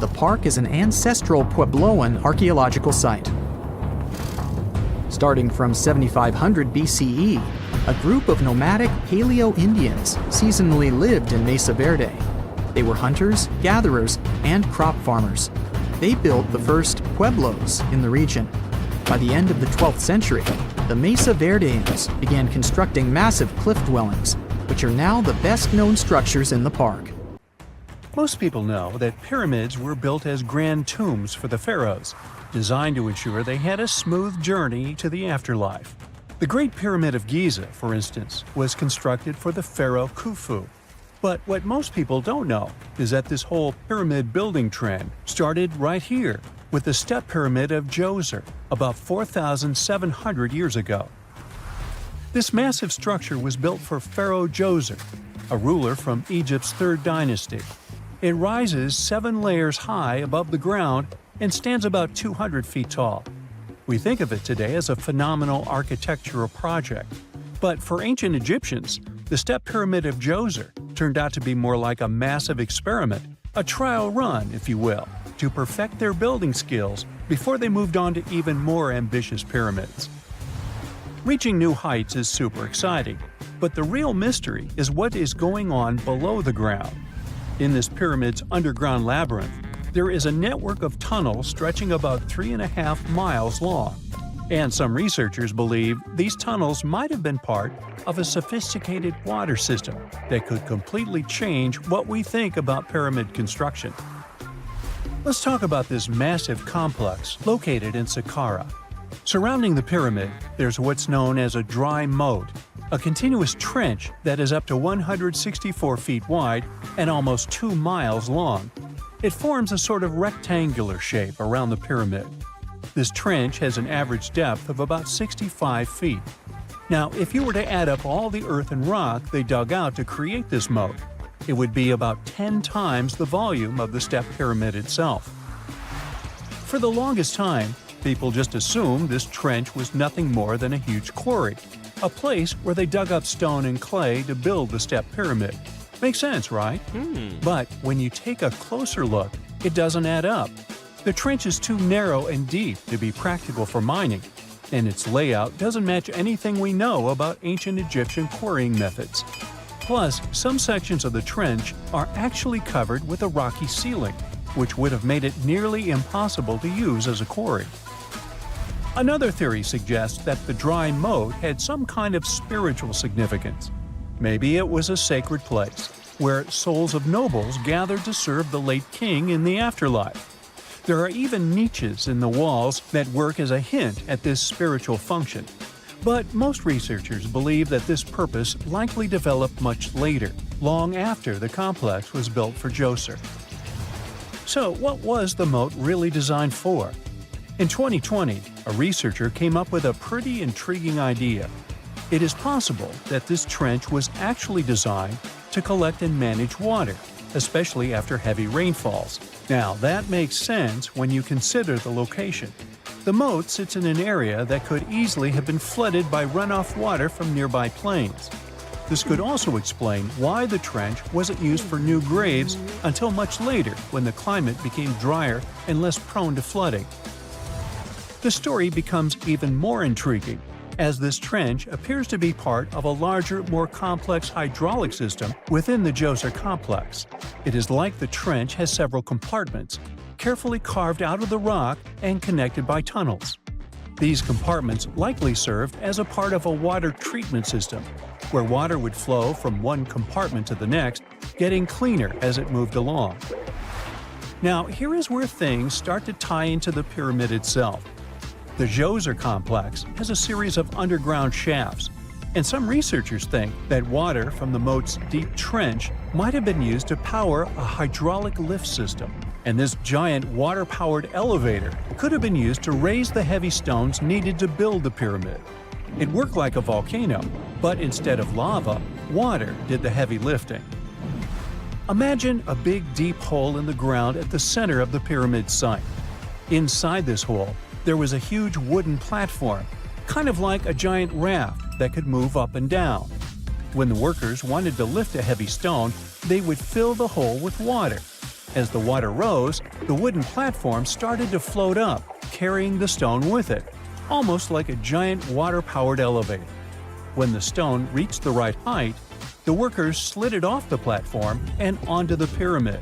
Speaker 2: The park is an ancestral Puebloan archaeological site. Starting from 7500 BCE, a group of nomadic Paleo-Indians seasonally lived in Mesa Verde. They were hunters, gatherers, and crop farmers. They built the first pueblos in the region. By the end of the 12th century, the Mesa Verdeans began constructing massive cliff dwellings, which are now the best-known structures in the park.
Speaker 1: Most people know that pyramids were built as grand tombs for the pharaohs, designed to ensure they had a smooth journey to the afterlife. The Great Pyramid of Giza, for instance, was constructed for the pharaoh Khufu. But what most people don't know is that this whole pyramid building trend started right here with the step pyramid of Djoser about 4,700 years ago. This massive structure was built for Pharaoh Djoser, a ruler from Egypt's 3rd dynasty. It rises 7 layers high above the ground and stands about 200 feet tall. We think of it today as a phenomenal architectural project, but for ancient Egyptians, the step pyramid of Djoser turned out to be more like a massive experiment, a trial run, if you will, to perfect their building skills before they moved on to even more ambitious pyramids. Reaching new heights is super exciting, but the real mystery is what is going on below the ground. In this pyramid's underground labyrinth, there is a network of tunnels stretching about 3.5 miles long, and some researchers believe these tunnels might have been part of a sophisticated water system that could completely change what we think about pyramid construction. Let's talk about this massive complex located in Saqqara. Surrounding the pyramid, there's what's known as a dry moat, a continuous trench that is up to 164 feet wide and almost 2 miles long. It forms a sort of rectangular shape around the pyramid. This trench has an average depth of about 65 feet. Now, if you were to add up all the earth and rock they dug out to create this moat, it would be about 10 times the volume of the step pyramid itself. For the longest time, people just assumed this trench was nothing more than a huge quarry, a place where they dug up stone and clay to build the step pyramid. Makes sense, right? But when you take a closer look, it doesn't add up. The trench is too narrow and deep to be practical for mining, and its layout doesn't match anything we know about ancient Egyptian quarrying methods. Plus, some sections of the trench are actually covered with a rocky ceiling, which would have made it nearly impossible to use as a quarry. Another theory suggests that the dry moat had some kind of spiritual significance. Maybe it was a sacred place, where souls of nobles gathered to serve the late king in the afterlife. There are even niches in the walls that work as a hint at this spiritual function. But most researchers believe that this purpose likely developed much later, long after the complex was built for Djoser. So what was the moat really designed for? In 2020, a researcher came up with a pretty intriguing idea. It is possible that this trench was actually designed to collect and manage water, especially after heavy rainfalls. Now, that makes sense when you consider the location. The moat sits in an area that could easily have been flooded by runoff water from nearby plains. This could also explain why the trench wasn't used for new graves until much later when the climate became drier and less prone to flooding. The story becomes even more intriguing as this trench appears to be part of a larger, more complex hydraulic system within the Djoser complex. It is like the trench has several compartments, carefully carved out of the rock and connected by tunnels. These compartments likely served as a part of a water treatment system, where water would flow from one compartment to the next, getting cleaner as it moved along. Now, here is where things start to tie into the pyramid itself. The Djoser complex has a series of underground shafts, and some researchers think that water from the moat's deep trench might have been used to power a hydraulic lift system, and this giant water-powered elevator could have been used to raise the heavy stones needed to build the pyramid. It worked like a volcano, but instead of lava, water did the heavy lifting. Imagine a big deep hole in the ground at the center of the pyramid site. Inside this hole, there was a huge wooden platform, kind of like a giant raft that could move up and down. When the workers wanted to lift a heavy stone, they would fill the hole with water. As the water rose, the wooden platform started to float up, carrying the stone with it, almost like a giant water-powered elevator. When the stone reached the right height, the workers slid it off the platform and onto the pyramid.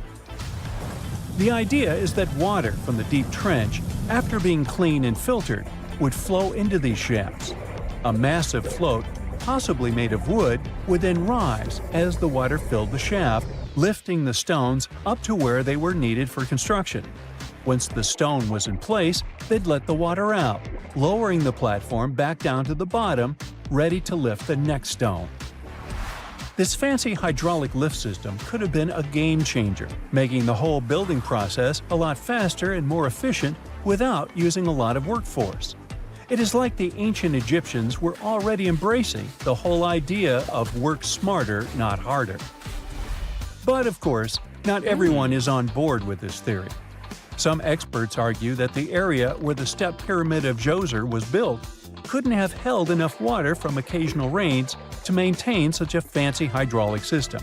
Speaker 1: The idea is that water from the deep trench, after being cleaned and filtered, would flow into these shafts. A massive float, possibly made of wood, would then rise as the water filled the shaft, lifting the stones up to where they were needed for construction. Once the stone was in place, they'd let the water out, lowering the platform back down to the bottom, ready to lift the next stone. This fancy hydraulic lift system could have been a game changer, making the whole building process a lot faster and more efficient without using a lot of workforce. It is like the ancient Egyptians were already embracing the whole idea of work smarter, not harder. But of course, not everyone is on board with this theory. Some experts argue that the area where the step pyramid of Djoser was built couldn't have held enough water from occasional rains to maintain such a fancy hydraulic system.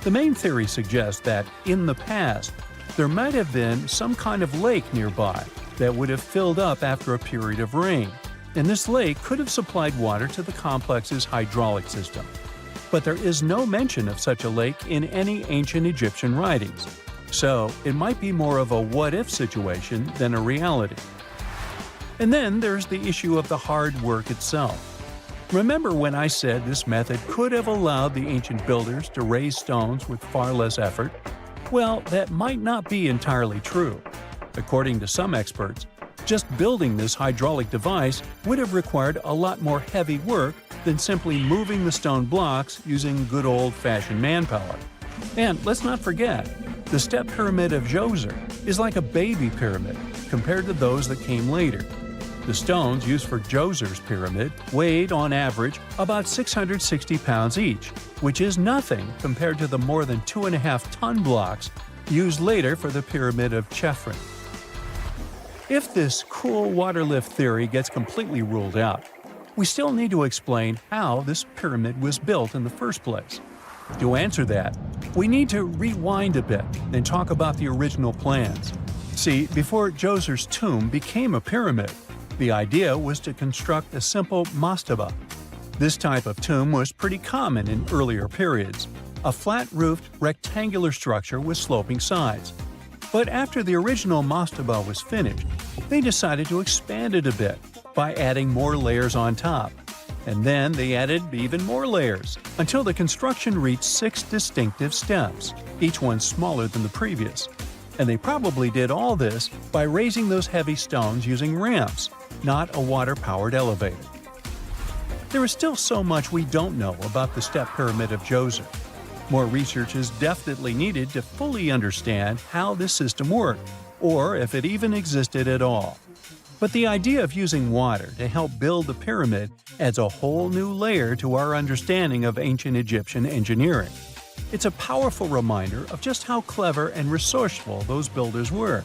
Speaker 1: The main theory suggests that, in the past, there might have been some kind of lake nearby that would have filled up after a period of rain, and this lake could have supplied water to the complex's hydraulic system. But there is no mention of such a lake in any ancient Egyptian writings, so it might be more of a what-if situation than a reality. And then there's the issue of the hard work itself. Remember when I said this method could have allowed the ancient builders to raise stones with far less effort? Well, that might not be entirely true. According to some experts, just building this hydraulic device would have required a lot more heavy work than simply moving the stone blocks using good old-fashioned manpower. And let's not forget, the step pyramid of Djoser is like a baby pyramid compared to those that came later. The stones used for Djoser's pyramid weighed, on average, about 660 pounds each, which is nothing compared to the more than 2.5-ton blocks used later for the pyramid of Chephren. If this cool water lift theory gets completely ruled out, we still need to explain how this pyramid was built in the first place. To answer that, we need to rewind a bit and talk about the original plans. See, before Djoser's tomb became a pyramid, the idea was to construct a simple mastaba. This type of tomb was pretty common in earlier periods, a flat-roofed, rectangular structure with sloping sides. But after the original mastaba was finished, they decided to expand it a bit by adding more layers on top. And then they added even more layers, until the construction reached 6 distinctive steps, each one smaller than the previous. And they probably did all this by raising those heavy stones using ramps, not a water-powered elevator. There is still so much we don't know about the step pyramid of Djoser. More research is definitely needed to fully understand how this system worked, or if it even existed at all. But the idea of using water to help build the pyramid adds a whole new layer to our understanding of ancient Egyptian engineering. It's a powerful reminder of just how clever and resourceful those builders were,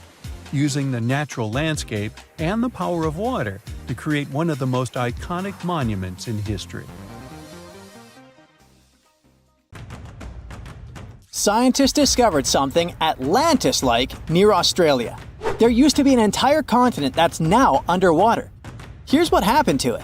Speaker 1: using the natural landscape and the power of water to create one of the most iconic monuments in history.
Speaker 3: Scientists discovered something Atlantis-like near Australia. There used to be an entire continent that's now underwater. Here's what happened to it.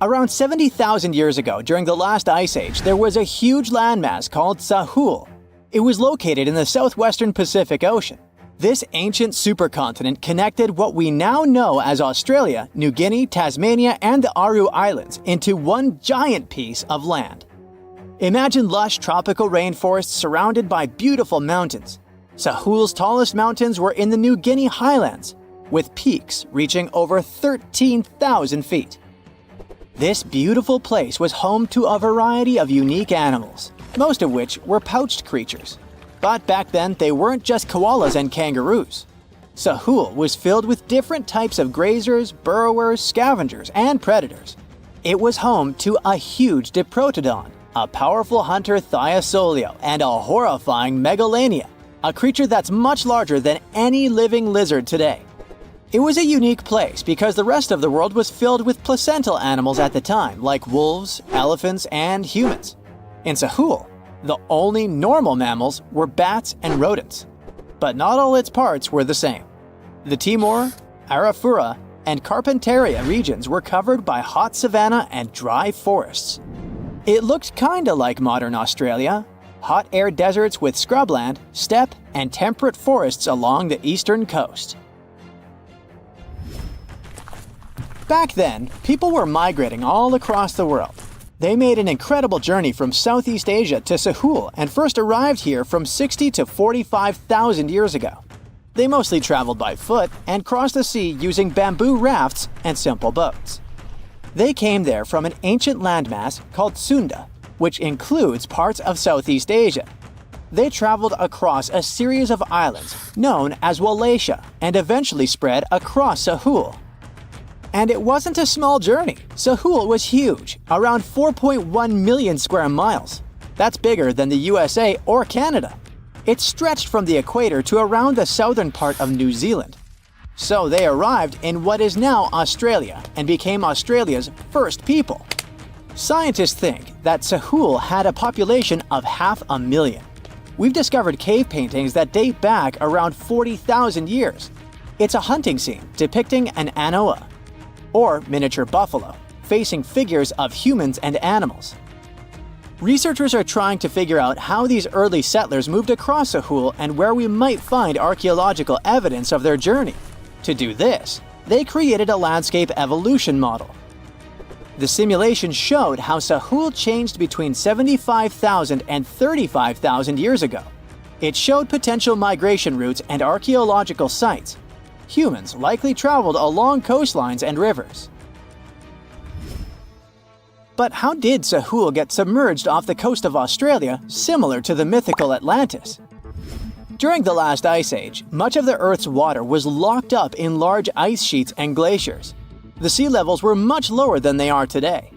Speaker 3: Around 70,000 years ago, during the last ice age, there was a huge landmass called Sahul. It was located in the southwestern Pacific Ocean. This ancient supercontinent connected what we now know as Australia, New Guinea, Tasmania, and the Aru Islands into one giant piece of land. Imagine lush tropical rainforests surrounded by beautiful mountains. Sahul's tallest mountains were in the New Guinea highlands, with peaks reaching over 13,000 feet. This beautiful place was home to a variety of unique animals, most of which were pouched creatures. But back then, they weren't just koalas and kangaroos. Sahul was filled with different types of grazers, burrowers, scavengers, and predators. It was home to a huge diprotodon, a powerful hunter Thiosolio, and a horrifying Megalania, a creature that's much larger than any living lizard today. It was a unique place because the rest of the world was filled with placental animals at the time, like wolves, elephants, and humans. In Sahul, the only normal mammals were bats and rodents. But not all its parts were the same. The Timor, Arafura, and Carpentaria regions were covered by hot savanna and dry forests. It looked kinda like modern Australia, hot air deserts with scrubland, steppe, and temperate forests along the eastern coast. Back then, people were migrating all across the world. They made an incredible journey from Southeast Asia to Sahul and first arrived here from 60 to 45,000 years ago. They mostly traveled by foot and crossed the sea using bamboo rafts and simple boats. They came there from an ancient landmass called Sunda, which includes parts of Southeast Asia. They traveled across a series of islands known as Wallachia and eventually spread across Sahul. And it wasn't a small journey. Sahul was huge, around 4.1 million square miles. That's bigger than the USA or Canada. It stretched from the equator to around the southern part of New Zealand. So they arrived in what is now Australia and became Australia's first people. Scientists think that Sahul had a population of 500,000. We've discovered cave paintings that date back around 40,000 years. It's a hunting scene depicting an anoa, or miniature buffalo, facing figures of humans and animals. Researchers are trying to figure out how these early settlers moved across Sahul and where we might find archaeological evidence of their journey. To do this, they created a landscape evolution model. The simulation showed how Sahul changed between 75,000 and 35,000 years ago. It showed potential migration routes and archaeological sites. Humans likely traveled along coastlines and rivers. But how did Sahul get submerged off the coast of Australia, similar to the mythical Atlantis? During the last ice age, much of the Earth's water was locked up in large ice sheets and glaciers. The sea levels were much lower than they are today.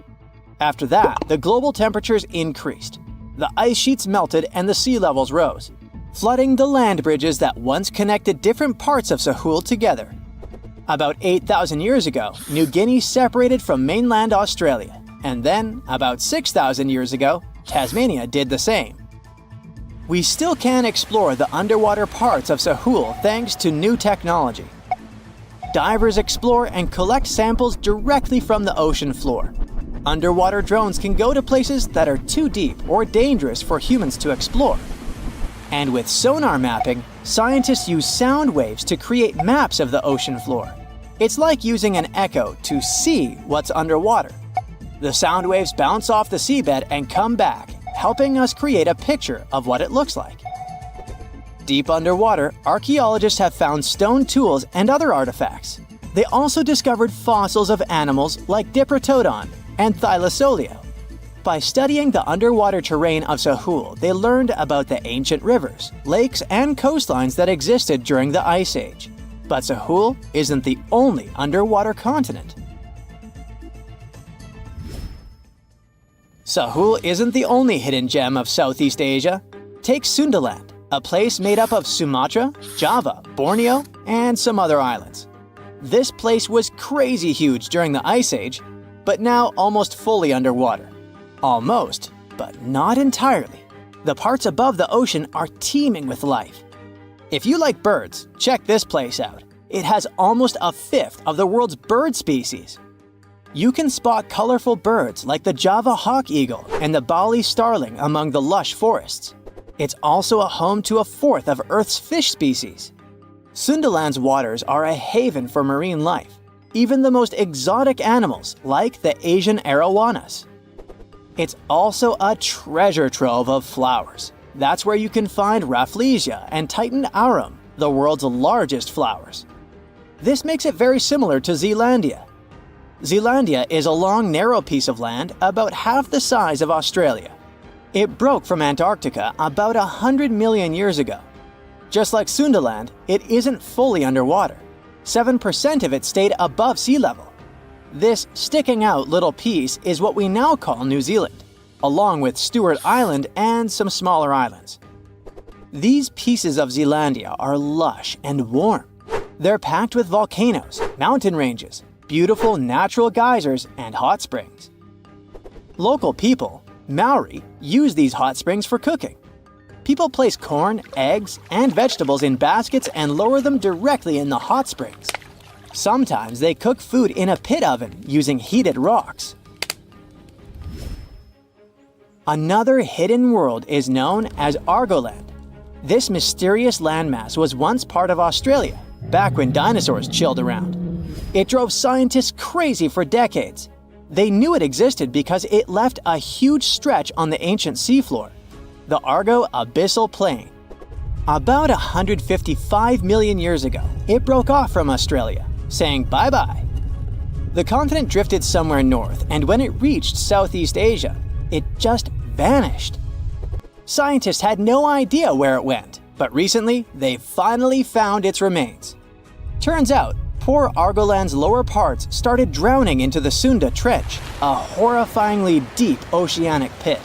Speaker 3: After that, the global temperatures increased. The ice sheets melted and the sea levels rose, flooding the land bridges that once connected different parts of Sahul together. About 8,000 years ago, New Guinea separated from mainland Australia, and then, about 6,000 years ago, Tasmania did the same. We still can explore the underwater parts of Sahul thanks to new technology. Divers explore and collect samples directly from the ocean floor. Underwater drones can go to places that are too deep or dangerous for humans to explore. And with sonar mapping, scientists use sound waves to create maps of the ocean floor. It's like using an echo to see what's underwater. The sound waves bounce off the seabed and come back, helping us create a picture of what it looks like. Deep underwater, archaeologists have found stone tools and other artifacts. They also discovered fossils of animals like Diprotodon and Thylacoleo. By studying the underwater terrain of Sahul, they learned about the ancient rivers, lakes, and coastlines that existed during the Ice Age. But Sahul isn't the only underwater continent. Sahul isn't the only hidden gem of Southeast Asia. Take Sundaland, a place made up of Sumatra, Java, Borneo, and some other islands. This place was crazy huge during the Ice Age, but now almost fully underwater. Almost, but not entirely. The parts above the ocean are teeming with life. If you like birds, check this place out. It has almost a fifth of the world's bird species. You can spot colorful birds like the Java hawk eagle and the Bali starling among the lush forests. It's also a home to a fourth of Earth's fish species. Sundaland's waters are a haven for marine life, even the most exotic animals like the Asian arowanas. It's also a treasure trove of flowers. That's where you can find Rafflesia and Titan aurum, the world's largest flowers. This makes it very similar to Zealandia. Zealandia is a long, narrow piece of land about half the size of Australia. It broke from Antarctica about 100 million years ago. Just like Sundaland, it isn't fully underwater. 7% of it stayed above sea level. This sticking out little piece is what we now call New Zealand, along with Stewart Island and some smaller islands. These pieces of Zealandia are lush and warm. They're packed with volcanoes, mountain ranges, beautiful natural geysers, and hot springs. Local people, Maori, use these hot springs for cooking. People place corn, eggs, and vegetables in baskets and lower them directly in the hot springs. Sometimes they cook food in a pit oven using heated rocks. Another hidden world is known as Argoland. This mysterious landmass was once part of Australia, back when dinosaurs chilled around. It drove scientists crazy for decades. They knew it existed because it left a huge stretch on the ancient seafloor, the Argo-Abyssal Plain. About 155 million years ago, it broke off from Australia, saying bye-bye. The continent drifted somewhere north, and when it reached Southeast Asia, it just vanished. Scientists had no idea where it went, but recently they finally found its remains. Turns out, poor Argoland's lower parts started drowning into the Sunda Trench, a horrifyingly deep oceanic pit.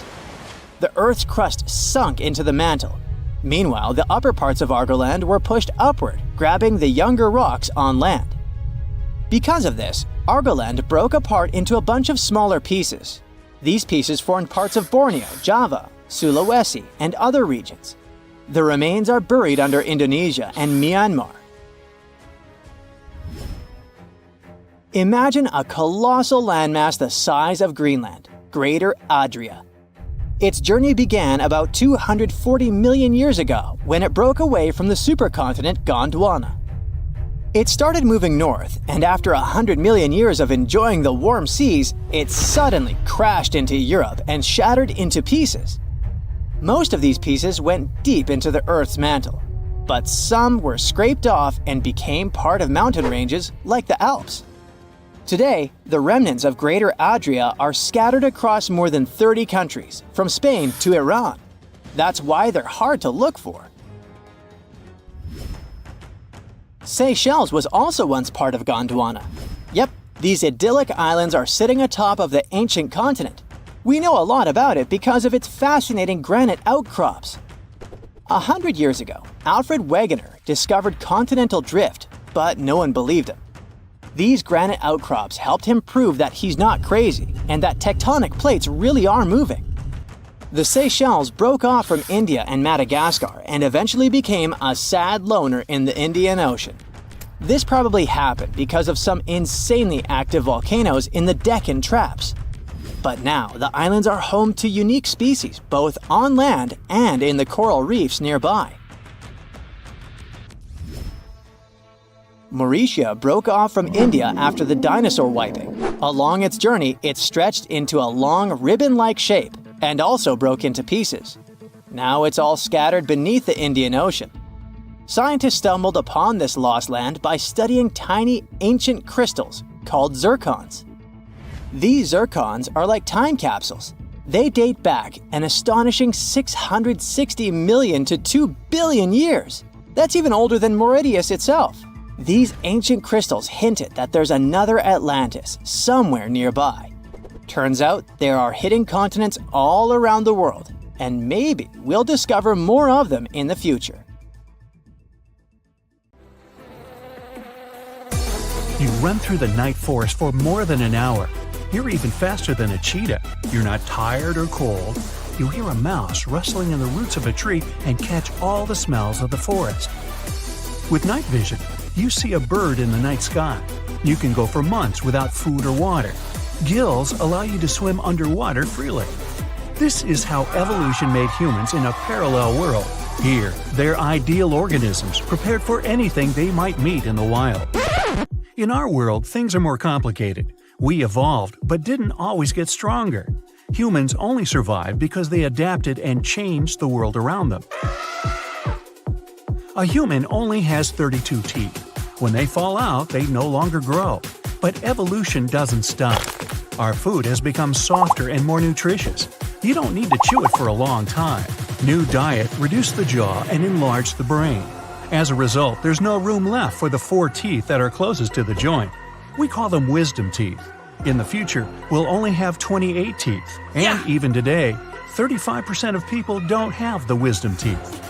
Speaker 3: The Earth's crust sunk into the mantle. Meanwhile, the upper parts of Argoland were pushed upward, grabbing the younger rocks on land. Because of this, Argoland broke apart into a bunch of smaller pieces. These pieces formed parts of Borneo, Java, Sulawesi, and other regions. The remains are buried under Indonesia and Myanmar. Imagine a colossal landmass the size of Greenland, Greater Adria. Its journey began about 240 million years ago when it broke away from the supercontinent Gondwana. It started moving north, and after 100 million years of enjoying the warm seas, it suddenly crashed into Europe and shattered into pieces. Most of these pieces went deep into the Earth's mantle, but some were scraped off and became part of mountain ranges like the Alps. Today, the remnants of Greater Adria are scattered across more than 30 countries, from Spain to Iran. That's why they're hard to look for. Seychelles was also once part of Gondwana. Yep, these idyllic islands are sitting atop of the ancient continent. We know a lot about it because of its fascinating granite outcrops. 100 years ago, Alfred Wegener discovered continental drift, but no one believed him. These granite outcrops helped him prove that he's not crazy and that tectonic plates really are moving. The Seychelles broke off from India and Madagascar and eventually became a sad loner in the Indian Ocean. This probably happened because of some insanely active volcanoes in the Deccan Traps. But now the islands are home to unique species both on land and in the coral reefs nearby. Mauritius broke off from India after the dinosaur wiping. Along its journey, it stretched into a long ribbon-like shape and also broke into pieces. Now it's all scattered beneath the Indian Ocean. Scientists stumbled upon this lost land by studying tiny ancient crystals called zircons. These zircons are like time capsules. They date back an astonishing 660 million to 2 billion years. That's even older than Mauritius itself. These ancient crystals hinted that there's another Atlantis somewhere nearby. Turns out there are hidden continents all around the world, and maybe we'll discover more of them in the future.
Speaker 1: You run through the night forest for more than an hour. You're even faster than a cheetah. You're not tired or cold. You hear a mouse rustling in the roots of a tree and catch all the smells of the forest. With night vision, you see a bird in the night sky. You can go for months without food or water. Gills allow you to swim underwater freely. This is how evolution made humans in a parallel world. Here, they're ideal organisms prepared for anything they might meet in the wild. In our world, things are more complicated. We evolved, but didn't always get stronger. Humans only survived because they adapted and changed the world around them. A human only has 32 teeth. When they fall out, they no longer grow. But evolution doesn't stop. Our food has become softer and more nutritious. You don't need to chew it for a long time. New diet reduced the jaw and enlarged the brain. As a result, there's no room left for the 4 teeth that are closest to the joint. We call them wisdom teeth. In the future, we'll only have 28 teeth. And even today, 35% of people don't have the wisdom teeth.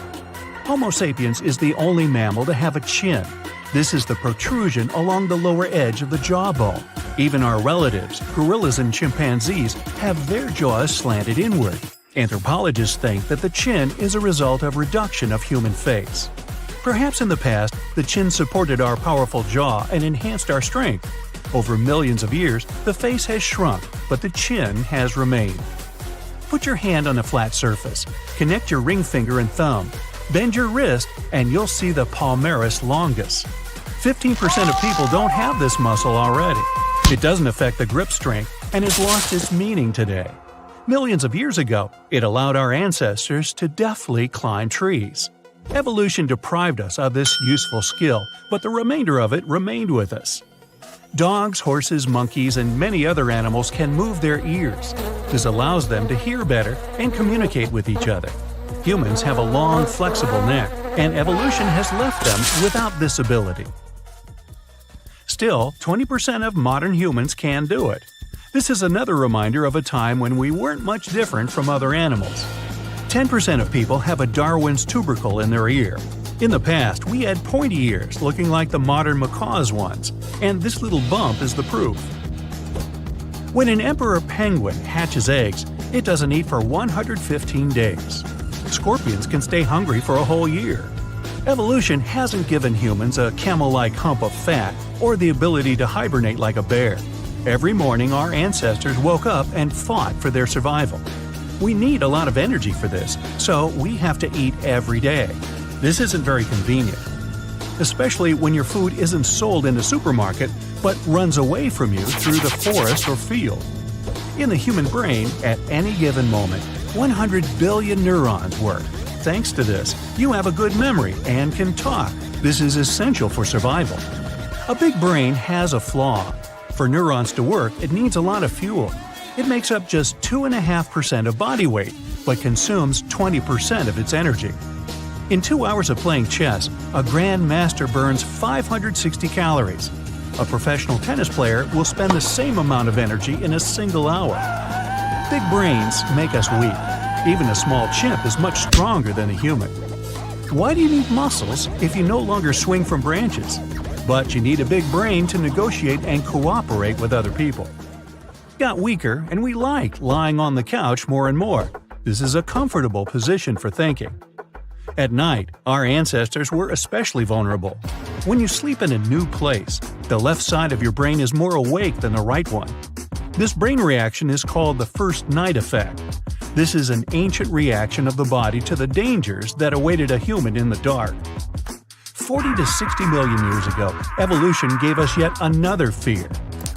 Speaker 1: Homo sapiens is the only mammal to have a chin. This is the protrusion along the lower edge of the jawbone. Even our relatives, gorillas and chimpanzees, have their jaws slanted inward. Anthropologists think that the chin is a result of reduction of human face. Perhaps in the past, the chin supported our powerful jaw and enhanced our strength. Over millions of years, the face has shrunk, but the chin has remained. Put your hand on a flat surface. Connect your ring finger and thumb. Bend your wrist, and you'll see the palmaris longus. 15% of people don't have this muscle already. It doesn't affect the grip strength and has lost its meaning today. Millions of years ago, it allowed our ancestors to deftly climb trees. Evolution deprived us of this useful skill, but the remainder of it remained with us. Dogs, horses, monkeys, and many other animals can move their ears. This allows them to hear better and communicate with each other. Humans have a long, flexible neck, and evolution has left them without this ability. Still, 20% of modern humans can do it. This is another reminder of a time when we weren't much different from other animals. 10% of people have a Darwin's tubercle in their ear. In the past, we had pointy ears looking like the modern macaw's ones, and this little bump is the proof. When an emperor penguin hatches eggs, it doesn't eat for 115 days. Scorpions can stay hungry for a whole year. Evolution hasn't given humans a camel-like hump of fat or the ability to hibernate like a bear. Every morning, our ancestors woke up and fought for their survival. We need a lot of energy for this, so we have to eat every day. This isn't very convenient, especially when your food isn't sold in a supermarket but runs away from you through the forest or field. In the human brain, at any given moment, 100 billion neurons work. Thanks to this, you have a good memory and can talk. This is essential for survival. A big brain has a flaw. For neurons to work, it needs a lot of fuel. It makes up just 2.5% of body weight, but consumes 20% of its energy. In 2 hours of playing chess, a grandmaster burns 560 calories. A professional tennis player will spend the same amount of energy in a single hour. Big brains make us weak. Even a small chimp is much stronger than a human. Why do you need muscles if you no longer swing from branches? But you need a big brain to negotiate and cooperate with other people. Got weaker, and we like lying on the couch more and more. This is a comfortable position for thinking. At night, our ancestors were especially vulnerable. When you sleep in a new place, the left side of your brain is more awake than the right one. This brain reaction is called the first night effect. This is an ancient reaction of the body to the dangers that awaited a human in the dark. 40 to 60 million years ago, evolution gave us yet another fear.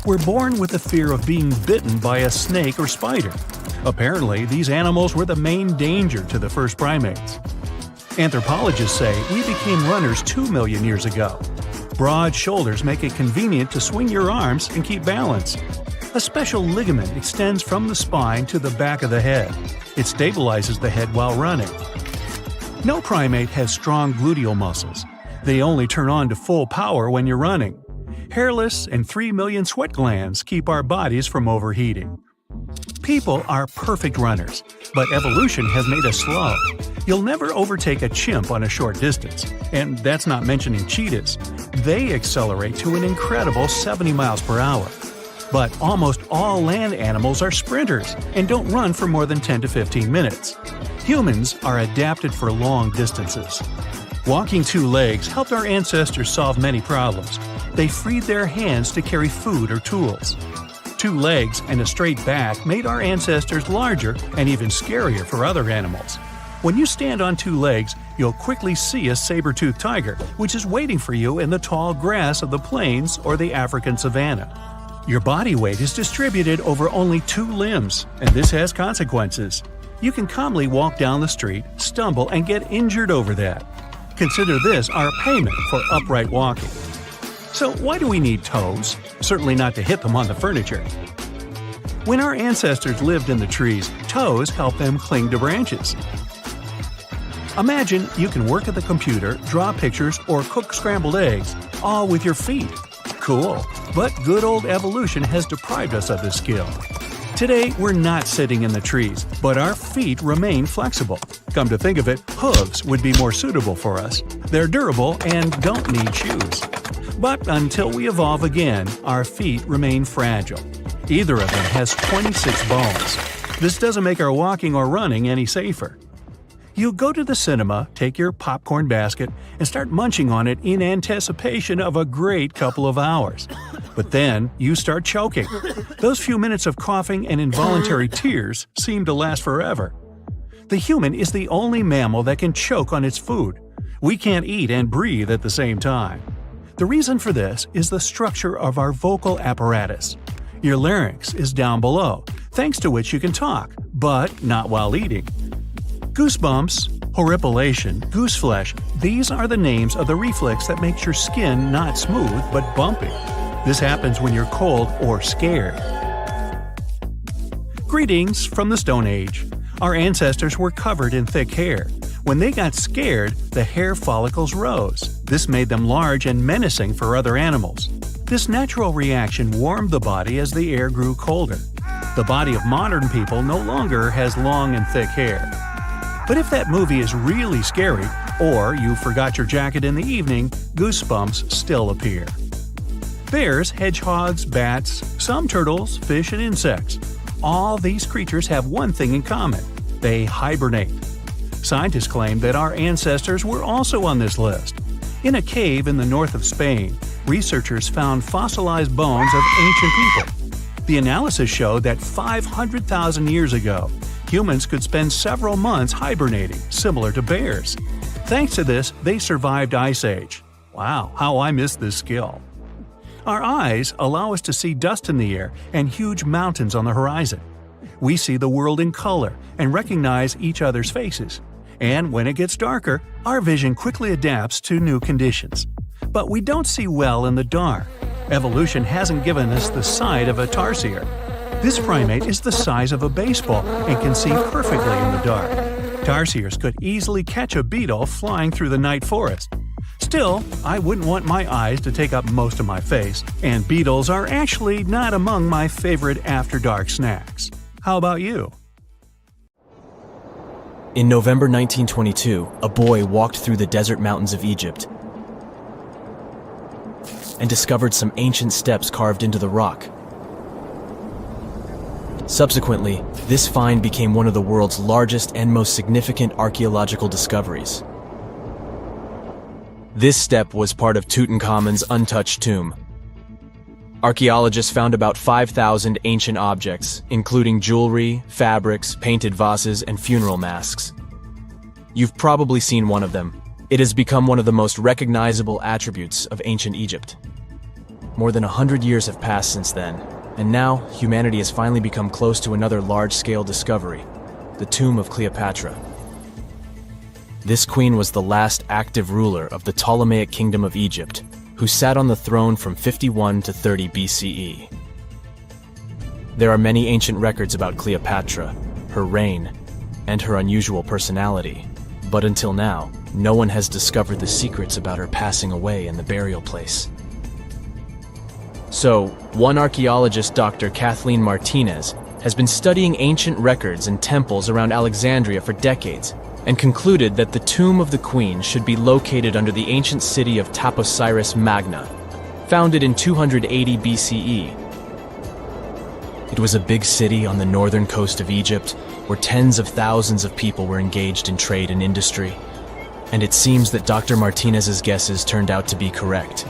Speaker 1: We're born with the fear of being bitten by a snake or spider. Apparently, these animals were the main danger to the first primates. Anthropologists say we became runners 2 million years ago. Broad shoulders make it convenient to swing your arms and keep balance. A special ligament extends from the spine to the back of the head. It stabilizes the head while running. No primate has strong gluteal muscles. They only turn on to full power when you're running. Hairless and 3 million sweat glands keep our bodies from overheating. People are perfect runners, but evolution has made us slow. You'll never overtake a chimp on a short distance, and that's not mentioning cheetahs. They accelerate to an incredible 70 miles per hour. But almost all land animals are sprinters and don't run for more than 10 to 15 minutes. Humans are adapted for long distances. Walking 2 legs helped our ancestors solve many problems. They freed their hands to carry food or tools. 2 legs and a straight back made our ancestors larger and even scarier for other animals. When you stand on 2 legs, you'll quickly see a saber-toothed tiger, which is waiting for you in the tall grass of the plains or the African savanna. Your body weight is distributed over only 2 limbs, and this has consequences. You can calmly walk down the street, stumble, and get injured over that. Consider this our payment for upright walking. So why do we need toes? Certainly not to hit them on the furniture. When our ancestors lived in the trees, toes helped them cling to branches. Imagine you can work at the computer, draw pictures, or cook scrambled eggs, all with your feet. Cool, but good old evolution has deprived us of this skill. Today, we're not sitting in the trees, but our feet remain flexible. Come to think of it, hooves would be more suitable for us. They're durable and don't need shoes. But until we evolve again, our feet remain fragile. Either of them has 26 bones. This doesn't make our walking or running any safer. You go to the cinema, take your popcorn basket, and start munching on it in anticipation of a great couple of hours. But then you start choking. Those few minutes of coughing and involuntary tears seem to last forever. The human is the only mammal that can choke on its food. We can't eat and breathe at the same time. The reason for this is the structure of our vocal apparatus. Your larynx is down below, thanks to which you can talk, but not while eating. Goosebumps, horripilation, gooseflesh, these are the names of the reflex that makes your skin not smooth but bumpy. This happens when you're cold or scared. Greetings from the Stone Age. Our ancestors were covered in thick hair. When they got scared, the hair follicles rose. This made them large and menacing for other animals. This natural reaction warmed the body as the air grew colder. The body of modern people no longer has long and thick hair. But if that movie is really scary, or you forgot your jacket in the evening, goosebumps still appear. Bears, hedgehogs, bats, some turtles, fish, and insects. All these creatures have one thing in common: they hibernate. Scientists claim that our ancestors were also on this list. In a cave in the north of Spain, researchers found fossilized bones of ancient people. The analysis showed that 500,000 years ago, humans could spend several months hibernating, similar to bears. Thanks to this, they survived Ice Age. Wow, how I miss this skill. Our eyes allow us to see dust in the air and huge mountains on the horizon. We see the world in color and recognize each other's faces. And when it gets darker, our vision quickly adapts to new conditions. But we don't see well in the dark. Evolution hasn't given us the sight of a tarsier. This primate is the size of a baseball and can see perfectly in the dark. Tarsiers could easily catch a beetle flying through the night forest. Still, I wouldn't want my eyes to take up most of my face, and beetles are actually not among my favorite after-dark snacks. How about you?
Speaker 4: In November 1922, a boy walked through the desert mountains of Egypt and discovered some ancient steps carved into the rock. Subsequently, this find became one of the world's largest and most significant archaeological discoveries. This step was part of Tutankhamun's untouched tomb. Archaeologists found about 5,000 ancient objects, including jewelry, fabrics, painted vases, and funeral masks. You've probably seen one of them. It has become one of the most recognizable attributes of ancient Egypt. More than 100 years have passed since then, and now humanity has finally become close to another large-scale discovery: the tomb of Cleopatra. This queen was the last active ruler of the Ptolemaic Kingdom of Egypt, who sat on the throne from 51 to 30 BCE. There are many ancient records about Cleopatra, her reign, and her unusual personality, but until now, no one has discovered the secrets about her passing away in the burial place. So, one archaeologist, Dr. Kathleen Martinez, has been studying ancient records and temples around Alexandria for decades, and concluded that the tomb of the queen should be located under the ancient city of Taposiris Magna, founded in 280 BCE. It was a big city on the northern coast of Egypt, where tens of thousands of people were engaged in trade and industry, and it seems that Dr. Martinez's guesses turned out to be correct.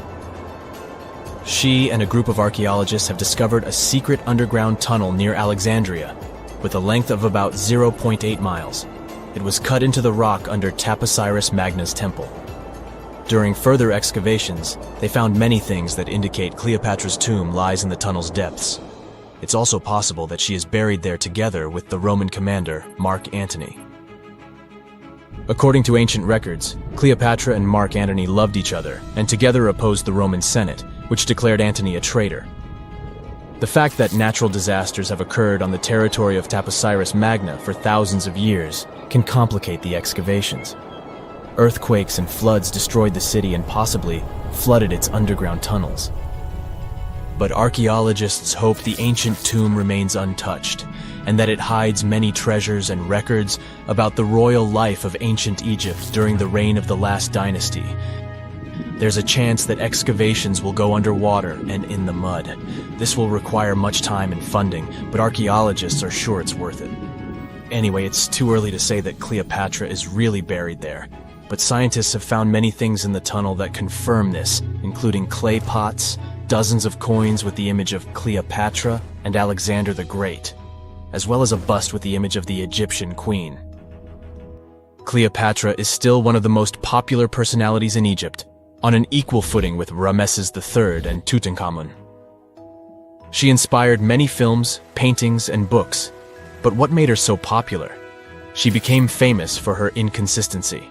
Speaker 4: She and a group of archaeologists have discovered a secret underground tunnel near Alexandria, with a length of about 0.8 miles. It was cut into the rock under Taposiris Magna's temple. During further excavations, they found many things that indicate Cleopatra's tomb lies in the tunnel's depths. It's also possible that she is buried there together with the Roman commander, Mark Antony. According to ancient records, Cleopatra and Mark Antony loved each other and together opposed the Roman Senate, which declared Antony a traitor. The fact that natural disasters have occurred on the territory of Taposiris Magna for thousands of years can complicate the excavations. Earthquakes and floods destroyed the city and possibly flooded its underground tunnels. But archaeologists hope the ancient tomb remains untouched, and that it hides many treasures and records about the royal life of ancient Egypt during the reign of the last dynasty. There's a chance that excavations will go underwater and in the mud. This will require much time and funding, but archaeologists are sure it's worth it. Anyway, it's too early to say that Cleopatra is really buried there, but scientists have found many things in the tunnel that confirm this, including clay pots, dozens of coins with the image of Cleopatra and Alexander the Great, as well as a bust with the image of the Egyptian queen. Cleopatra is still one of the most popular personalities in Egypt, on an equal footing with Ramesses III and Tutankhamun. She inspired many films, paintings, and books, but what made her so popular? She became famous for her inconsistency.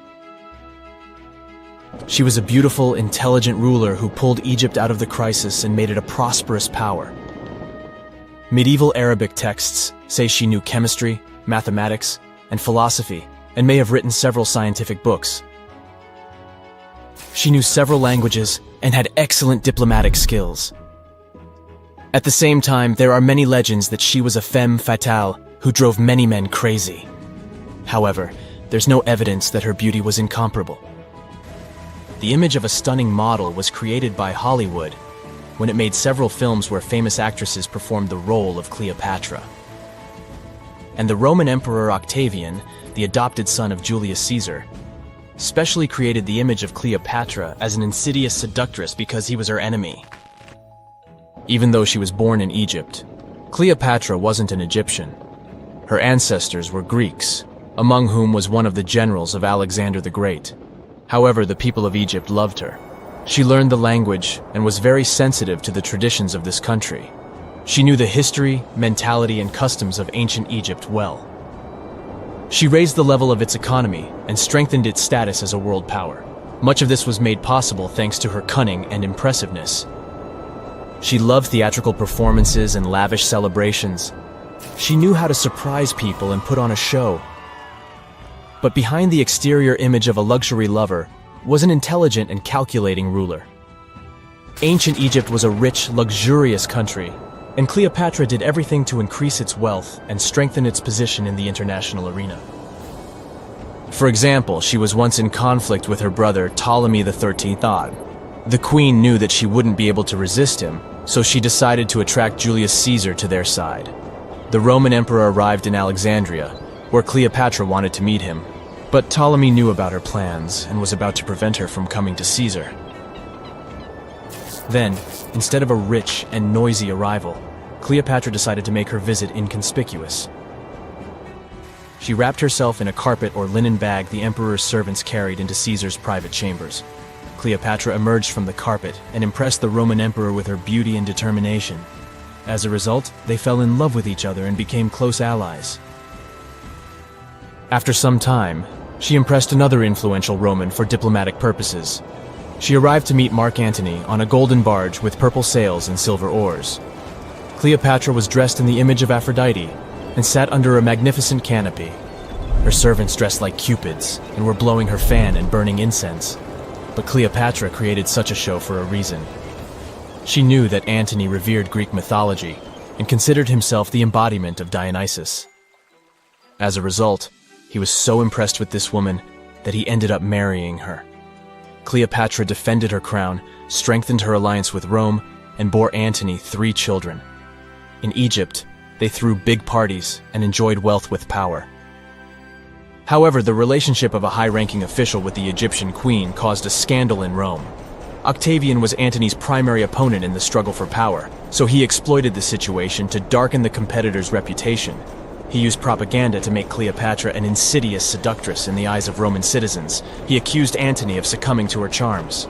Speaker 4: She was a beautiful, intelligent ruler who pulled Egypt out of the crisis and made it a prosperous power. Medieval Arabic texts say she knew chemistry, mathematics, and philosophy, and may have written several scientific books. She knew several languages and had excellent diplomatic skills. At the same time, there are many legends that she was a femme fatale who drove many men crazy. However, there's no evidence that her beauty was incomparable. The image of a stunning model was created by Hollywood when it made several films where famous actresses performed the role of Cleopatra. And the Roman Emperor Octavian, the adopted son of Julius Caesar, specially created the image of Cleopatra as an insidious seductress because he was her enemy. Even though she was born in Egypt, Cleopatra wasn't an Egyptian. Her ancestors were Greeks, among whom was one of the generals of Alexander the Great. However, the people of Egypt loved her. She learned the language and was very sensitive to the traditions of this country. She knew the history, mentality, and customs of ancient Egypt well. She raised the level of its economy and strengthened its status as a world power. Much of this was made possible thanks to her cunning and impressiveness. She loved theatrical performances and lavish celebrations. She knew how to surprise people and put on a show. But behind the exterior image of a luxury lover was an intelligent and calculating ruler. Ancient Egypt was a rich, luxurious country, and Cleopatra did everything to increase its wealth and strengthen its position in the international arena. For example, she was once in conflict with her brother Ptolemy XIII Odd. The queen knew that she wouldn't be able to resist him, so she decided to attract Julius Caesar to their side. The Roman emperor arrived in Alexandria, where Cleopatra wanted to meet him, but Ptolemy knew about her plans and was about to prevent her from coming to Caesar. Then, instead of a rich and noisy arrival, Cleopatra decided to make her visit inconspicuous. She wrapped herself in a carpet or linen bag the emperor's servants carried into Caesar's private chambers. Cleopatra emerged from the carpet and impressed the Roman emperor with her beauty and determination. As a result, they fell in love with each other and became close allies. After some time, she impressed another influential Roman for diplomatic purposes. She arrived to meet Mark Antony on a golden barge with purple sails and silver oars. Cleopatra was dressed in the image of Aphrodite and sat under a magnificent canopy. Her servants dressed like cupids and were blowing her fan and burning incense. But Cleopatra created such a show for a reason. She knew that Antony revered Greek mythology and considered himself the embodiment of Dionysus. As a result, he was so impressed with this woman that he ended up marrying her. Cleopatra defended her crown, strengthened her alliance with Rome, and bore Antony 3 children. In Egypt, they threw big parties and enjoyed wealth with power. However, the relationship of a high-ranking official with the Egyptian queen caused a scandal in Rome. Octavian was Antony's primary opponent in the struggle for power, so he exploited the situation to darken the competitor's reputation. He used propaganda to make Cleopatra an insidious seductress in the eyes of Roman citizens. He accused Antony of succumbing to her charms.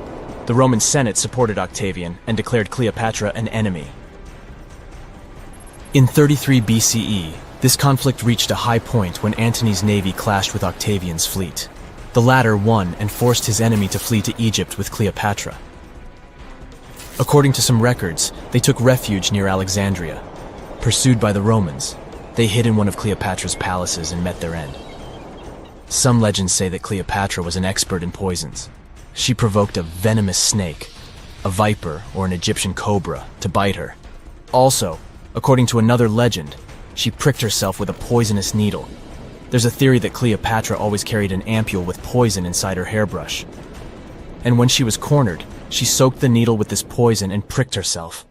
Speaker 4: The Roman Senate supported Octavian and declared Cleopatra an enemy. In 33 BCE, this conflict reached a high point when Antony's navy clashed with Octavian's fleet. The latter won and forced his enemy to flee to Egypt with Cleopatra. According to some records, they took refuge near Alexandria. Pursued by the Romans, they hid in one of Cleopatra's palaces and met their end. Some legends say that Cleopatra was an expert in poisons. She provoked a venomous snake, a viper or an Egyptian cobra, to bite her. Also, according to another legend, she pricked herself with a poisonous needle. There's a theory that Cleopatra always carried an ampule with poison inside her hairbrush. And when she was cornered, she soaked the needle with this poison and pricked herself.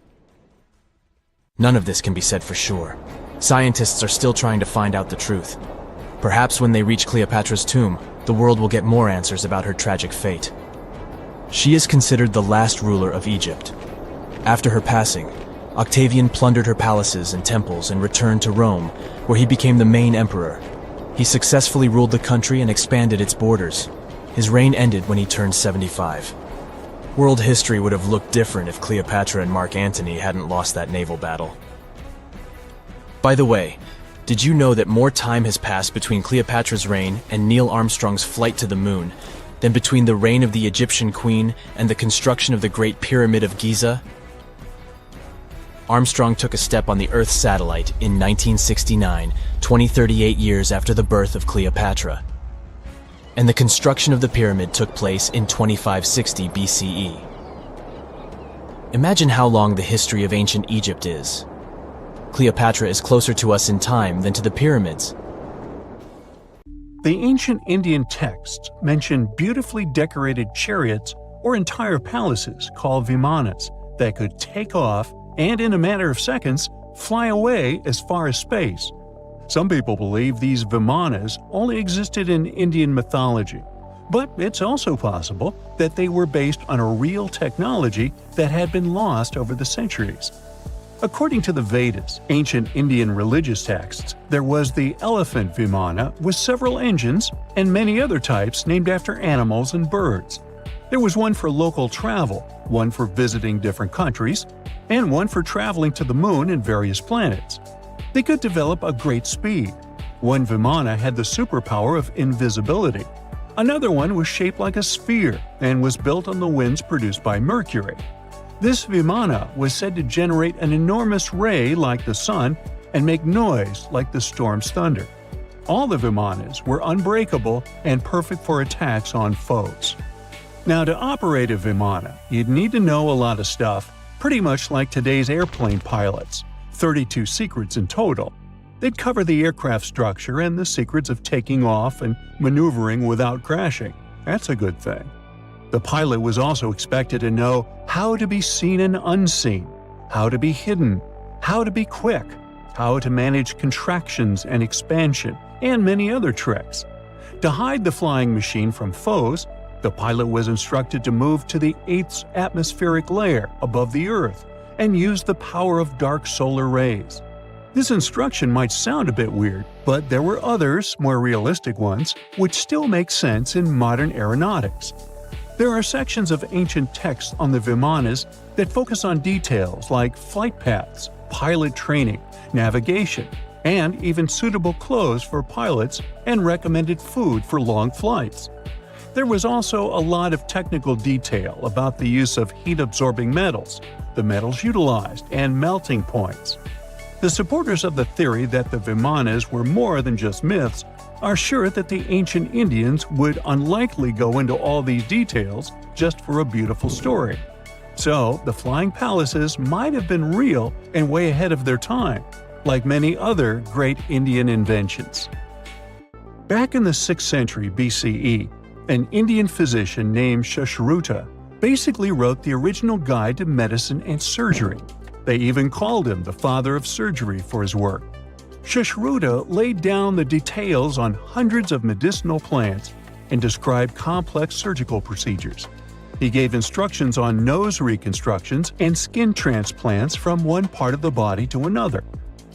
Speaker 4: None of this can be said for sure. Scientists are still trying to find out the truth. Perhaps when they reach Cleopatra's tomb, the world will get more answers about her tragic fate. She is considered the last ruler of Egypt. After her passing, Octavian plundered her palaces and temples and returned to Rome, where he became the main emperor. He successfully ruled the country and expanded its borders. His reign ended when he turned 75. World history would have looked different if Cleopatra and Mark Antony hadn't lost that naval battle. By the way, did you know that more time has passed between Cleopatra's reign and Neil Armstrong's flight to the moon than between the reign of the Egyptian queen and the construction of the Great Pyramid of Giza? Armstrong took a step on the Earth satellite in 1969, 38 years after the birth of Cleopatra. And the construction of the pyramid took place in 2560 BCE. Imagine how long the history of ancient Egypt is. Cleopatra is closer to us in time than to the pyramids.
Speaker 1: The ancient Indian texts mention beautifully decorated chariots or entire palaces called vimanas that could take off and, in a matter of seconds, fly away as far as space. Some people believe these vimanas only existed in Indian mythology, but it's also possible that they were based on a real technology that had been lost over the centuries. According to the Vedas, ancient Indian religious texts, there was the elephant vimana with several engines and many other types named after animals and birds. There was one for local travel, one for visiting different countries, and one for traveling to the moon and various planets. They could develop a great speed. One vimana had the superpower of invisibility. Another one was shaped like a sphere and was built on the winds produced by Mercury. This vimana was said to generate an enormous ray like the sun and make noise like the storm's thunder. All the vimanas were unbreakable and perfect for attacks on foes. Now, to operate a vimana, you'd need to know a lot of stuff, pretty much like today's airplane pilots. 32 secrets in total. They'd cover the aircraft structure and the secrets of taking off and maneuvering without crashing. That's a good thing. The pilot was also expected to know how to be seen and unseen, how to be hidden, how to be quick, how to manage contractions and expansion, and many other tricks. To hide the flying machine from foes, the pilot was instructed to move to the 8th atmospheric layer above the Earth and use the power of dark solar rays. This instruction might sound a bit weird, but there were others, more realistic ones, which still make sense in modern aeronautics. There are sections of ancient texts on the vimanas that focus on details like flight paths, pilot training, navigation, and even suitable clothes for pilots and recommended food for long flights. There was also a lot of technical detail about the use of heat-absorbing metals, the metals utilized, and melting points. The supporters of the theory that the vimanas were more than just myths are sure that the ancient Indians would unlikely go into all these details just for a beautiful story. So, the flying palaces might have been real and way ahead of their time, like many other great Indian inventions. Back in the 6th century BCE, an Indian physician named Sushruta basically wrote the original guide to medicine and surgery. They even called him the father of surgery for his work. Sushruta laid down the details on hundreds of medicinal plants and described complex surgical procedures. He gave instructions on nose reconstructions and skin transplants from one part of the body to another.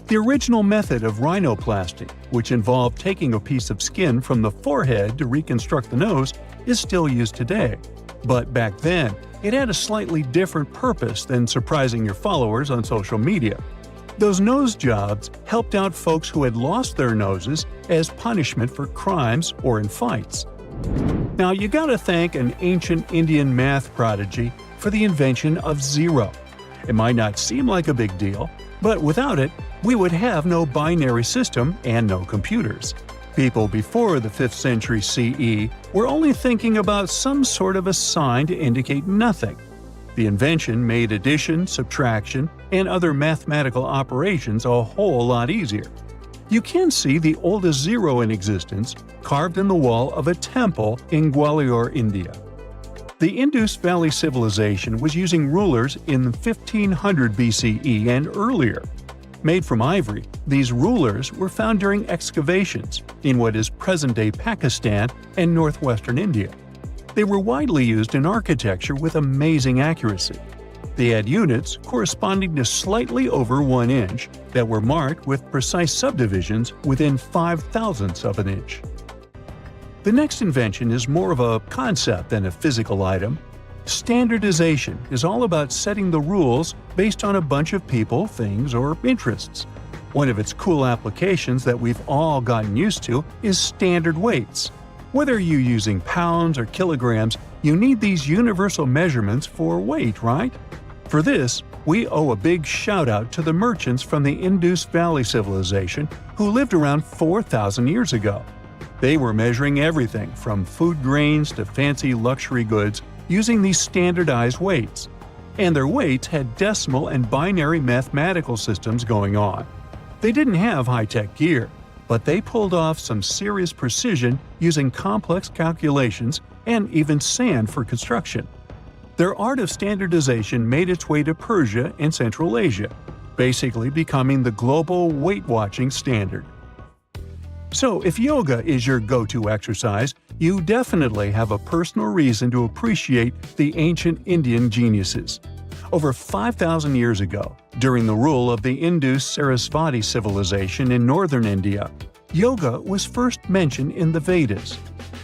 Speaker 1: The original method of rhinoplasty, which involved taking a piece of skin from the forehead to reconstruct the nose, is still used today. But back then, it had a slightly different purpose than surprising your followers on social media. Those nose jobs helped out folks who had lost their noses as punishment for crimes or in fights. Now, you gotta thank an ancient Indian math prodigy for the invention of zero. It might not seem like a big deal, but without it, we would have no binary system and no computers. People before the 5th century CE were only thinking about some sort of a sign to indicate nothing. The invention made addition, subtraction, and other mathematical operations a whole lot easier. You can see the oldest zero in existence carved in the wall of a temple in Gwalior, India. The Indus Valley Civilization was using rulers in 1500 BCE and earlier. Made from ivory, these rulers were found during excavations in what is present-day Pakistan and northwestern India. They were widely used in architecture with amazing accuracy. They had units corresponding to slightly over 1 inch that were marked with precise subdivisions within 5/1000ths of an inch. The next invention is more of a concept than a physical item. Standardization is all about setting the rules based on a bunch of people, things, or interests. One of its cool applications that we've all gotten used to is standard weights. Whether you're using pounds or kilograms, you need these universal measurements for weight, right? For this, we owe a big shout-out to the merchants from the Indus Valley Civilization who lived around 4,000 years ago. They were measuring everything from food grains to fancy luxury goods using these standardized weights. And their weights had decimal and binary mathematical systems going on. They didn't have high-tech gear, but they pulled off some serious precision using complex calculations and even sand for construction. Their art of standardization made its way to Persia and Central Asia, basically becoming the global weight-watching standard. So if yoga is your go-to exercise, you definitely have a personal reason to appreciate the ancient Indian geniuses. Over 5,000 years ago, during the rule of the Indus-Sarasvati civilization in northern India, yoga was first mentioned in the Vedas.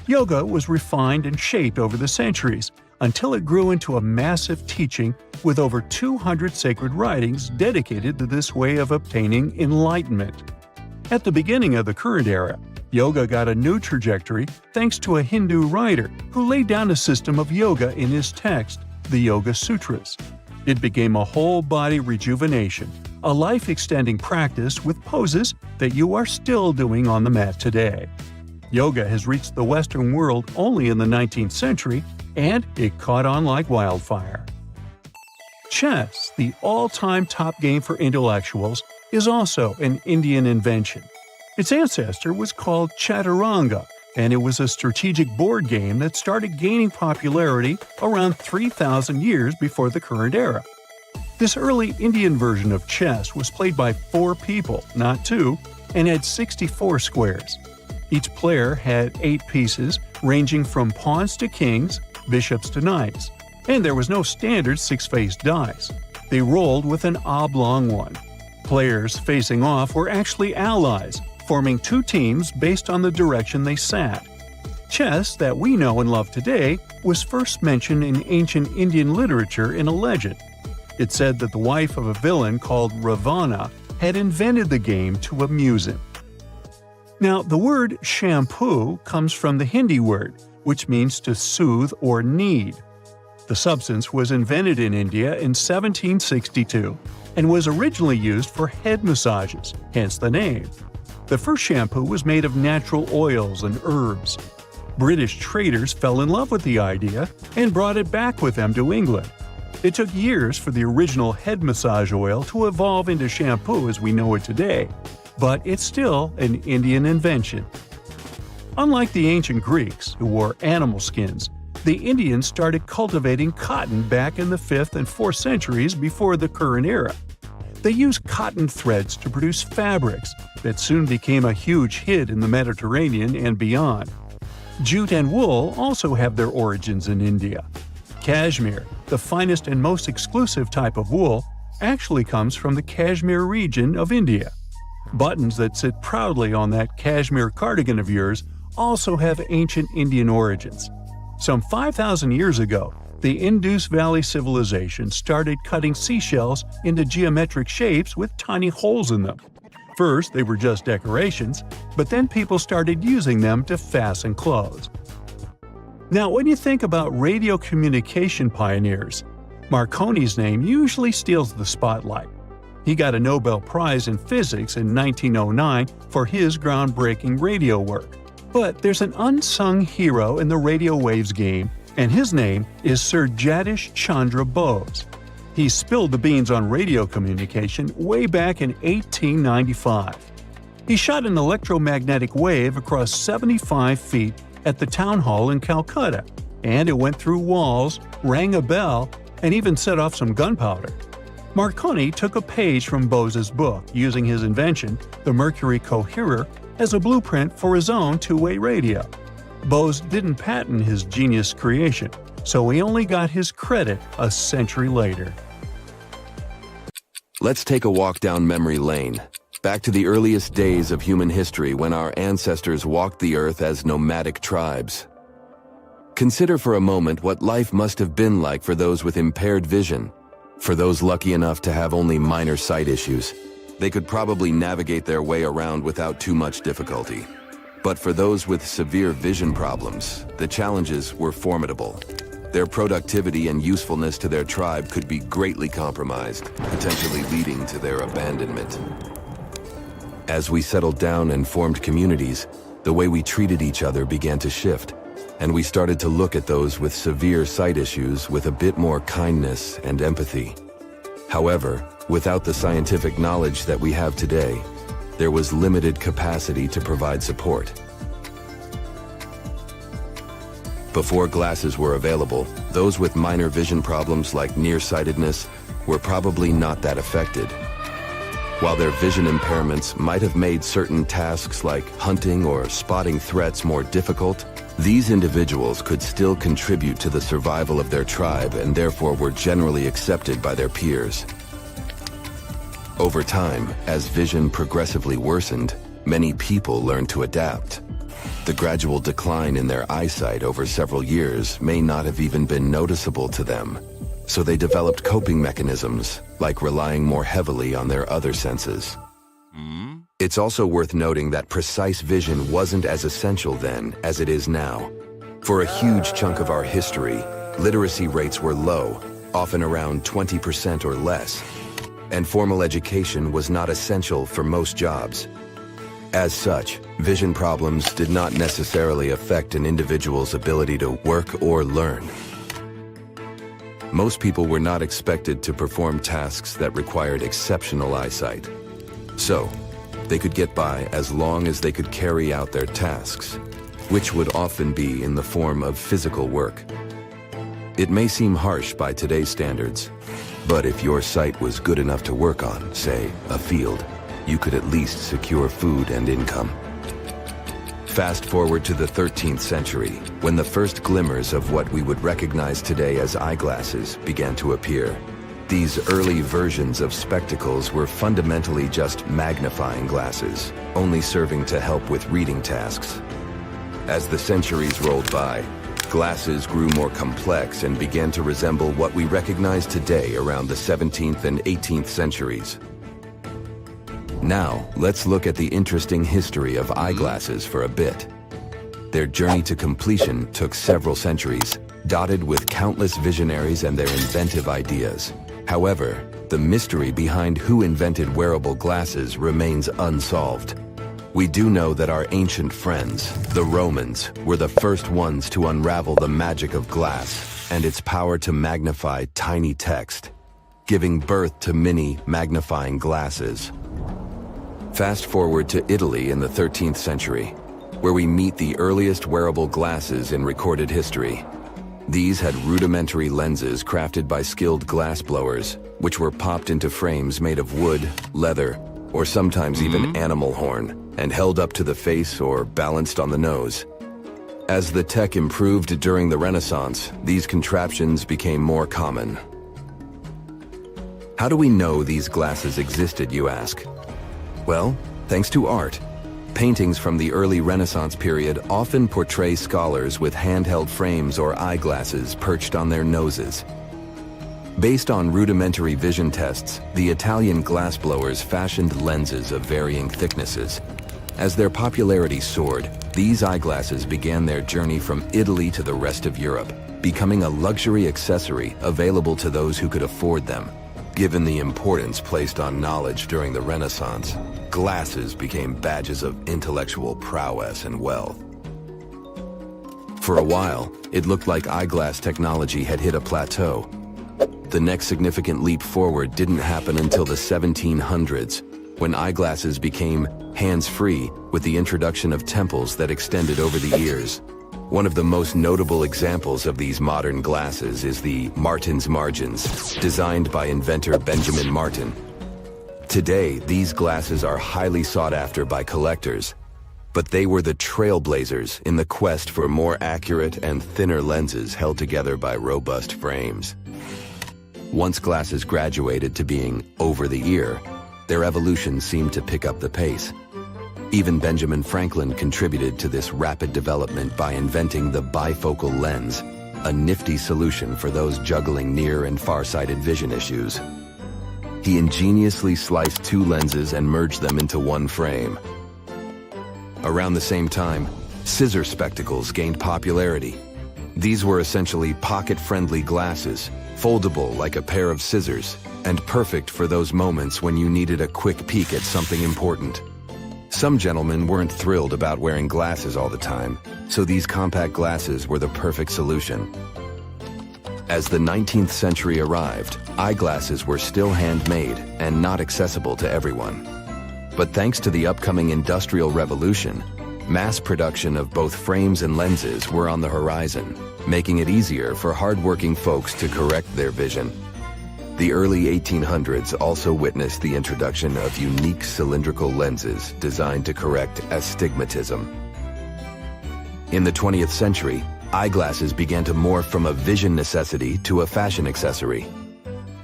Speaker 1: Yoga was refined and shaped over the centuries until it grew into a massive teaching with over 200 sacred writings dedicated to this way of obtaining enlightenment. At the beginning of the current era, yoga got a new trajectory thanks to a Hindu writer who laid down a system of yoga in his text, the Yoga Sutras. It became a whole-body rejuvenation, a life-extending practice with poses that you are still doing on the mat today. Yoga has reached the Western world only in the 19th century, and it caught on like wildfire. Chess, the all-time top game for intellectuals, is also an Indian invention. Its ancestor was called Chaturanga, and it was a strategic board game that started gaining popularity around 3,000 years before the current era. This early Indian version of chess was played by 4 people, not 2, and had 64 squares. Each player had 8 pieces, ranging from pawns to kings, bishops to knights, and there was no standard 6-faced dice. They rolled with an oblong one. Players facing off were actually allies, forming 2 teams based on the direction they sat. Chess, that we know and love today, was first mentioned in ancient Indian literature in a legend. It said that the wife of a villain called Ravana had invented the game to amuse him. Now, the word shampoo comes from the Hindi word, which means to soothe or knead. The substance was invented in India in 1762 and was originally used for head massages, hence the name. The first shampoo was made of natural oils and herbs. British traders fell in love with the idea and brought it back with them to England. It took years for the original head massage oil to evolve into shampoo as we know it today, but it's still an Indian invention. Unlike the ancient Greeks, who wore animal skins, the Indians started cultivating cotton back in the 5th and 4th centuries before the current era. They used cotton threads to produce fabrics that soon became a huge hit in the Mediterranean and beyond. Jute and wool also have their origins in India. Cashmere, the finest and most exclusive type of wool, actually comes from the Kashmir region of India. Buttons that sit proudly on that cashmere cardigan of yours also have ancient Indian origins. Some 5,000 years ago, the Indus Valley Civilization started cutting seashells into geometric shapes with tiny holes in them. First, they were just decorations, but then people started using them to fasten clothes. Now, when you think about radio communication pioneers, Marconi's name usually steals the spotlight. He got a Nobel Prize in Physics in 1909 for his groundbreaking radio work. But there's an unsung hero in the radio waves game, and his name is Sir Jagdish Chandra Bose. He spilled the beans on radio communication way back in 1895. He shot an electromagnetic wave across 75 feet at the town hall in Calcutta, and it went through walls, rang a bell, and even set off some gunpowder. Marconi took a page from Bose's book, using his invention, the Mercury Coherer, as a blueprint for his own two-way radio. Bose didn't patent his genius creation, so he only got his credit a century later.
Speaker 5: Let's take a walk down memory lane, back to the earliest days of human history when our ancestors walked the earth as nomadic tribes. Consider for a moment what life must have been like for those with impaired vision. For those lucky enough to have only minor sight issues, they could probably navigate their way around without too much difficulty. But for those with severe vision problems, the challenges were formidable. Their productivity and usefulness to their tribe could be greatly compromised, potentially leading to their abandonment. As we settled down and formed communities, the way we treated each other began to shift, and we started to look at those with severe sight issues with a bit more kindness and empathy. However, without the scientific knowledge that we have today, there was limited capacity to provide support. Before glasses were available, those with minor vision problems like nearsightedness were probably not that affected. While their vision impairments might have made certain tasks like hunting or spotting threats more difficult, these individuals could still contribute to the survival of their tribe and therefore were generally accepted by their peers. Over time, as vision progressively worsened, many people learned to adapt. The gradual decline in their eyesight over several years may not have even been noticeable to them, so they developed coping mechanisms, like relying more heavily on their other senses. It's also worth noting that precise vision wasn't as essential then as it is now. For a huge chunk of our history, literacy rates were low, often around 20% or less, and formal education was not essential for most jobs. As such, vision problems did not necessarily affect an individual's ability to work or learn. Most people were not expected to perform tasks that required exceptional eyesight. So, they could get by as long as they could carry out their tasks, which would often be in the form of physical work. It may seem harsh by today's standards, but if your sight was good enough to work on, say, a field, you could at least secure food and income. Fast forward to the 13th century, when the first glimmers of what we would recognize today as eyeglasses began to appear. These early versions of spectacles were fundamentally just magnifying glasses, only serving to help with reading tasks. As the centuries rolled by, glasses grew more complex and began to resemble what we recognize today around the 17th and 18th centuries. Now, let's look at the interesting history of eyeglasses for a bit. Their journey to completion took several centuries, dotted with countless visionaries and their inventive ideas. However, the mystery behind who invented wearable glasses remains unsolved. We do know that our ancient friends, the Romans, were the first ones to unravel the magic of glass and its power to magnify tiny text, giving birth to many magnifying glasses. Fast forward to Italy in the 13th century, where we meet the earliest wearable glasses in recorded history. These had rudimentary lenses crafted by skilled glassblowers, which were popped into frames made of wood, leather, or sometimes even animal horn, and held up to the face or balanced on the nose. As the tech improved during the Renaissance, these contraptions became more common. How do we know these glasses existed, you ask? Well, thanks to art. Paintings from the early Renaissance period often portray scholars with handheld frames or eyeglasses perched on their noses. Based on rudimentary vision tests, the Italian glassblowers fashioned lenses of varying thicknesses. As their popularity soared, these eyeglasses began their journey from Italy to the rest of Europe, becoming a luxury accessory available to those who could afford them. Given the importance placed on knowledge during the Renaissance, glasses became badges of intellectual prowess and wealth. For a while, it looked like eyeglass technology had hit a plateau. The next significant leap forward didn't happen until the 1700s, when eyeglasses became hands-free with the introduction of temples that extended over the ears. One of the most notable examples of these modern glasses is the Martin's Margins, designed by inventor Benjamin Martin. Today, these glasses are highly sought after by collectors, but they were the trailblazers in the quest for more accurate and thinner lenses held together by robust frames. Once glasses graduated to being over the ear, their evolution seemed to pick up the pace. Even Benjamin Franklin contributed to this rapid development by inventing the bifocal lens, a nifty solution for those juggling near and far-sighted vision issues. He ingeniously sliced two lenses and merged them into one frame. Around the same time, scissor spectacles gained popularity. These were essentially pocket-friendly glasses, foldable like a pair of scissors, and perfect for those moments when you needed a quick peek at something important. Some gentlemen weren't thrilled about wearing glasses all the time, so these compact glasses were the perfect solution. As the 19th century arrived, eyeglasses were still handmade and not accessible to everyone. But thanks to the upcoming Industrial Revolution, mass production of both frames and lenses were on the horizon, making it easier for hardworking folks to correct their vision. The early 1800s also witnessed the introduction of unique cylindrical lenses designed to correct astigmatism. In the 20th century, eyeglasses began to morph from a vision necessity to a fashion accessory.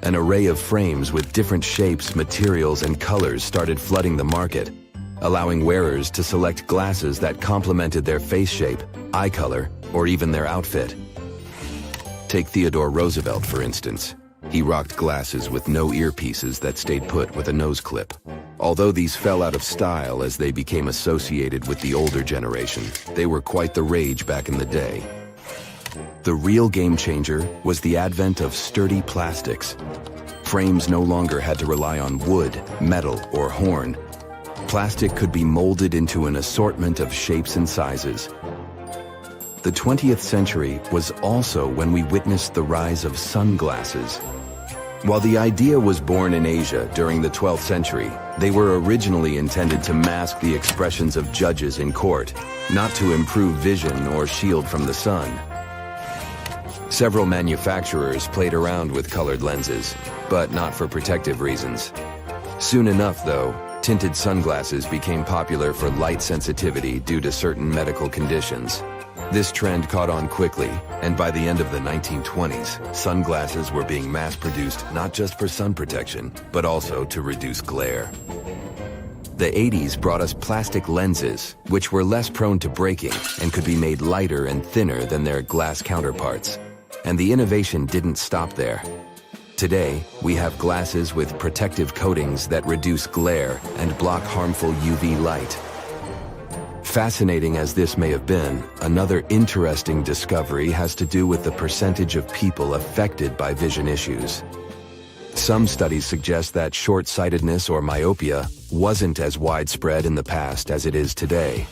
Speaker 5: An array of frames with different shapes, materials, and colors started flooding the market, allowing wearers to select glasses that complemented their face shape, eye color, or even their outfit. Take Theodore Roosevelt, for instance. He rocked glasses with no earpieces that stayed put with a nose clip. Although these fell out of style as they became associated with the older generation, they were quite the rage back in the day. The real game changer was the advent of sturdy plastics. Frames no longer had to rely on wood, metal, or horn. Plastic could be molded into an assortment of shapes and sizes. The 20th century was also when we witnessed the rise of sunglasses. While the idea was born in Asia during the 12th century, they were originally intended to mask the expressions of judges in court, not to improve vision or shield from the sun. Several manufacturers played around with colored lenses, but not for protective reasons. Soon enough, though, tinted sunglasses became popular for light sensitivity due to certain medical conditions. This trend caught on quickly, and by the end of the 1920s, sunglasses were being mass-produced not just for sun protection, but also to reduce glare. The 80s brought us plastic lenses, which were less prone to breaking and could be made lighter and thinner than their glass counterparts. And the innovation didn't stop there. Today, we have glasses with protective coatings that reduce glare and block harmful UV light. Fascinating as this may have been, another interesting discovery has to do with the percentage of people affected by vision issues. Some studies suggest that short-sightedness or myopia wasn't as widespread in the past as it is today.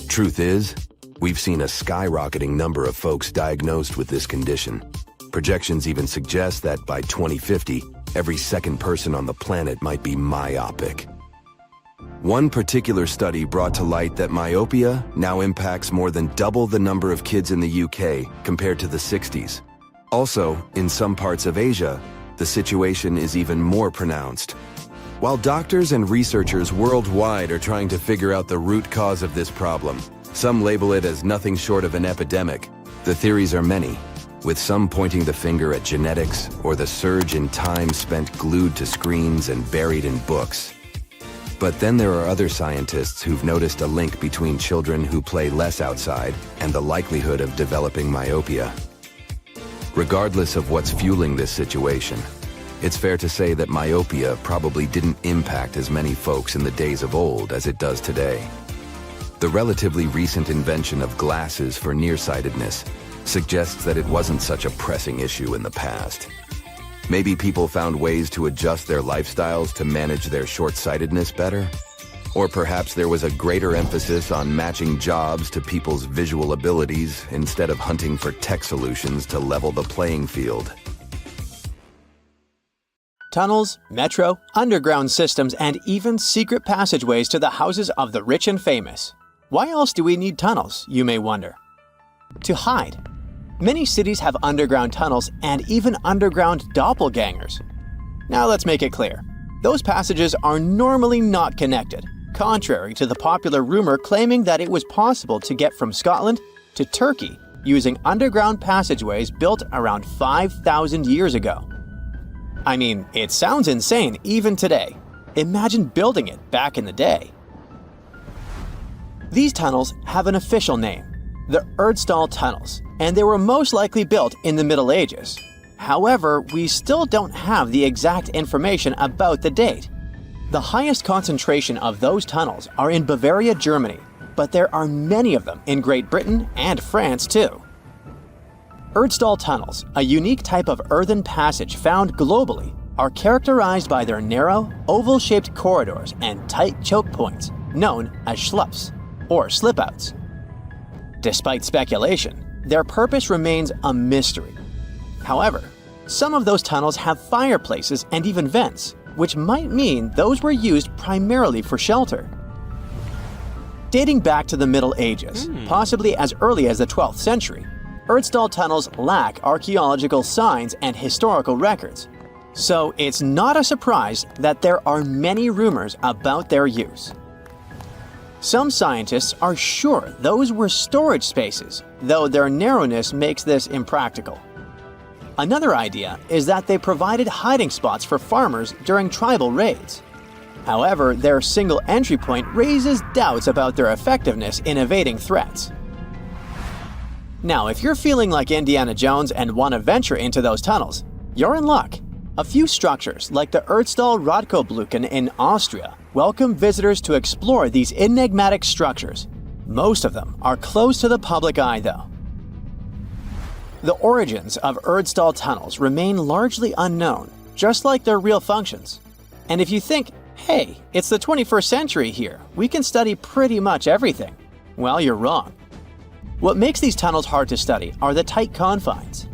Speaker 5: Truth is, we've seen a skyrocketing number of folks diagnosed with this condition. Projections even suggest that by 2050, every second person on the planet might be myopic. One particular study brought to light that myopia now impacts more than double the number of kids in the UK compared to the 60s. Also, in some parts of Asia, the situation is even more pronounced. While doctors and researchers worldwide are trying to figure out the root cause of this problem, some label it as nothing short of an epidemic. The theories are many, with some pointing the finger at genetics or the surge in time spent glued to screens and buried in books. But then there are other scientists who've noticed a link between children who play less outside and the likelihood of developing myopia. Regardless of what's fueling this situation, it's fair to say that myopia probably didn't impact as many folks in the days of old as it does today. The relatively recent invention of glasses for nearsightedness suggests that it wasn't such a pressing issue in the past. Maybe people found ways to adjust their lifestyles to manage their short-sightedness better? Or perhaps there was a greater emphasis on matching jobs to people's visual abilities instead of hunting for tech solutions to level the playing field.
Speaker 3: Tunnels, metro, underground systems, and even secret passageways to the houses of the rich and famous. Why else do we need tunnels, you may wonder? To hide. Many cities have underground tunnels and even underground doppelgangers. Now let's make it clear. Those passages are normally not connected, contrary to the popular rumor claiming that it was possible to get from Scotland to Turkey using underground passageways built around 5,000 years ago. I mean, it sounds insane even today. Imagine building it back in the day. These tunnels have an official name, the Erdstall Tunnels, and they were most likely built in the Middle Ages. However, we still don't have the exact information about the date. The highest concentration of those tunnels are in Bavaria, Germany, but there are many of them in Great Britain and France too. Erdstall tunnels, a unique type of earthen passage found globally, are characterized by their narrow, oval-shaped corridors and tight choke points, known as schlups, or slip-outs. Despite speculation, their purpose remains a mystery. However, some of those tunnels have fireplaces and even vents, which might mean those were used primarily for shelter. Dating back to the Middle Ages, possibly as early as the 12th century, Erdstall tunnels lack archaeological signs and historical records, so it's not a surprise that there are many rumors about their use. Some scientists are sure those were storage spaces, though their narrowness makes this impractical. Another idea is that they provided hiding spots for farmers during tribal raids. However, their single entry point raises doubts about their effectiveness in evading threats. Now, if you're feeling like Indiana Jones and want to venture into those tunnels, you're in luck. A few structures, like the Erdstall Radkobluken in Austria, welcome visitors to explore these enigmatic structures. Most of them are closed to the public eye, though. The origins of Erdstall tunnels remain largely unknown, just like their real functions. And if you think, hey, it's the 21st century here, we can study pretty much everything, well, you're wrong. What makes these tunnels hard to study are the tight confines.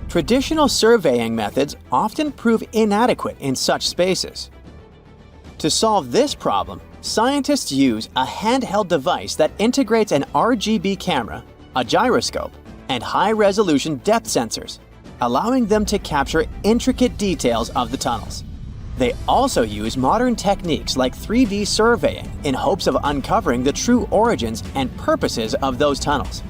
Speaker 3: Traditional surveying methods often prove inadequate in such spaces. To solve this problem, scientists use a handheld device that integrates an RGB camera, a gyroscope, and high-resolution depth sensors, allowing them to capture intricate details of the tunnels. They also use modern techniques like 3D surveying in hopes of uncovering the true origins and purposes of those tunnels.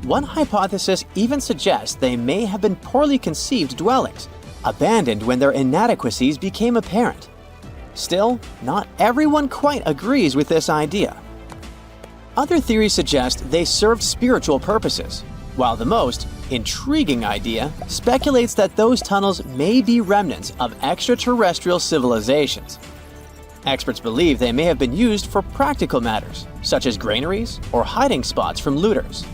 Speaker 3: One hypothesis even suggests they may have been poorly conceived dwellings, abandoned when their inadequacies became apparent. Still, not everyone quite agrees with this idea. Other theories suggest they served spiritual purposes, while the most intriguing idea speculates that those tunnels may be remnants of extraterrestrial civilizations. Experts believe they may have been used for practical matters, such as granaries or hiding spots from looters.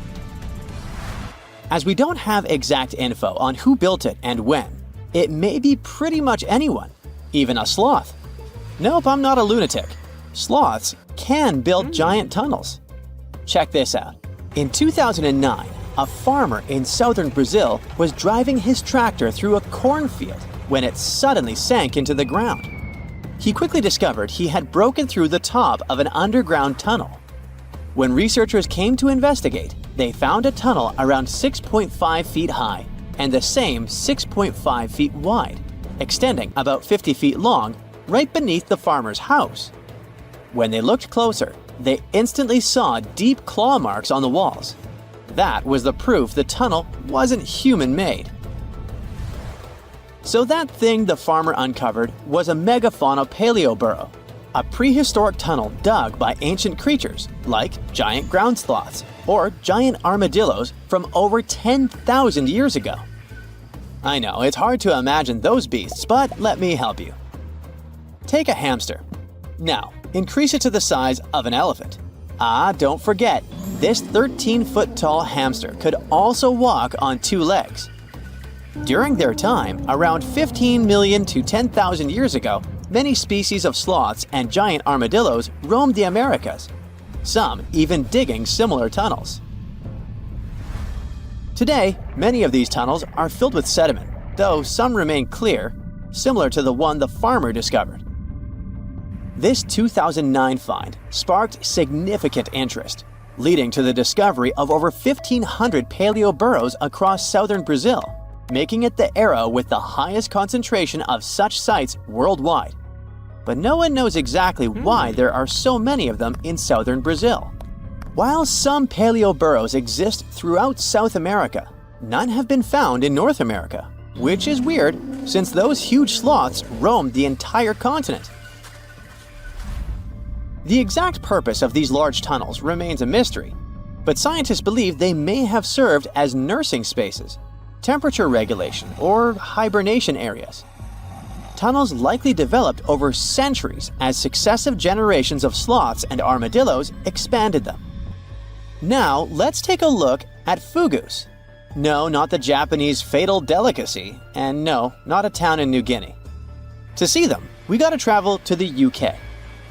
Speaker 3: As we don't have exact info on who built it and when, it may be pretty much anyone, even a sloth. Nope, I'm not a lunatic. Sloths can build giant tunnels. Check this out. In 2009, a farmer in southern Brazil was driving his tractor through a cornfield when it suddenly sank into the ground. He quickly discovered he had broken through the top of an underground tunnel. When researchers came to investigate, they found a tunnel around 6.5 feet high and the same 6.5 feet wide, extending about 50 feet long right beneath the farmer's house. When they looked closer, they instantly saw deep claw marks on the walls. That was the proof the tunnel wasn't human-made. So that thing the farmer uncovered was a megafauna paleoburrow, a prehistoric tunnel dug by ancient creatures like giant ground sloths or giant armadillos from over 10,000 years ago. I know, it's hard to imagine those beasts, but let me help you. Take a hamster. Now, increase it to the size of an elephant. Don't forget, this 13-foot tall hamster could also walk on two legs. During their time, around 15 million to 10,000 years ago, many species of sloths and giant armadillos roamed the Americas, some even digging similar tunnels. Today, many of these tunnels are filled with sediment, though some remain clear, similar to the one the farmer discovered. This 2009 find sparked significant interest, leading to the discovery of over 1,500 paleoburrows across southern Brazil, making it the era with the highest concentration of such sites worldwide. But no one knows exactly why there are so many of them in southern Brazil. While some paleoburrows exist throughout South America, none have been found in North America, which is weird since those huge sloths roamed the entire continent. The exact purpose of these large tunnels remains a mystery, but scientists believe they may have served as nursing spaces, temperature regulation, or hibernation areas. Tunnels likely developed over centuries as successive generations of sloths and armadillos expanded them. Now, let's take a look at fugus. No, not the Japanese fatal delicacy, and no, not a town in New Guinea. To see them, we gotta travel to the UK.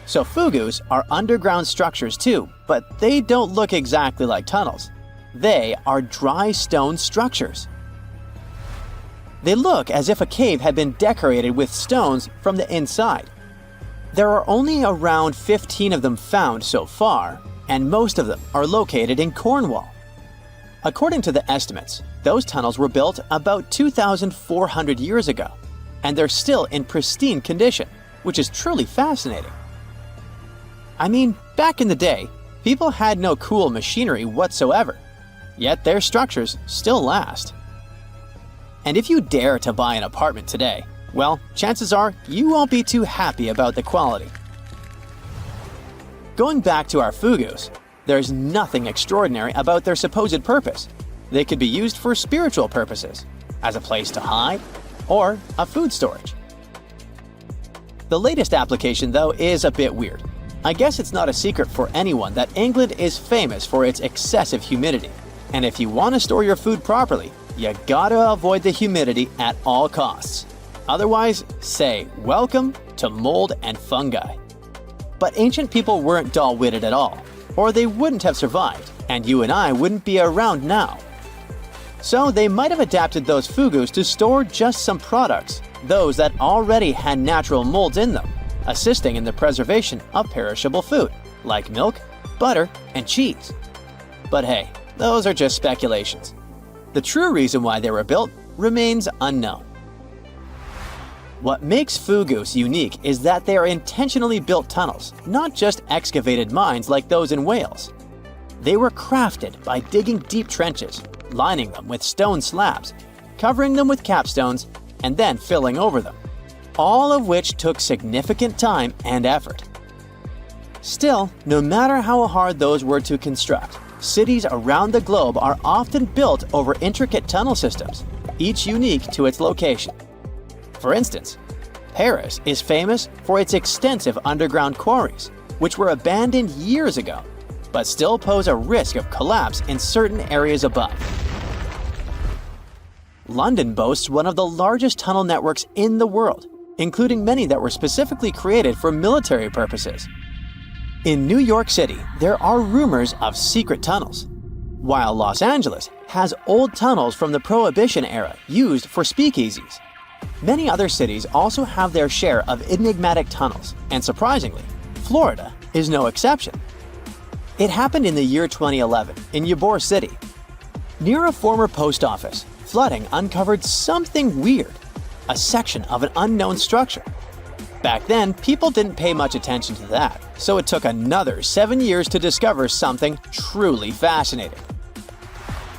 Speaker 3: So fugus are underground structures too, but they don't look exactly like tunnels. They are dry stone structures. They look as if a cave had been decorated with stones from the inside. There are only around 15 of them found so far, and most of them are located in Cornwall. According to the estimates, those tunnels were built about 2,400 years ago, and they're still in pristine condition, which is truly fascinating. I mean, back in the day, people had no cool machinery whatsoever, yet their structures still last. And if you dare to buy an apartment today, well, chances are you won't be too happy about the quality. Going back to our fugus, there's nothing extraordinary about their supposed purpose. They could be used for spiritual purposes, as a place to hide, or a food storage. The latest application, though, is a bit weird. I guess it's not a secret for anyone that England is famous for its excessive humidity. And if you want to store your food properly, you gotta avoid the humidity at all costs. Otherwise, say welcome to mold and fungi. But ancient people weren't dull-witted at all, or they wouldn't have survived, and you and I wouldn't be around now. So they might have adapted those fugus to store just some products, those that already had natural molds in them, assisting in the preservation of perishable food, like milk, butter, and cheese. But hey, those are just speculations. The true reason why they were built remains unknown. What makes fugus unique is that they are intentionally built tunnels, not just excavated mines like those in Wales. They were crafted by digging deep trenches, lining them with stone slabs, covering them with capstones, and then filling over them, all of which took significant time and effort. Still, no matter how hard those were to construct, cities around the globe are often built over intricate tunnel systems, each unique to its location. For instance, Paris is famous for its extensive underground quarries, which were abandoned years ago, but still pose a risk of collapse in certain areas above. London boasts one of the largest tunnel networks in the world, including many that were specifically created for military purposes. In New York City, there are rumors of secret tunnels, while Los Angeles has old tunnels from the Prohibition era used for speakeasies. Many other cities also have their share of enigmatic tunnels, and surprisingly, Florida is no exception. It happened in the year 2011 in Ybor City. Near a former post office, flooding uncovered something weird, a section of an unknown structure. Back then, people didn't pay much attention to that, so it took another 7 years to discover something truly fascinating.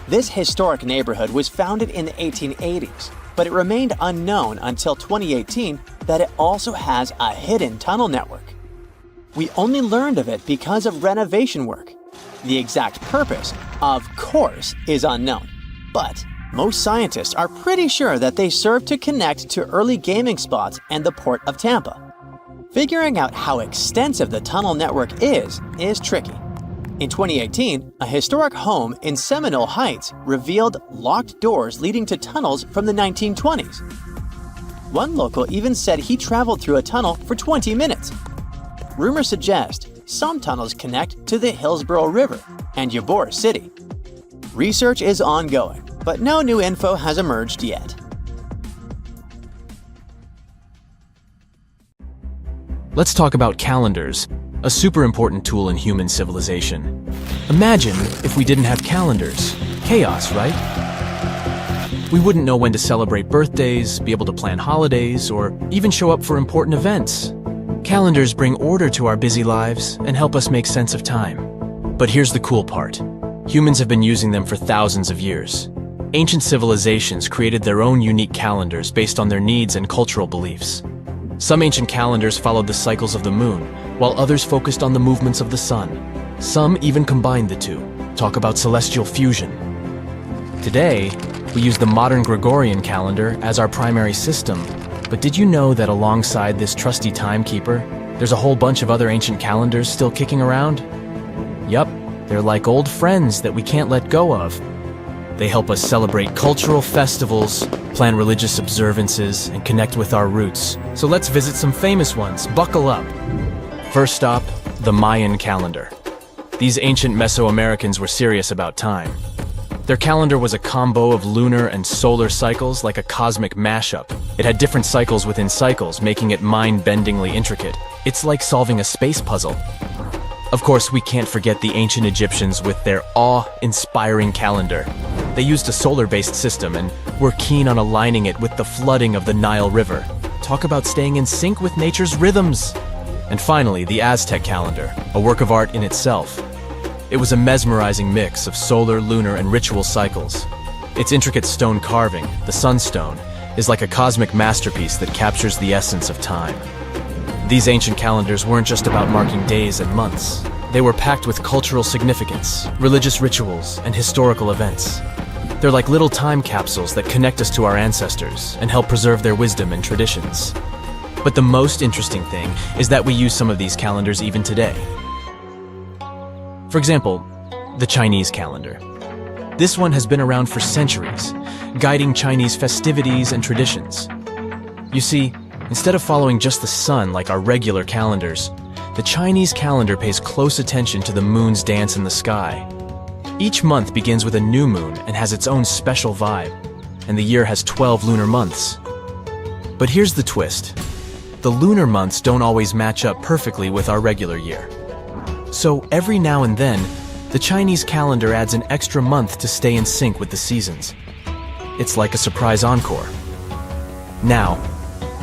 Speaker 3: This historic neighborhood was founded in the 1880s, but it remained unknown until 2018 that it also has a hidden tunnel network. We only learned of it because of renovation work. The exact purpose, of course, is unknown, but most scientists are pretty sure that they serve to connect to early gaming spots and the port of Tampa. Figuring out how extensive the tunnel network is tricky. In 2018, a historic home in Seminole Heights revealed locked doors leading to tunnels from the 1920s. One local even said he traveled through a tunnel for 20 minutes. Rumors suggest some tunnels connect to the Hillsborough River and Ybor City. Research is ongoing, but no new info has emerged yet.
Speaker 4: Let's talk about calendars, a super important tool in human civilization. Imagine if we didn't have calendars. Chaos, right? We wouldn't know when to celebrate birthdays, be able to plan holidays, or even show up for important events. Calendars bring order to our busy lives and help us make sense of time. But here's the cool part. Humans have been using them for thousands of years. Ancient civilizations created their own unique calendars based on their needs and cultural beliefs. Some ancient calendars followed the cycles of the moon, while others focused on the movements of the sun. Some even combined the two, talk about celestial fusion. Today, we use the modern Gregorian calendar as our primary system. But did you know that alongside this trusty timekeeper, there's a whole bunch of other ancient calendars still kicking around? Yup, they're like old friends that we can't let go of. They help us celebrate cultural festivals, plan religious observances, and connect with our roots. So let's visit some famous ones. Buckle up. First stop, the Mayan calendar. These ancient Mesoamericans were serious about time. Their calendar was a combo of lunar and solar cycles, like a cosmic mashup. It had different cycles within cycles, making it mind-bendingly intricate. It's like solving a space puzzle. Of course, we can't forget the ancient Egyptians with their awe-inspiring calendar. They used a solar-based system and were keen on aligning it with the flooding of the Nile River. Talk about staying in sync with nature's rhythms. And finally, the Aztec calendar, a work of art in itself. It was a mesmerizing mix of solar, lunar, and ritual cycles. Its intricate stone carving, the sunstone, is like a cosmic masterpiece that captures the essence of time. These ancient calendars weren't just about marking days and months. They were packed with cultural significance, religious rituals, and historical events. They're like little time capsules that connect us to our ancestors and help preserve their wisdom and traditions. But the most interesting thing is that we use some of these calendars even today. For example, the Chinese calendar. This one has been around for centuries, guiding Chinese festivities and traditions. You see, instead of following just the sun like our regular calendars, the Chinese calendar pays close attention to the moon's dance in the sky. Each month begins with a new moon and has its own special vibe, and the year has 12 lunar months. But here's the twist. The lunar months don't always match up perfectly with our regular year. So every now and then, the Chinese calendar adds an extra month to stay in sync with the seasons. It's like a surprise encore. Now,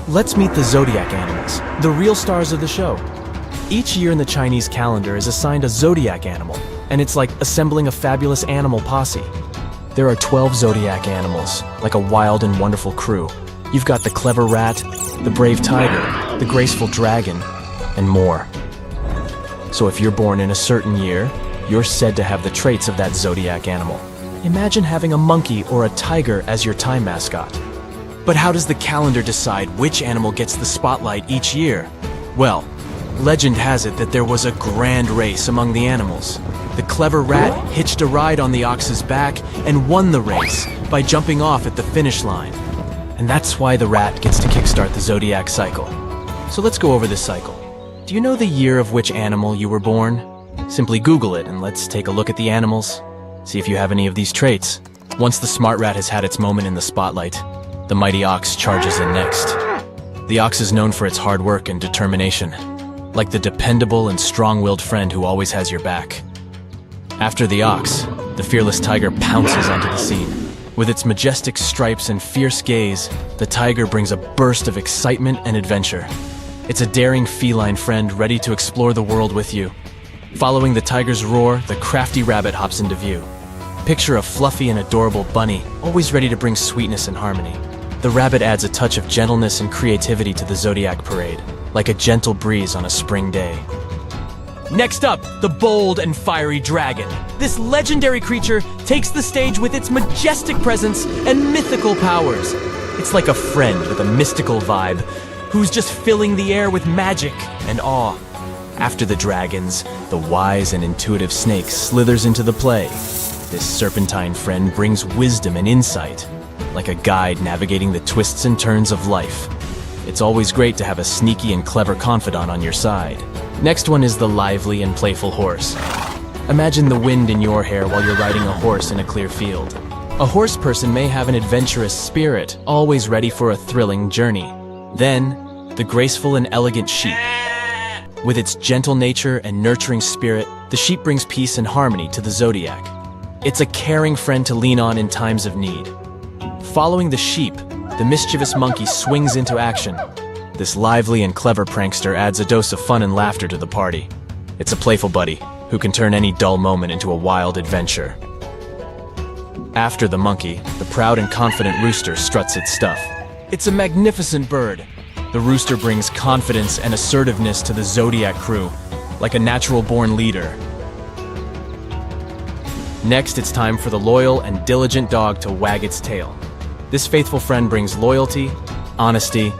Speaker 4: let's meet the zodiac animals, the real stars of the show. Each year in the Chinese calendar is assigned a zodiac animal, and it's like assembling a fabulous animal posse. There are 12 zodiac animals, like a wild and wonderful crew. You've got the clever rat, the brave tiger, the graceful dragon, and more. So if you're born in a certain year, you're said to have the traits of that zodiac animal. Imagine having a monkey or a tiger as your time mascot. But how does the calendar decide which animal gets the spotlight each year? Well, legend has it that there was a grand race among the animals. The clever rat hitched a ride on the ox's back and won the race by jumping off at the finish line. And that's why the rat gets to kickstart the zodiac cycle. So let's go over this cycle. Do you know the year of which animal you were born? Simply Google it and let's take a look at the animals. See if you have any of these traits. Once the smart rat has had its moment in the spotlight, the mighty ox charges in next. The ox is known for its hard work and determination, like the dependable and strong-willed friend who always has your back. After the ox, the fearless tiger pounces onto the scene. With its majestic stripes and fierce gaze, the tiger brings a burst of excitement and adventure. It's a daring feline friend ready to explore the world with you. Following the tiger's roar, the crafty rabbit hops into view. Picture a fluffy and adorable bunny, always ready to bring sweetness and harmony. The rabbit adds a touch of gentleness and creativity to the zodiac parade, like a gentle breeze on a spring day. Next up, the bold and fiery dragon. This legendary creature takes the stage with its majestic presence and mythical powers. It's like a friend with a mystical vibe, who's just filling the air with magic and awe. After the dragons, the wise and intuitive snake slithers into the play. This serpentine friend brings wisdom and insight, like a guide navigating the twists and turns of life. It's always great to have a sneaky and clever confidant on your side. Next one is the lively and playful horse. Imagine the wind in your hair while you're riding a horse in a clear field. A horse person may have an adventurous spirit, always ready for a thrilling journey. Then, the graceful and elegant sheep. With its gentle nature and nurturing spirit, the sheep brings peace and harmony to the zodiac. It's a caring friend to lean on in times of need. Following the sheep, the mischievous monkey swings into action. This lively and clever prankster adds a dose of fun and laughter to the party. It's a playful buddy who can turn any dull moment into a wild adventure. After the monkey, the proud and confident rooster struts its stuff. It's a magnificent bird, The rooster brings confidence and assertiveness to the zodiac crew, like a natural-born leader. Next, it's time for the loyal and diligent dog to wag its tail. This faithful friend brings loyalty, honesty,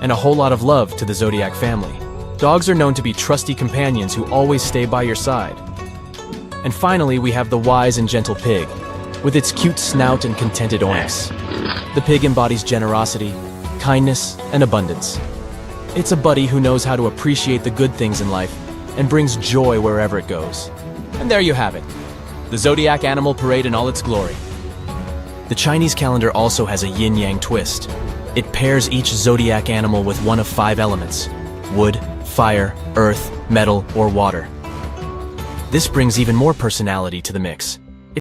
Speaker 4: and a whole lot of love to the zodiac family. Dogs are known to be trusty companions who always stay by your side. And finally, we have the wise and gentle pig, with its cute snout and contented oinks. The pig embodies generosity, kindness, and abundance. It's a buddy who knows how to appreciate the good things in life and brings joy wherever it goes. And there you have it, the Zodiac Animal Parade in all its glory. The Chinese calendar also has a yin-yang twist. It pairs each zodiac animal with one of 5 elements: wood, fire, earth, metal, or water. This brings even more personality to the mix.